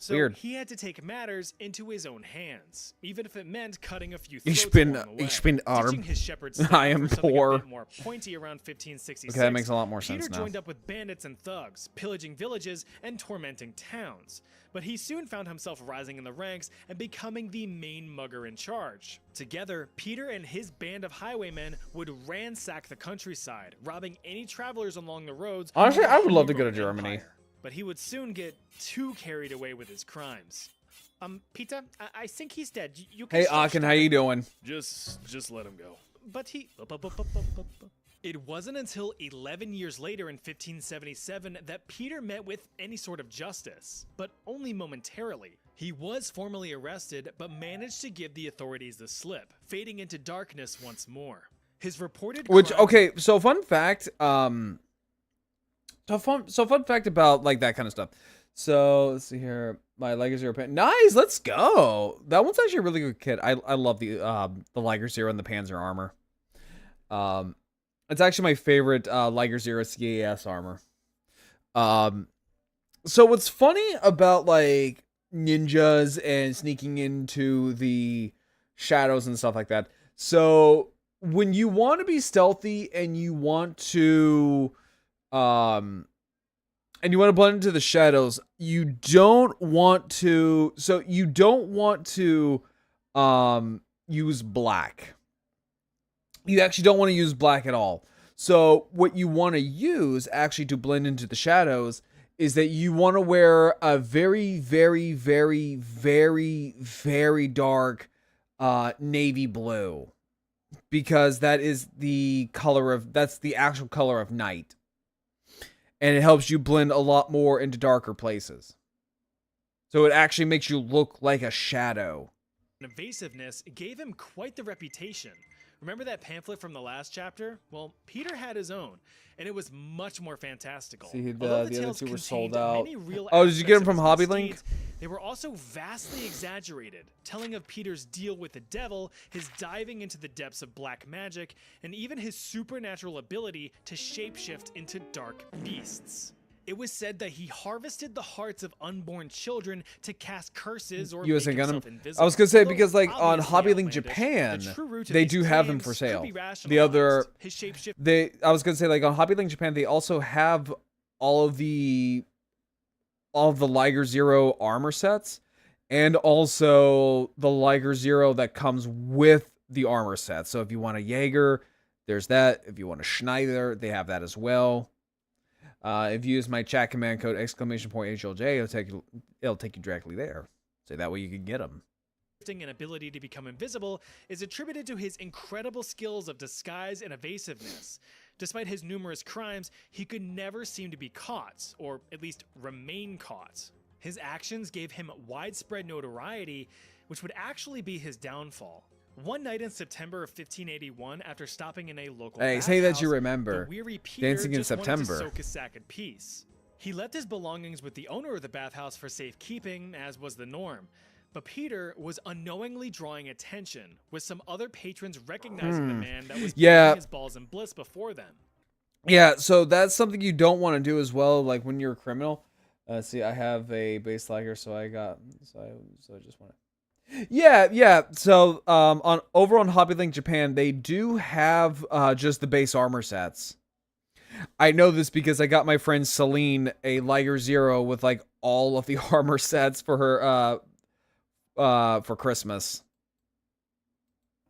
So Weird. he had to take matters into his own hands, even if it meant cutting a few Ich throats bin along the way. arm. Ditching his shepherd's staff I am for something poor. a bit more pointy around 1566. Okay, that makes a lot more Peter sense now. joined up with bandits and thugs, pillaging villages and tormenting towns. But he soon found himself rising in the ranks and becoming the main mugger in charge. Together, Peter and his band of highwaymen would ransack the countryside, robbing any travelers along the roads. Honestly, of the I would love to go to Hebrew Germany. Empire. But he would soon get too carried away with his crimes. Peter, I think he's dead. You can Hey, start Aachen, how stopping. you doing? Just let him go. But he... It wasn't until 11 years later in 1577 that Peter met with any sort of justice, but only momentarily. He was formally arrested, but managed to give the authorities the slip, fading into darkness once more. His reported Which, crimes- okay, so fun fact, fun fact about, like, that kind of stuff. So, let's see here. My Liger Zero pen. Nice, let's go. That one's actually a really good kit. I love the Liger Zero and the Panzer armor. It's actually my favorite Liger Zero CAS armor. So what's funny about, like, ninjas and sneaking into the shadows and stuff like that. So when you want to be stealthy and you want to blend into the shadows, you don't want to use black. You actually don't want to use black at all. So what you want to use actually to blend into the shadows is that you want to wear a very, very, very, very, very dark navy blue, because that is that's the actual color of night. And it helps you blend a lot more into darker places. So it actually makes you look like a shadow. evasiveness gave him quite the reputation. Remember that pamphlet from the last chapter? Well, Peter had his own, and it was much more fantastical. See, Although the other tales two were contained sold out. many real Oh, did you get them aspects from of his Hobbylink? misdeeds, they were also vastly exaggerated, telling of Peter's deal with the devil, his diving into the depths of black magic, and even his supernatural ability to shapeshift into dark beasts. It was said that he harvested the hearts of unborn children to cast curses or US make and Gundam. himself invisible. I was gonna say, Although because, like, on obviously Hobbylink outlandish, Japan, the true root of they these do have them claims for could sale. be The other, rationalized. His shapeshift I was gonna say, like, on Hobbylink Japan, they also have all of the Liger Zero armor sets, and also the Liger Zero that comes with the armor set. So if you want a Jaeger, there's that. If you want a Schneider, they have that as well. If you use my chat command code !HLJ, it'll take you directly there. So that way you can get them. and ability to become invisible is attributed to his incredible skills of disguise and evasiveness. Despite his numerous crimes, he could never seem to be caught, or at least remain caught. His actions gave him widespread notoriety, which would actually be his downfall. One night in September of 1581, after stopping in a local Hey, say that you bathhouse, remember. the weary Peter Dancing in just wanted to September. soak his sack in peace. He left his belongings with the owner of the bathhouse for safekeeping, as was the norm. But Peter was unknowingly drawing attention, with some other patrons recognizing the man that was Yeah. giving his balls in bliss before them. Yeah, so that's something you don't want to do as well, like when you're a criminal. See, I have a base Liger, so I just want to. Yeah. So, over on Hobbylink Japan, they do have just the base armor sets. I know this because I got my friend Celine a Liger Zero with, like, all of the armor sets for her for Christmas.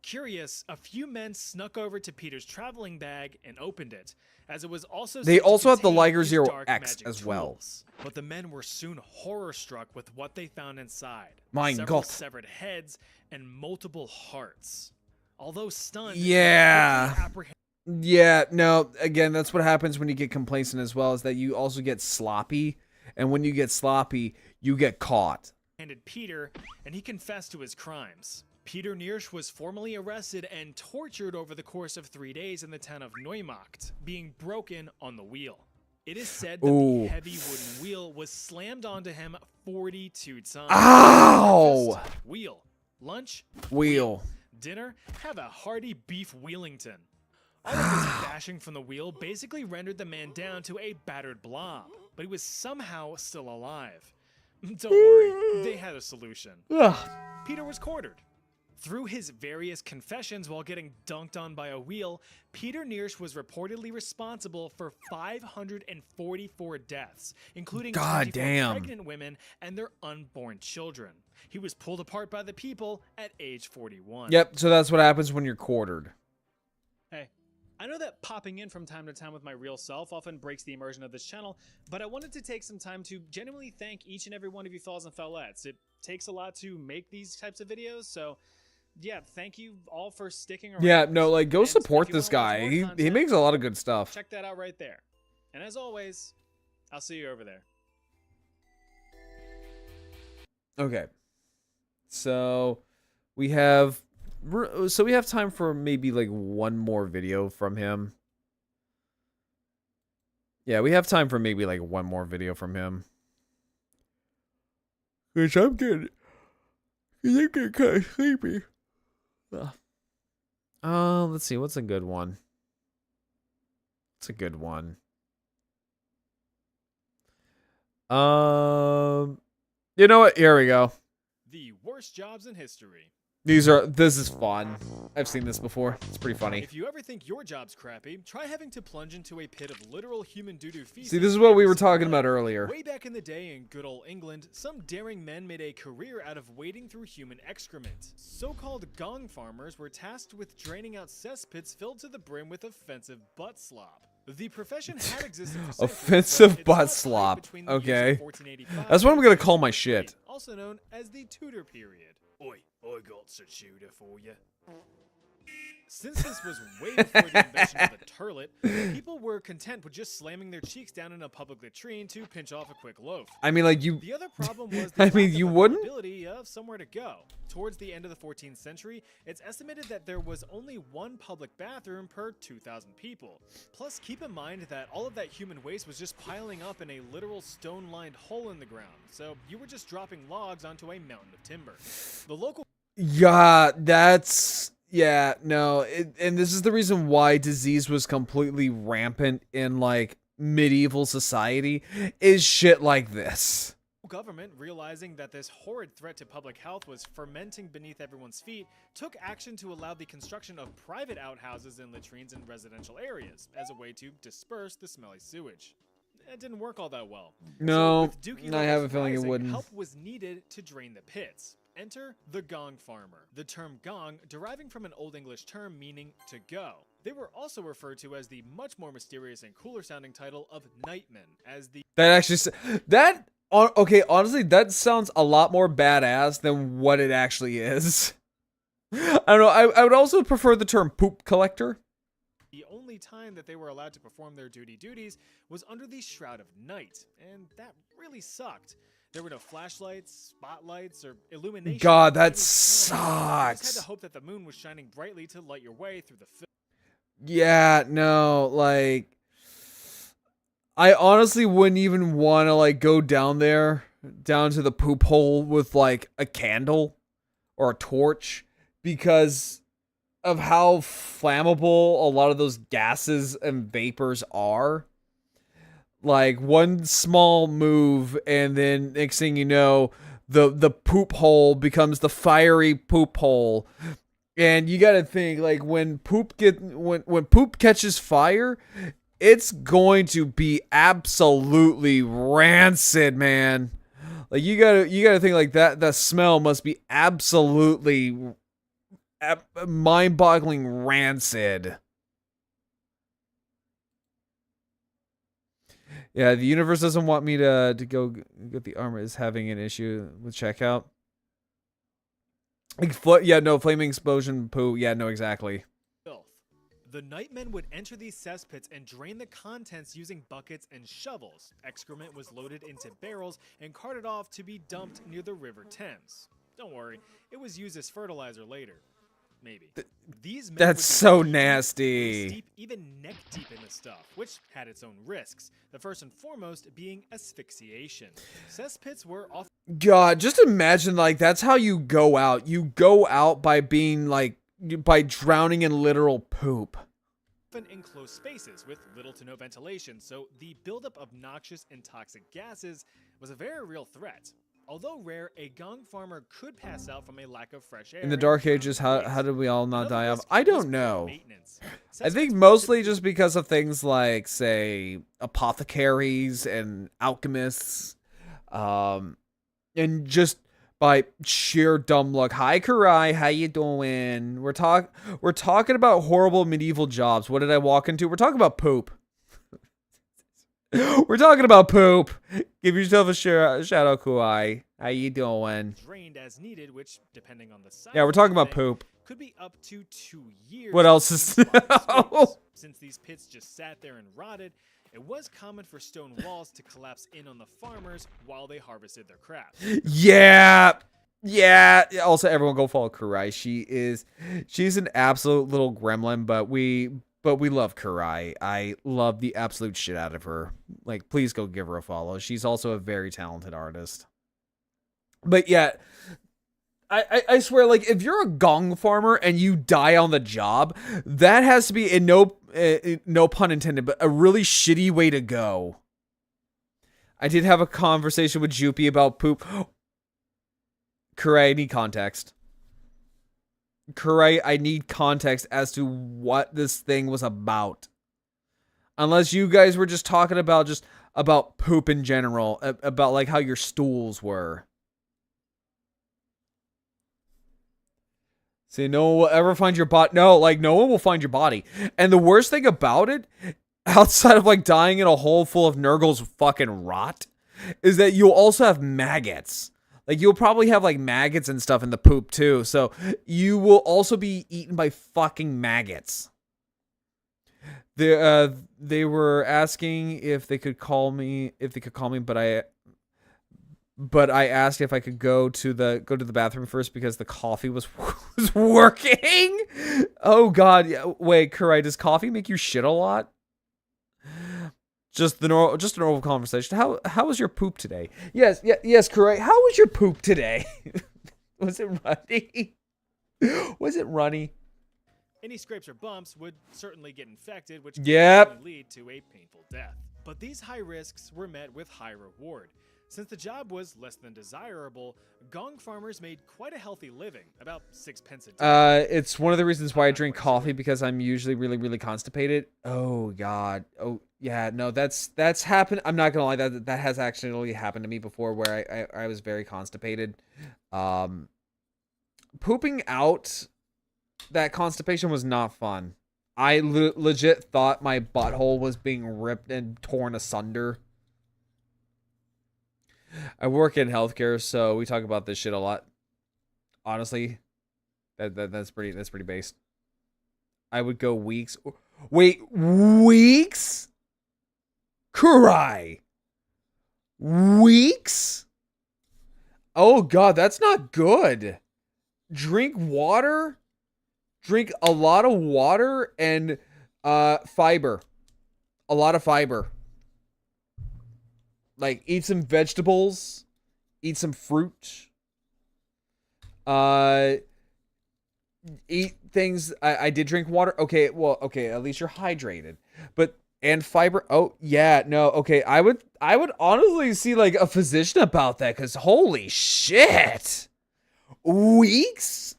Curious, a few men snuck over to Peter's traveling bag and opened it, as it was also They said to also have the contain Liger his Zero dark X magic as well. tools. But the men were soon horror-struck with what they found inside. Mein Several Gott. severed heads and multiple hearts. Although stunned, Yeah. they quickly apprehended Yeah, no, again, that's what happens when you get complacent as well, is that you also get sloppy. And when you get sloppy, you get caught. Handed Peter, and he confessed to his crimes. Peter Niersch was formally arrested and tortured over the course of 3 days in the town of Neumarkt, being broken on the wheel. It is said that the heavy wooden wheel was slammed onto him 42 times. Ow! Breakfast, wheel. Lunch, Wheel. dinner, have a hearty beef Wheelington. All of this bashing from the wheel basically rendered the man down to a battered blob, but he was somehow still alive. Don't worry, they had a solution. Peter was quartered. Through his various confessions while getting dunked on by a wheel, Peter Niersch was reportedly responsible for 544 deaths, including 24 pregnant women and their unborn children. He was pulled apart by the people at age 41. Yep, so that's what happens when you're quartered. Hey, I know that popping in from time to time with my real self often breaks the immersion of this channel, but I wanted to take some time to genuinely thank each and every one of you fellas and fellettes. It takes a lot to make these types of videos, so yeah, thank you all for sticking around. Yeah, no, like, go And support if you this wanna watch guy. more He content, makes a lot of good stuff. check that out right there. And as always, I'll see you over there. Okay. So we have time for maybe like one more video from him. Yeah, we have time for maybe like one more video from him. Cause I'm getting kind of sleepy. Let's see, what's a good one? It's a good one. You know what? Here we go. The worst jobs in history. This is fun. I've seen this before. It's pretty funny. If you ever think your job's crappy, try having to plunge into a pit of literal human doo-doo feces. See, this is what we were every single talking day. about earlier. Way back in the day in good old England, some daring men made a career out of wading through human excrement. So-called gong farmers were tasked with draining out cesspits filled to the brim with offensive butt slop. The profession had existed for centuries, Offensive but it butt saw a slop. fight between the years of Okay. 1485 That's what I'm gonna and call my 1603, shit. Also known as the Tudor period. Oi, I got a tutor for you. Since this was way before the invention of the turlet, people were content with just slamming their cheeks down in a public latrine to pinch off a quick loaf. I mean, like, you... The other problem was the I lack mean, of you wouldn't? availability of somewhere to go. Towards the end of the 14th century, it's estimated that there was only one public bathroom per 2,000 people. Plus, keep in mind that all of that human waste was just piling up in a literal stone-lined hole in the ground, so you were just dropping logs onto a mountain of timber. The local... Yeah, that's... Yeah, no. And this is the reason why disease was completely rampant in, like, medieval society, is shit like this. government, realizing that this horrid threat to public health was fermenting beneath everyone's feet, took action to allow the construction of private outhouses and latrines in residential areas as a way to disperse the smelly sewage. It didn't work all that well. No, So with Dookie I have a levels feeling it rising, wouldn't. Help was needed to drain the pits. Enter the gong farmer. The term gong deriving from an Old English term meaning to go. They were also referred to as the much more mysterious and cooler sounding title of nightmen, as the That actually, okay, honestly, that sounds a lot more badass than what it actually is. I don't know, I would also prefer the term poop collector. The only time that they were allowed to perform their duties was under the shroud of night, and that really sucked. There were no flashlights, spotlights, or illumination. God, that You just had sucks. to hope that the moon was shining brightly to light your way through the film. Yeah, no, like, I honestly wouldn't even want to, like, go down there, down to the poop hole with, like, a candle or a torch, because of how flammable a lot of those gases and vapors are. Like, one small move, and then next thing you know, the poop hole becomes the fiery poop hole. And you gotta think, like, when poop catches fire, it's going to be absolutely rancid, man. Like, you gotta think, like, that smell must be absolutely mind-boggling rancid. Yeah, the universe doesn't want me to go get the armor. Is having an issue with checkout. Like, yeah, no, flaming explosion, poo. Yeah, no, exactly. Filth. The nightmen would enter these cesspits and drain the contents using buckets and shovels. Excrement was loaded into barrels and carted off to be dumped near the River Thames. Don't worry, it was used as fertilizer later. Maybe. These men That's would be so deep, nasty. waist deep, even neck deep in the stuff, which had its own risks. The first and foremost being asphyxiation. Cesspits were often God, just imagine, like, that's how you go out. You go out by being, like, by drowning in literal poop. in closed spaces with little to no ventilation, so the buildup of noxious and toxic gases was a very real threat. Although rare, a gong farmer could pass out from a lack of fresh air. In the Dark Ages, how did we all not Another die of? risk I was don't poor know. maintenance. I think Cesspits were mostly typically just because of things like, say, apothecaries and alchemists, and just by sheer dumb luck. Hi, Karai, how you doing? We're talking about horrible medieval jobs. What did I walk into? We're talking about poop. We're talking about poop. Give yourself a shout out, Karai. How you doing? drained as needed, which, depending on the size, Yeah, we're of talking the about thing, poop. could be up to 2 years. What else is- in spot space. Since these pits just sat there and rotted, it was common for stone walls to collapse in on the farmers while they harvested their crops. Yeah. Yeah. Also, everyone go follow Kurai. She's an absolute little gremlin, but we love Kurai. I love the absolute shit out of her. Like, please go give her a follow. She's also a very talented artist. But yeah, I swear, like, if you're a gong farmer and you die on the job, that has to be, in no pun intended, but a really shitty way to go. I did have a conversation with Jupi about poop. Kurai, I need context. Kurai, I need context as to what this thing was about. Unless you guys were just talking about poop in general, about like how your stools were. See, no one will ever find your body. No, like, no one will find your body. And the worst thing about it, outside of like dying in a hole full of Nurgle's fucking rot, is that you'll also have maggots. Like, you'll probably have like maggots and stuff in the poop too. So you will also be eaten by fucking maggots. They were asking if they could call me, but I asked if I could go to the bathroom first because the coffee was working. Oh God! Yeah, wait, Kurai, does coffee make you shit a lot? Just a normal conversation. How was your poop today? Yes, Kurai. How was your poop today? Was it runny? Was it runny? Any scrapes or bumps would certainly get infected, which could Yep. eventually lead to a painful death. But these high risks were met with high reward. Since the job was less than desirable, gong farmers made quite a healthy living, about 6 pence a day. It's one of the reasons why I drink coffee, because I'm usually really, really constipated. Oh God. Oh yeah. No, that's happened. I'm not gonna lie. That has actually happened to me before, where I was very constipated. Pooping out that constipation was not fun. I legit thought my butthole was being ripped and torn asunder. I work in healthcare, so we talk about this shit a lot. Honestly, that's pretty based. I would go weeks. Wait, weeks? Kurai. Weeks? Oh God, that's not good. Drink water. Drink a lot of water and fiber. A lot of fiber. Like, eat some vegetables, eat some fruit, eat things. I did drink water. Okay, well, okay, at least you're hydrated. And fiber. Oh, yeah, no, okay. I would honestly see like a physician about that, because holy shit. Weeks?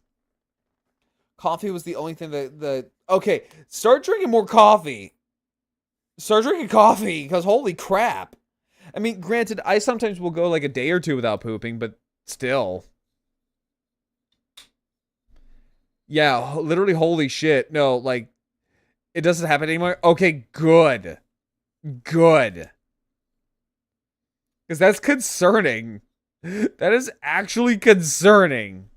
Coffee was the only thing okay, start drinking more coffee. Start drinking coffee, because holy crap. I mean, granted, I sometimes will go like a day or two without pooping, but still. Yeah, literally, holy shit. No, like, it doesn't happen anymore. Okay, good. Good. Because that's concerning. That is actually concerning.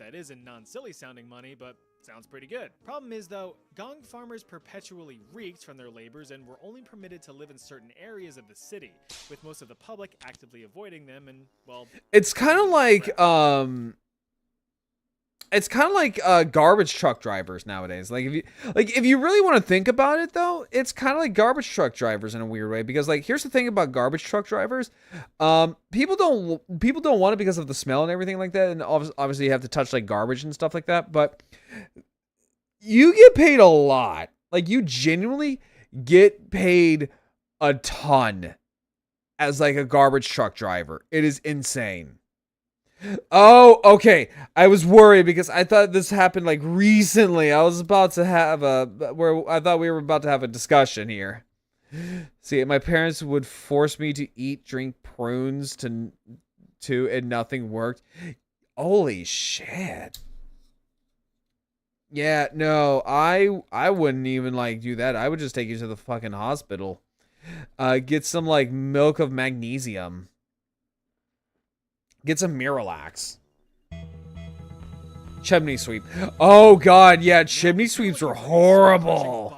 That isn't non-silly sounding money, but Sounds pretty good. Problem is, though, Gong farmers perpetually reeked from their labors and were only permitted to live in certain areas of the city, with most of the public actively avoiding them and, well... It's kind of like, garbage truck drivers nowadays. Like if you really want to think about it, though, it's kind of like garbage truck drivers in a weird way. Because like, here's the thing about garbage truck drivers, people don't want it because of the smell and everything like that. And obviously you have to touch like garbage and stuff like that. But you get paid a lot. Like you genuinely get paid a ton as like a garbage truck driver. It is insane. Oh, okay. I was worried because I thought this happened like recently. I was about to have I thought we were about to have a discussion here. See, my parents would force me to drink prunes and nothing worked. Holy shit. Yeah, no, I wouldn't even like do that. I would just take you to the fucking hospital. Get some like milk of magnesium. Get some Miralax. Chimney sweep. Oh god, yeah, chimney sweeps were horrible.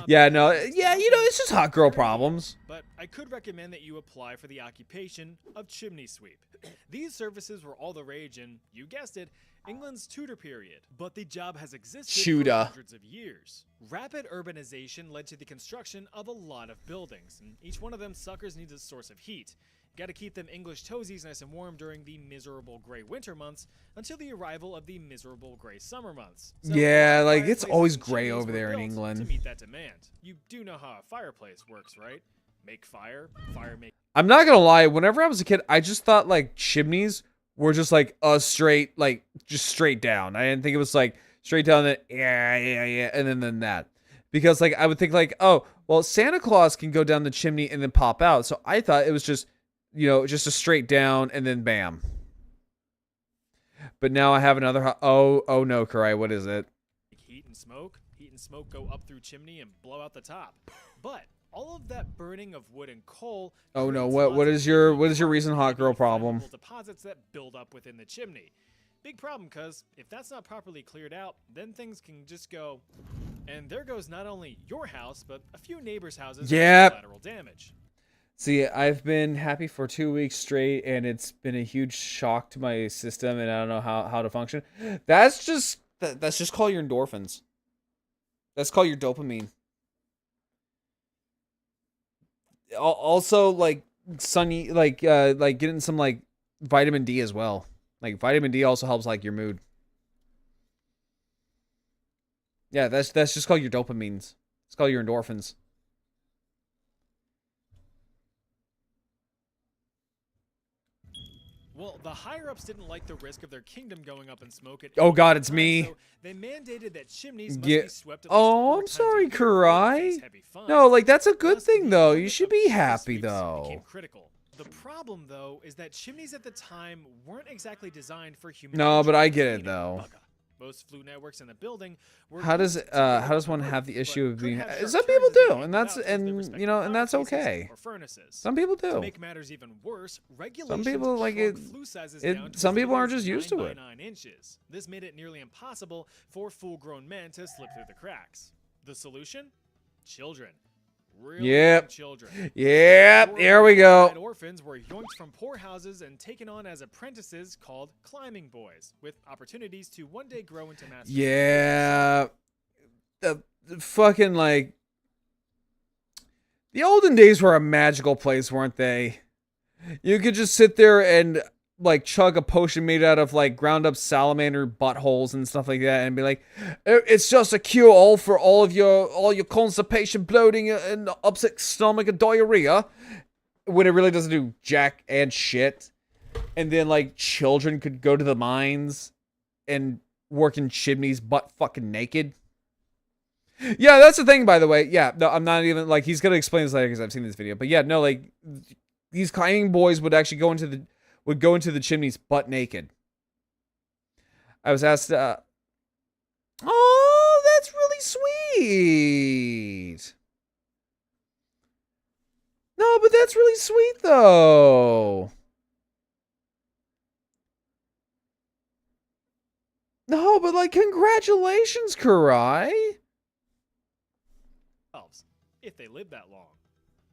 Yeah, no, yeah, you know, it's just hot girl problems. But I could recommend that you apply for the occupation of chimney sweep. These services were all the rage in, you guessed it, England's Tudor period. But the job has existed for hundreds of years. Rapid urbanization led to the construction of a lot of buildings, and each one of them suckers needs a source of heat. Got to keep them English toesies nice and warm during the miserable gray winter months until the arrival of the miserable gray summer months. So yeah, like it's always gray over there in England. To meet that demand. You do know how a fireplace works, right? Make fire, make... I'm not gonna lie, whenever I was a kid, I just thought like chimneys were just like a straight, like just straight down. I didn't think it was like straight down that yeah, and then that. Because like I would think like, oh, well, Santa Claus can go down the chimney and then pop out. So I thought it was just, you know, just a straight down and then bam. But now I have another. Oh no, Karai, what is it? Heat and smoke go up through chimney and blow out the top. But all of that burning of wood and coal. Oh no, what is your recent hot girl problem? Deposits that build up within the chimney. Big problem, cause if that's not properly cleared out, then things can just go. And there goes not only your house, but a few neighbors' houses. Yep. With collateral damage. See, I've been happy for 2 weeks straight, and it's been a huge shock to my system, and I don't know how to function. That's just called your endorphins. That's called your dopamine. Also, like sunny, like getting some like vitamin D as well. Like vitamin D also helps like your mood. Yeah, that's just called your dopamines. It's called your endorphins. Well, the higher-ups didn't like the risk of their kingdom going up in smoke. Oh god, it's me. So they mandated that chimneys must be swept at least Oh, 4 I'm times sorry, a year Karai. No, like that's a good thing though. You should be happy though. Critical. The problem though is that chimneys at the time weren't exactly designed for human. No, but I get it though. Most flue networks in the building were how does one have the issue of being? Some people do, and that's okay. Some people do. To make matters even worse, some people like it. Some people aren't just used to it. 9 inches. This made it nearly impossible for full-grown men to slip through the cracks. The solution? Children. Yep. Children. Yep. There we go. Orphans were yoinked from poor houses and taken on as apprentices called climbing boys, with opportunities to one day grow into masters. Yeah. The fucking like the olden days were a magical place, weren't they? You could just sit there and like chug a potion made out of like ground up salamander buttholes and stuff like that and be like, it's just a cure all for all your constipation, bloating, and upset stomach and diarrhea, when it really doesn't do jack and shit. And then like children could go to the mines and work in chimneys butt fucking naked. Yeah, that's the thing, by the way. Yeah, no, I'm not even like, he's gonna explain this later because I've seen this video, but yeah, no, like these climbing boys would actually go into the chimneys butt naked. I was asked, oh, that's really sweet. No, but that's really sweet, though. No, but like, congratulations, Kurai. If they live that long.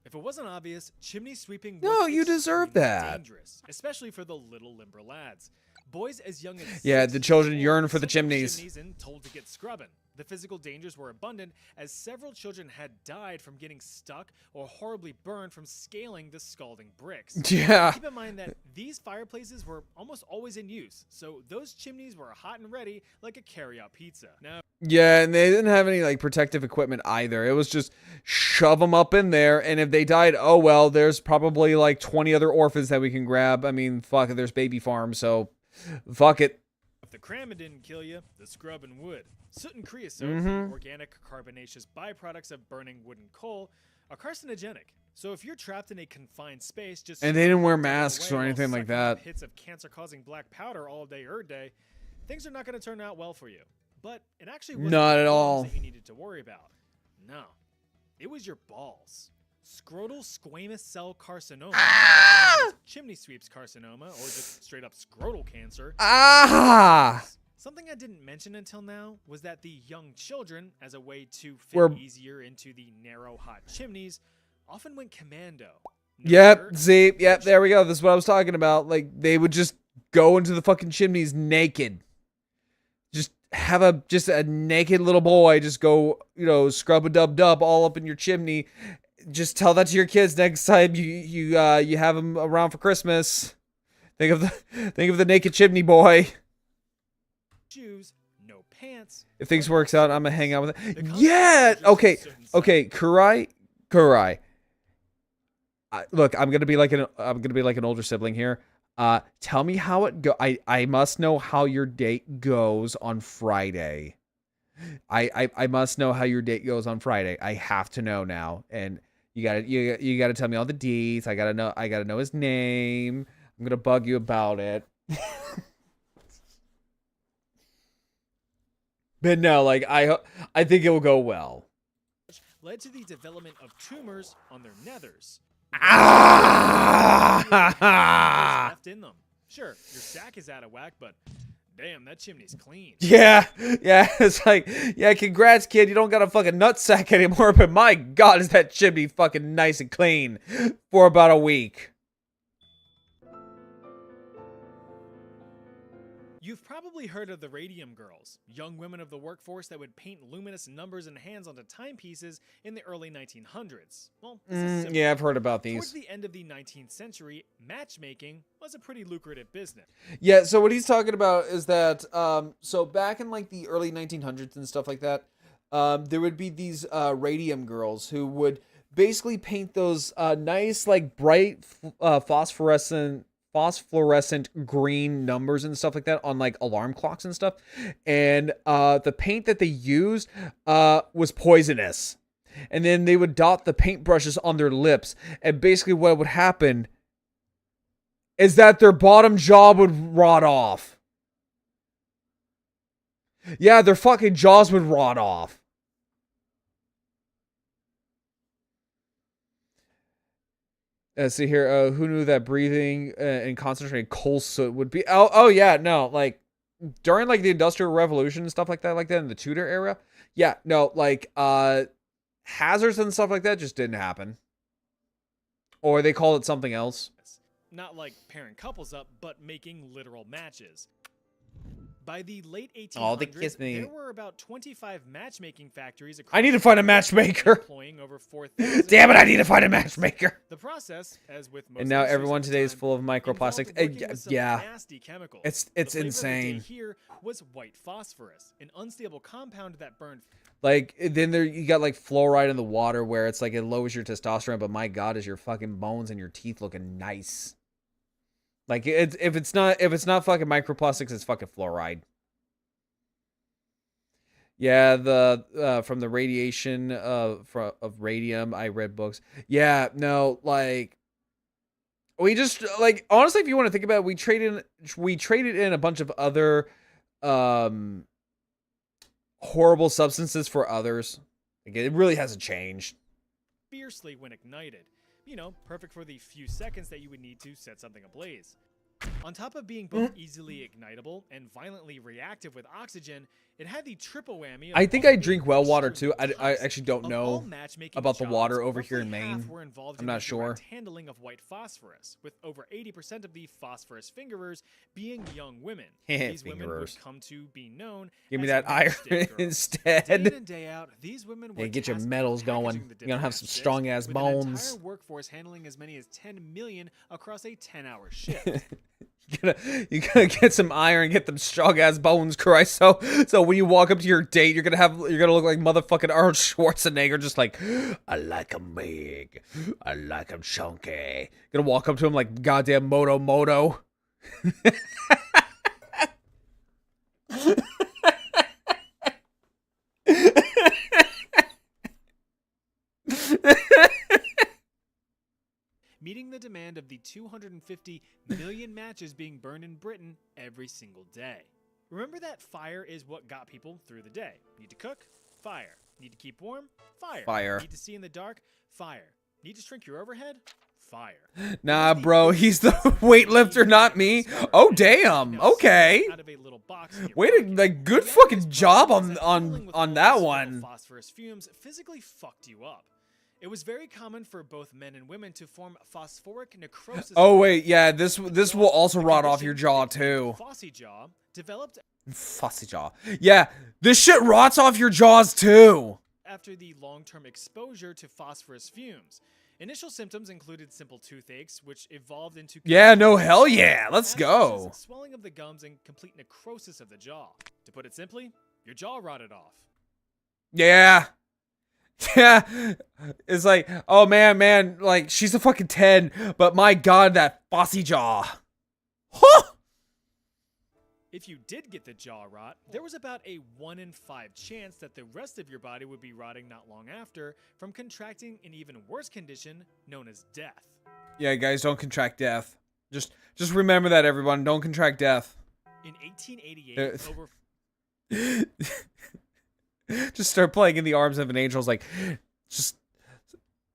If it wasn't obvious, chimney sweeping No, was you deserve extremely that. dangerous, especially for the little limber lads. Boys as young as Yeah, 6 the children years yearn old for the were sent to chimneys. and told to get scrubbing. The physical dangers were abundant, as several children had died from getting stuck or horribly burned from scaling the scalding bricks. Yeah. Keep in mind that these fireplaces were almost always in use, so those chimneys were hot and ready like a carry-out pizza. Now, Yeah, and they didn't have any like protective equipment either. It was just shove them up in there, and if they died, oh well, there's probably like 20 other orphans that we can grab. I mean, fuck, there's baby farms, so fuck it. if the cramming didn't kill you, the scrubbing would. Soot and creosote, organic carbonaceous byproducts of burning wood and coal, are carcinogenic. So if you're trapped in a confined space, just And they didn't wear away masks or while anything like sucking up that. hits of cancer-causing black powder all day, day, things are not going to turn out well for you. But it actually wasn't Not your at all. lungs that you needed to worry about. No, it was your balls. Scrotal squamous cell carcinoma, also known as chimney sweeps carcinoma, or just straight up scrotal cancer. Ah! Something I didn't mention until now was that the young children, as a way to fit Were- easier into the narrow, hot chimneys, often went commando. No Yep, shirt, see, no yep, there we shirt. go. This is what I was talking about. Like, they would just go into the fucking chimneys naked. Just have a naked little boy just go, scrub a dub dub all up in your chimney. Just tell that to your kids next time you have them around for Christmas. Think of the naked chimney boy. Shoes, no pants. If things works out, I'm gonna hang out with The it. concept Yeah. of just Okay. soot and Okay. Kurai. Look, I'm gonna be like an older sibling here. Tell me how it go. I must know how your date goes on Friday. I must know how your date goes on Friday. I have to know now, and you gotta tell me all the deets. I gotta know his name. I'm gonna bug you about it. But no, like I think it will go well. led to the development of tumors on their nethers. Ah! Left in them. Sure, your sack is out of whack, but damn, that chimney's clean. Yeah, it's like, yeah, congrats, kid. You don't got a fucking nutsack anymore, but my God, is that chimney fucking nice and clean for about a week. You've probably heard of the Radium Girls, young women of the workforce that would paint luminous numbers and hands onto timepieces in the early 1900s. Well, this is simple. Yeah, I've heard about Towards these. the end of the 19th century, matchmaking was a pretty lucrative business. Yeah, so what he's talking about is that, so back in like the early 1900s and stuff like that, there would be these radium girls who would basically paint those nice, like bright phosphorescent green numbers and stuff like that on like alarm clocks and stuff. And the paint that they used was poisonous. And then they would dot the paintbrushes on their lips. And basically what would happen is that their bottom jaw would rot off. Yeah, their fucking jaws would rot off. See here, who knew that breathing and concentrated coal soot would be? Oh yeah, no, like during like the Industrial Revolution and stuff like that in the Tudor era. Yeah, no, like hazards and stuff like that just didn't happen, or they called it something else. Not like pairing couples up, but making literal matches. By the late 1800s, Oh, they kissed me. there were about 25 matchmaking factories across I need to find a matchmaker. employing over 4,000. Damn it, I need to find a matchmaker. The process, as with most And now industries everyone at the today is time, full of involved microplastics. working with some Yeah, nasty chemicals. it's The flavor of the day insane. Here was white phosphorus, an unstable compound that burned. Like then there you got like fluoride in the water where it's like it lowers your testosterone, but my God, is your fucking bones and your teeth looking nice. Like if it's not fucking microplastics, it's fucking fluoride. Yeah, the from the radiation of radium, I read books. Yeah, no, like we just like honestly, if you want to think about it, we traded in a bunch of other horrible substances for others. Like it really hasn't changed. Fiercely when ignited. You know, perfect for the few seconds that you would need to set something ablaze. On top of being both easily ignitable and violently reactive with oxygen, it had the triple whammy. I think I drink well water too. I actually don't know about the water over here in Maine. I'm not sure. Handling of white phosphorus, with over 80% of the phosphorus fingerers being young women. These women would come to be known. Give me as that iron matchstick girls. instead. Day in and day out, these women were Yeah, get your tasked with metals packaging going. the You're gonna have different some matchsticks, strong ass with an bones. entire workforce handling as many as 10 million across a 10-hour shift. You gotta get some iron, get them strong ass bones, Christ. So when you walk up to your date, you're gonna look like motherfucking Arnold Schwarzenegger, just like, I like 'em big, I like 'em chunky. Gonna walk up to him like goddamn Moto. Meeting the demand of the 250 million matches being burned in Britain every single day. Remember that fire is what got people through the day. Need to cook? Fire. Need to keep warm? Fire. Fire. Need to see in the dark? Fire. Need to shrink your overhead? Fire. Nah, bro, he's the weightlifter, not me. Oh damn. Okay. Out of a little box in your Way to pocket. like good The fucking obvious job problem is that dealing with all on that these one. phosphorus fumes physically fucked you up. It was very common for both men and women to form phosphoric necrosis. Oh wait, yeah, this will also rot off your jaw too. Fossy jaw developed Fussy jaw. Yeah, this shit rots off your jaws too. after the long-term exposure to phosphorus fumes. Initial symptoms included simple toothaches, which evolved into Yeah, no, hell yeah, let's go. abscesses, swelling of the gums, and complete necrosis of the jaw. To put it simply, your jaw rotted off. Yeah. Yeah. It's like, oh man, like she's a fucking 10, but my god, that fussy jaw. Huh! If you did get the jaw rot, there was about a 1 in 5 chance that the rest of your body would be rotting not long after from contracting an even worse condition known as death. Yeah, guys, don't contract death. Just remember that, everyone. Don't contract death. In 1888, over Just start playing In the Arms of an Angel. It's like, just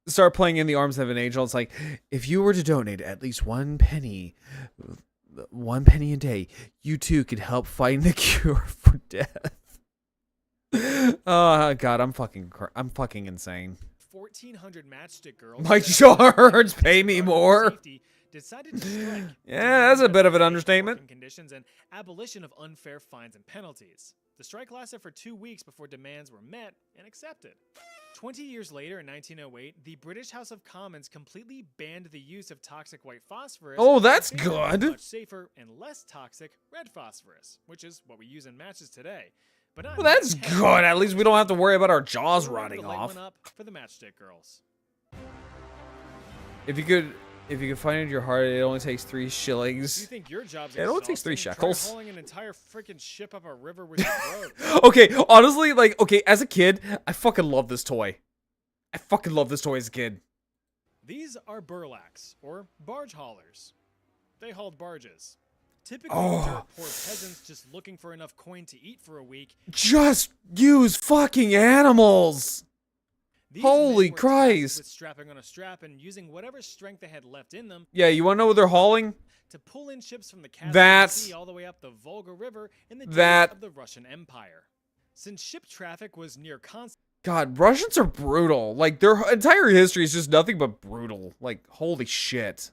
start playing In the Arms of an Angel. It's like, if you were to donate at least 1 penny a day, you too could help find the cure for death. Oh God, I'm fucking insane. 1,400 matchstick girls. My jaw hurts. Pay me more. Decided to strike. Yeah, that's a bit of an understatement. Working conditions and abolition of unfair fines and penalties. The strike lasted for 2 weeks before demands were met and accepted. 20 years later, in 1908, the British House of Commons completely banned the use of toxic white phosphorus. Oh, that's in favor of good. Much safer and less toxic red phosphorus, which is what we use in matches today. But not Well, that's in good. At least we don't have to worry about our jaws So the rotting light off. went up for the matchstick girls. If you could find your heart, it only takes 3 You shillings. think your job's Yeah, it only takes 3 exhausting? shekels. Try hauling an entire freaking ship up a river with your road. Okay, honestly, like, okay, as a kid, I fucking love this toy. I fucking love this toy as a kid. These are burlaks, or barge haulers. They hauled barges. Typically, Oh. dirt poor peasants just looking for enough coin to eat for a week. Just use fucking animals. These Holy men were tasked Christ. with strapping on a strap and using whatever strength they had left in them Yeah, you want to know what they're hauling? to pull in ships from the Caspian That's- Sea all the way up the Volga River in the days That- of the Russian Empire. Since ship traffic was near constant. God, Russians are brutal. Like, their entire history is just nothing but brutal. Like, holy shit.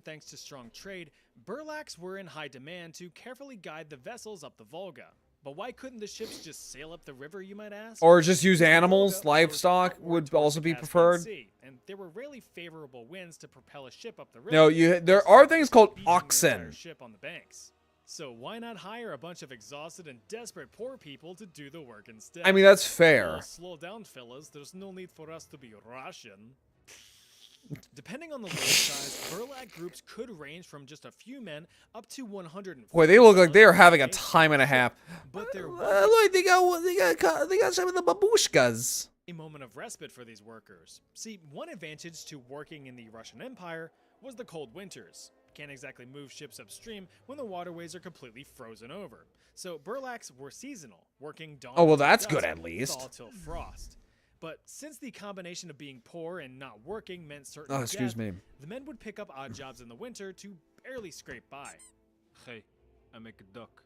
Thanks to strong trade, burlaks were in high demand to carefully guide the vessels up the Volga. But why couldn't the ships just sail up the river, you might ask? Or just use The Volga animals, flows livestock outward would towards also the be Caspian preferred. Sea, and there were rarely favorable winds to propel a ship up the river. No, there are things called beaching the entire oxen. ship on the banks. So why not hire a bunch of exhausted and desperate poor people to do the work instead? I mean, that's Oh, fair. slow down, fellas. There's no need for us to be Russian. Depending on the load size, burlak groups could range from just a few men up to 140. Boy, they look like they are having a Okay, time and a half. But there was Look, they got some of the babushkas. a moment of respite for these workers. See, one advantage to working in the Russian Empire was the cold winters. Can't exactly move ships upstream when the waterways are completely frozen over. So burlaks were seasonal, working dawn Oh, well, until that's good dusk, at least. thaw till frost. But since the combination of being poor and not working meant certain Oh, excuse death, me. the men would pick up odd jobs in the winter to barely scrape by. Hey, I make a duck.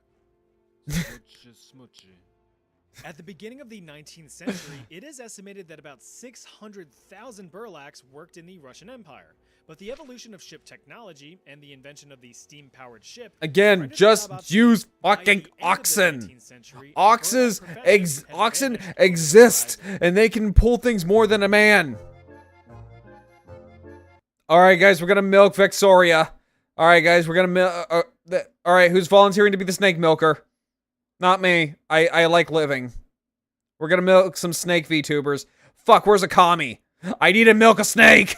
Smoochy, smoochy. At the beginning of the 19th century, it is estimated that about 600,000 burlaks worked in the Russian Empire. But the evolution of ship technology and the invention of the steam-powered ship Again, rendered the just job obsolete. use By fucking the end of the oxen. 19th century, burlak professions had Oxen vanished exist, from and they can pull things more than a man. All right, guys, we're gonna milk Vexoria. All right, guys, we're gonna milk. All right, who's volunteering to be the snake milker? Not me. I like living. We're gonna milk some snake VTubers. Fuck, where's a commie? I need to milk a snake.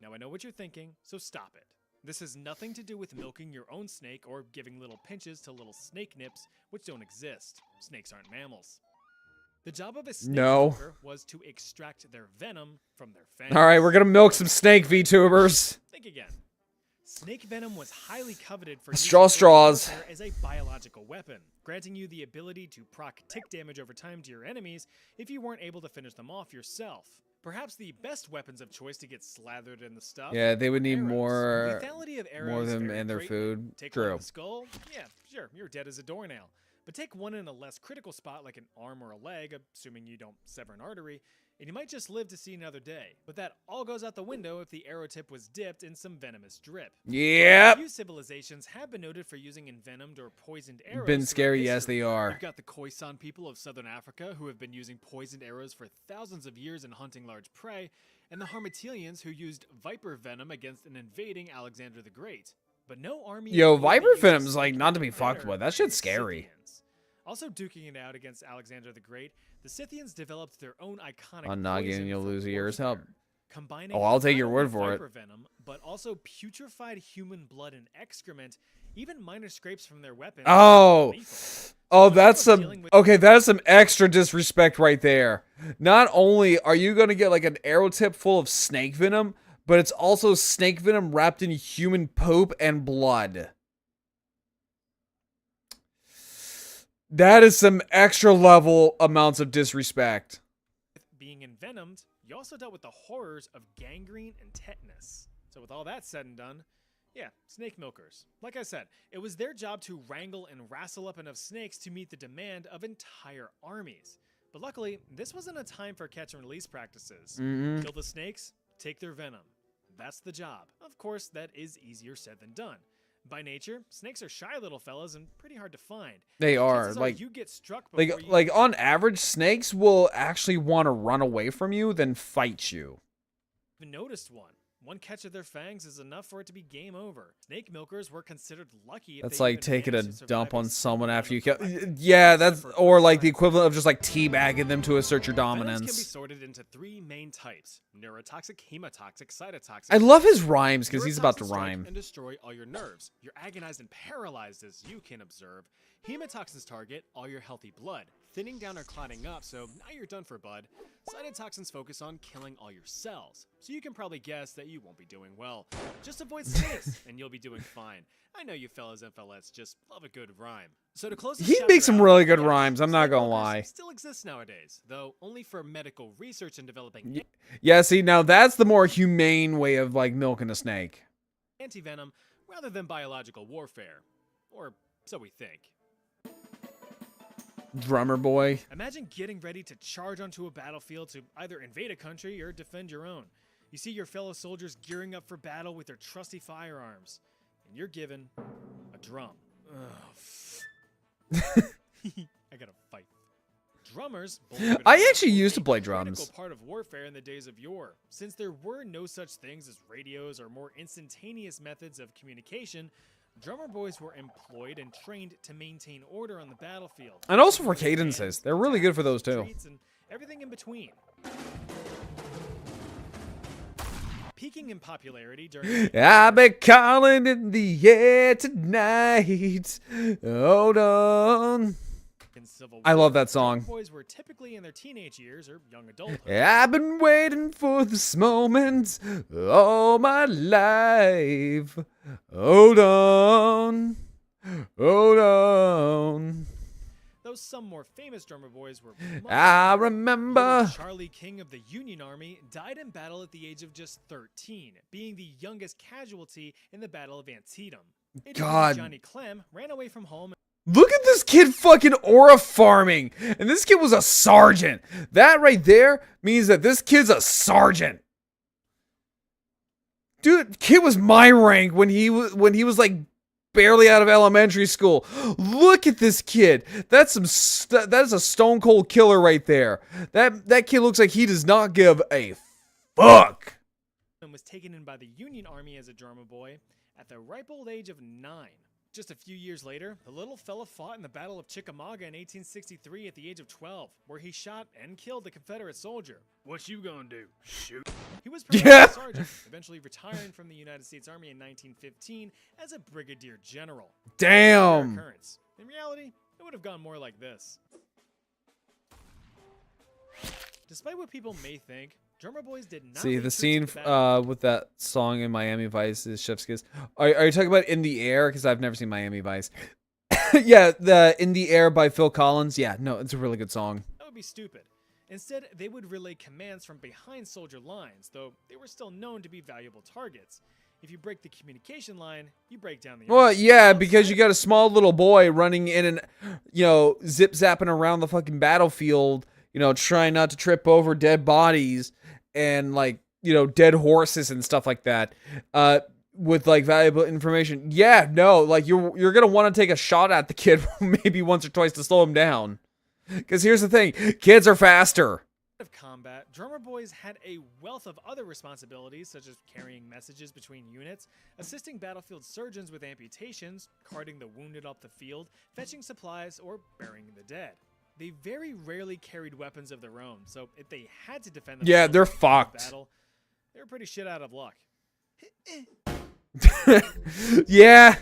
Now I know what you're thinking, so stop it. This has nothing to do with milking your own snake or giving little pinches to little snake nips, which don't exist. Snakes aren't mammals. The job of a snake milker was to extract their venom from their fangs. All right, we're gonna milk some snake VTubers. Think again. Snake venom was highly coveted for Straws. as a biological weapon, granting you the ability to proc tick damage over time to your enemies if you weren't able to finish them off yourself. Perhaps the best weapons of choice to get slathered in the stuff. Yeah, they would need arrows. more. Lethality of More arrows of them vary and their greatly. food. Take one in True. the skull, yeah, sure, you're dead as a doornail. But take one in a less critical spot like an arm or a leg, assuming you don't sever an artery, and you might just live to see another day. But that all goes out the window if the arrow tip was dipped in some venomous drip. Yep. Few civilizations have been noted for using envenomed or poisoned arrows. Been throughout scary, yes history. they are. You've got the Khoisan people of southern Africa who have been using poisoned arrows for thousands of years in hunting large prey, and the Harmatilians who used viper venom against an invading Alexander the Great. But no army. Yo, in the world viper uses venom's like snake not to be venom fucked better with. That than shit's the scary. Scythians. Also duking it out against Alexander the Great, the Scythians developed their own iconic On noggin, poison you'll for lose ears. Help. warfare, combining Oh, I'll take not your only word for it. viper venom, but also putrefied human blood and excrement, even minor scrapes from their weapons. Oh. Lethal. Oh, So that's also some. dealing with- Okay, that is some extra disrespect right there. Not only are you gonna get like an arrow tip full of snake venom, but it's also snake venom wrapped in human poop and blood. That is some extra level amounts of disrespect. Being envenomed, you also dealt with the horrors of gangrene and tetanus. So with all that said and done, yeah, snake milkers. Like I said, it was their job to wrangle and wrestle up enough snakes to meet the demand of entire armies. But luckily, this wasn't a time for catch and release practices. Kill the snakes, take their venom. That's the job. Of course, that is easier said than done. By nature, snakes are shy little fellas and pretty hard to find. They are Chances like you get struck before you like on average, snakes will actually want to run away from you than fight you. even noticed one. One catch of their fangs is enough for it to be game over. Snake milkers were considered lucky if That's they like even taking a managed to survive dump a on someone season after you of kill. collecting. Yeah, that's For or like the science. equivalent of just like teabagging them to assert your Venoms can be dominance. sorted into three main types: neurotoxic, hemotoxic, cytotoxic. I love his rhymes because he's about to Neurotoxins strike rhyme. and destroy all your nerves. You're agonized and paralyzed as you can observe. Hemotoxins target all your healthy blood, thinning down or clotting up, so now you're done for, bud. Cytotoxins focus on killing all your cells, so you can probably guess that you won't be doing well. Just avoid snakes, and you'll be doing fine. I know you fellas and fellettes just love a good rhyme. So to close this He chapter makes some out, really good yes, rhymes, I'm not snake gonna milkers lie. Still exists nowadays, though only for medical research and developing Yeah, see, now that's the more humane way of like milking a snake. anti-venom rather than biological warfare. Or so we think. Drummer boy. Imagine getting ready to charge onto a battlefield to either invade a country or defend your own. You see your fellow soldiers gearing up for battle with their trusty firearms, and you're given a drum. I gotta fight. Drummers. believe it or I not, actually were used to a play critical drums. part of warfare in the days of yore. Since there were no such things as radios or more instantaneous methods of communication, drummer boys were employed and trained to maintain order on the battlefield. And also for Including cadences. bands, They're really good for those too. streets, and everything in between. Peaking in popularity during the I'll be calling in the air tonight. Hold on. Civil War, I love that drummer song. boys were typically in their teenage years or young adulthood. I've been waiting for this moment all my life. Hold on. Hold on. Though some more famous drummer boys were I younger, remember. little Charlie King of the Union Army died in battle at the age of just 13, being the youngest casualty in the Battle of Antietam. God. Johnny Clem ran away from home. Look at this kid fucking aura farming. And this kid was a sergeant. That right there means that this kid's a sergeant. Dude, kid was my rank when he was like barely out of elementary school. Look at this kid. That's that is a stone cold killer right there. That kid looks like he does not give a fuck. And was taken in by the Union Army as a drummer boy at the ripe old age of 9. Just a few years later, the little fella fought in the Battle of Chickamauga in 1863 at the age of 12, where he shot and killed a Confederate soldier. What you gonna do? Shoot? He was promoted Yeah. to sergeant, eventually retiring from the United States Army in 1915 as a brigadier general. Damn. Rare occurrence. In reality, it would have gone more like this. Despite what people may think, drummer boys did not See make the trips scene to battle. with that song in Miami Vice is Chef's Kiss. Are you talking about In the Air? Because I've never seen Miami Vice. Yeah, the In the Air by Phil Collins. Yeah, no, it's a really good song. That would be stupid. Instead, they would relay commands from behind soldier lines, though they were still known to be valuable targets. If you break the communication line, you break down the Well, army. yeah, because you got a small little boy running in and, zip zapping around the fucking battlefield, trying not to trip over dead bodies and dead horses and stuff like that. With like valuable information. Yeah, no, like you're gonna want to take a shot at the kid maybe once or twice to slow him down. Because here's the thing, kids are faster. Of combat, drummer boys had a wealth of other responsibilities, such as carrying messages between units, assisting battlefield surgeons with amputations, carting the wounded off the field, fetching supplies, or burying the dead. They very rarely carried weapons of their own, so if they had to defend themselves Yeah, they're in a fucked. battle, they were pretty shit out of luck. Yeah.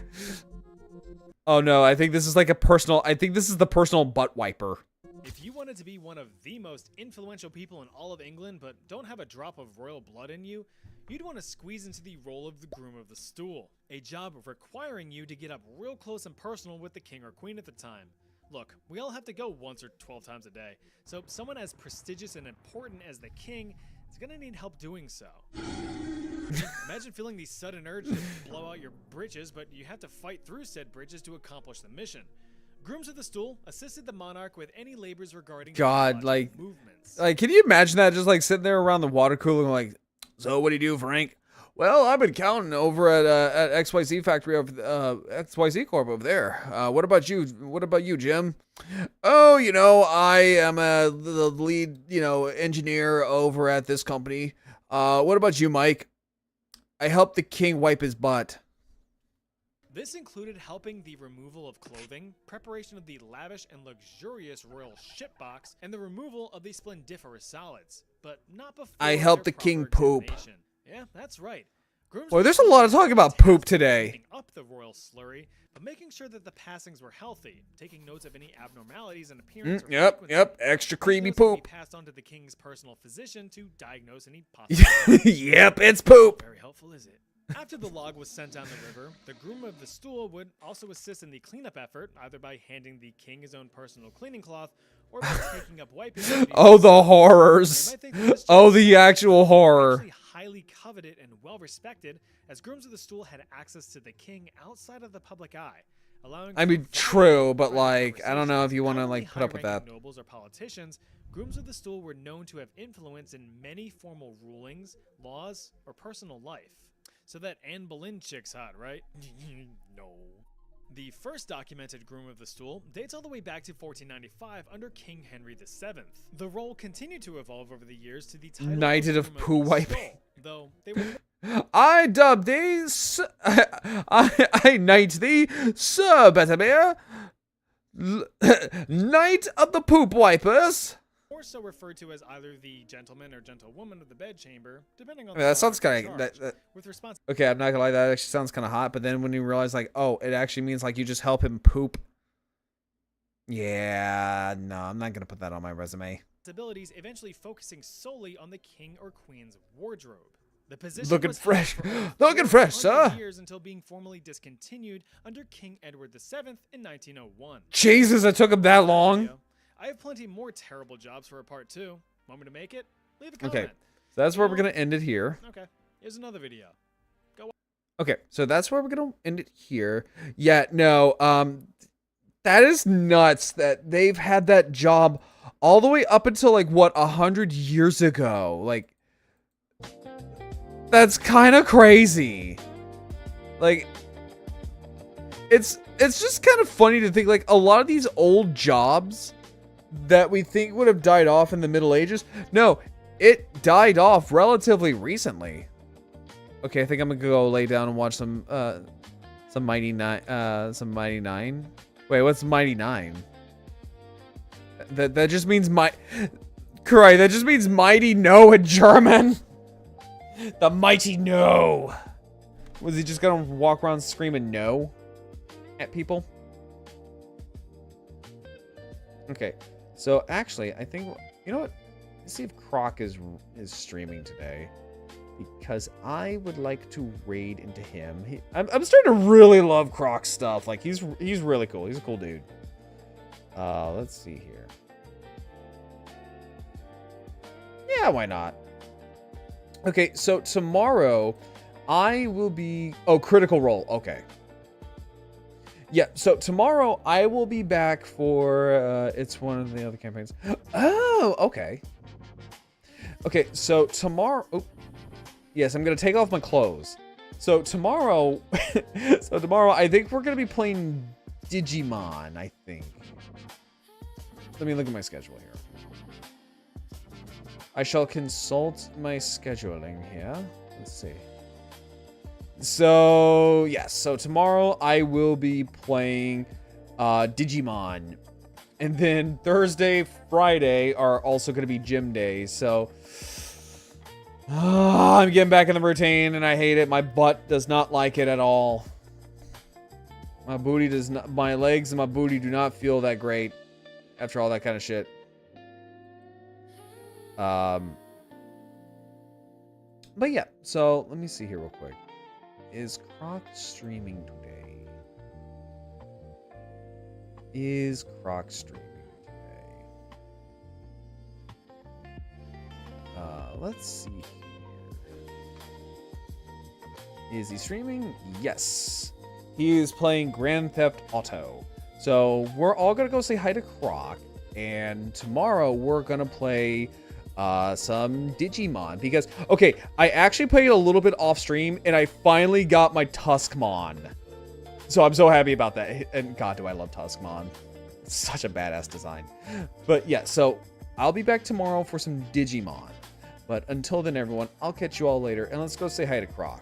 Oh no, I think this is the personal butt wiper. If you wanted to be one of the most influential people in all of England but don't have a drop of royal blood in you, you'd want to squeeze into the role of the groom of the stool, a job requiring you to get up real close and personal with the king or queen at the time. Look, we all have to go once or 12 times a day, so someone as prestigious and important as the king is gonna need help doing so. Imagine feeling the sudden urge to blow out your britches, but you have to fight through said bridges to accomplish the mission. Grooms of the stool assisted the monarch with any labors regarding God, movements. can you imagine that, just sitting there around the water cooler so what do you do, Frank? Well, I've been counting over at XYZ factory over XYZ Corp over there. What about you, Jim? Oh, I am the lead, engineer over at this company. What about you, Mike? I helped the king wipe his butt. This included helping the removal of clothing, preparation of the lavish and luxurious royal shipbox, and the removal of the splendiferous salads, but not before I helped their the king proper poop. examination. Yeah, that's right. Grooms Boy, were there's a lot of talk about tasked poop with today. cleaning up the royal slurry, but making sure that the passings were healthy, taking notes of any abnormalities in appearance. Or Yep, frequency. extra These creamy notes would be poop. passed on to the king's personal physician to diagnose any possible. Yep, it's poop. Very helpful, is it? After the log was sent down the river, the groom of the stool would also assist in the cleanup effort, either by handing the king his own personal cleaning cloth or by taking up wiping duties. Oh, the horrors. You might think that this Oh, job the was actual horror. actually highly coveted and well respected, as grooms of the stool had access to the king outside of the public eye, allowing. I for mean, vital true, but private I don't know if you want to conversations. Not put up only with that. high-ranking nobles or politicians, grooms of the stool were known to have influence in many formal rulings, laws, or personal life. So that Anne Boleyn chick's hot, right? No. The first documented groom of the stool dates all the way back to 1495 under King Henry VII. The role continued to evolve over the years to the title Knighted of Groom Poo the Wiping. Skull, though they were I dub thee, I knight thee, Sir Bettermere, Knight of the Poop Wipers. more so referred to as either the gentleman or gentlewoman of the bedchamber, depending on Yeah, that sounds monarch in kind of charge, with responsibility okay. I'm not gonna lie, that actually sounds kind of hot. But then when you realize oh, it actually means you just help him poop. Yeah, no, I'm not gonna put that on my resume. eventually focusing solely on the king or queen's wardrobe. The position Looking was held fresh. for over Looking fresh, 400 sir. years until being formally discontinued under King Edward VII in 1901. Jesus, it took him that long. I have plenty more terrible jobs for a part 2. Want me to make it? Leave a comment. Okay, so that's where we're gonna end it here. Okay, here's another video. Okay, so that's where we're gonna end it here. Yeah, no, that is nuts that they've had that job all the way up until like what 100 years ago. Like, that's kind of crazy. Like, it's just kind of funny to think like a lot of these old jobs that we think would have died off in the Middle Ages. No, it died off relatively recently. Okay, I think I'm gonna go lay down and watch some Mighty Nine. Wait, what's Mighty Nine? That just means Kurai, that just means Mighty No in German. The Mighty No. Was he just gonna walk around screaming no at people? Okay, so actually, I think, you know what? Let's see if Croc is streaming today, because I would like to raid into him. I'm starting to really love Croc's stuff. Like, he's really cool. He's a cool dude. Let's see here. Yeah, why not? Okay, so tomorrow I will be... Oh, Critical Role. Okay. Yeah, so tomorrow I will be back for... it's one of the other campaigns. Oh, okay. Okay, so tomorrow... Oh, yes, I'm going to take off my clothes. So tomorrow... I think we're going to be playing Digimon, I think. Let me look at my schedule here. I shall consult my scheduling here. Let's see. So, yes. So, tomorrow I will be playing Digimon. And then Thursday, Friday are also going to be gym days. So, I'm getting back in the routine and I hate it. My butt does not like it at all. My booty does not... My legs and my booty do not feel that great after all that kind of shit. But yeah, so let me see here real quick. Is Croc streaming today? Is Croc streaming today? Let's see here. Is he streaming? Yes. He is playing Grand Theft Auto. So we're all gonna go say hi to Croc, and tomorrow we're gonna play some Digimon, because okay, I actually played a little bit off stream and I finally got my Tuskmon, so I'm so happy about that. And god, do I love Tuskmon. It's such a badass design. But yeah, so I'll be back tomorrow for some Digimon, but until then everyone, I'll catch you all later, and let's go say hi to Croc.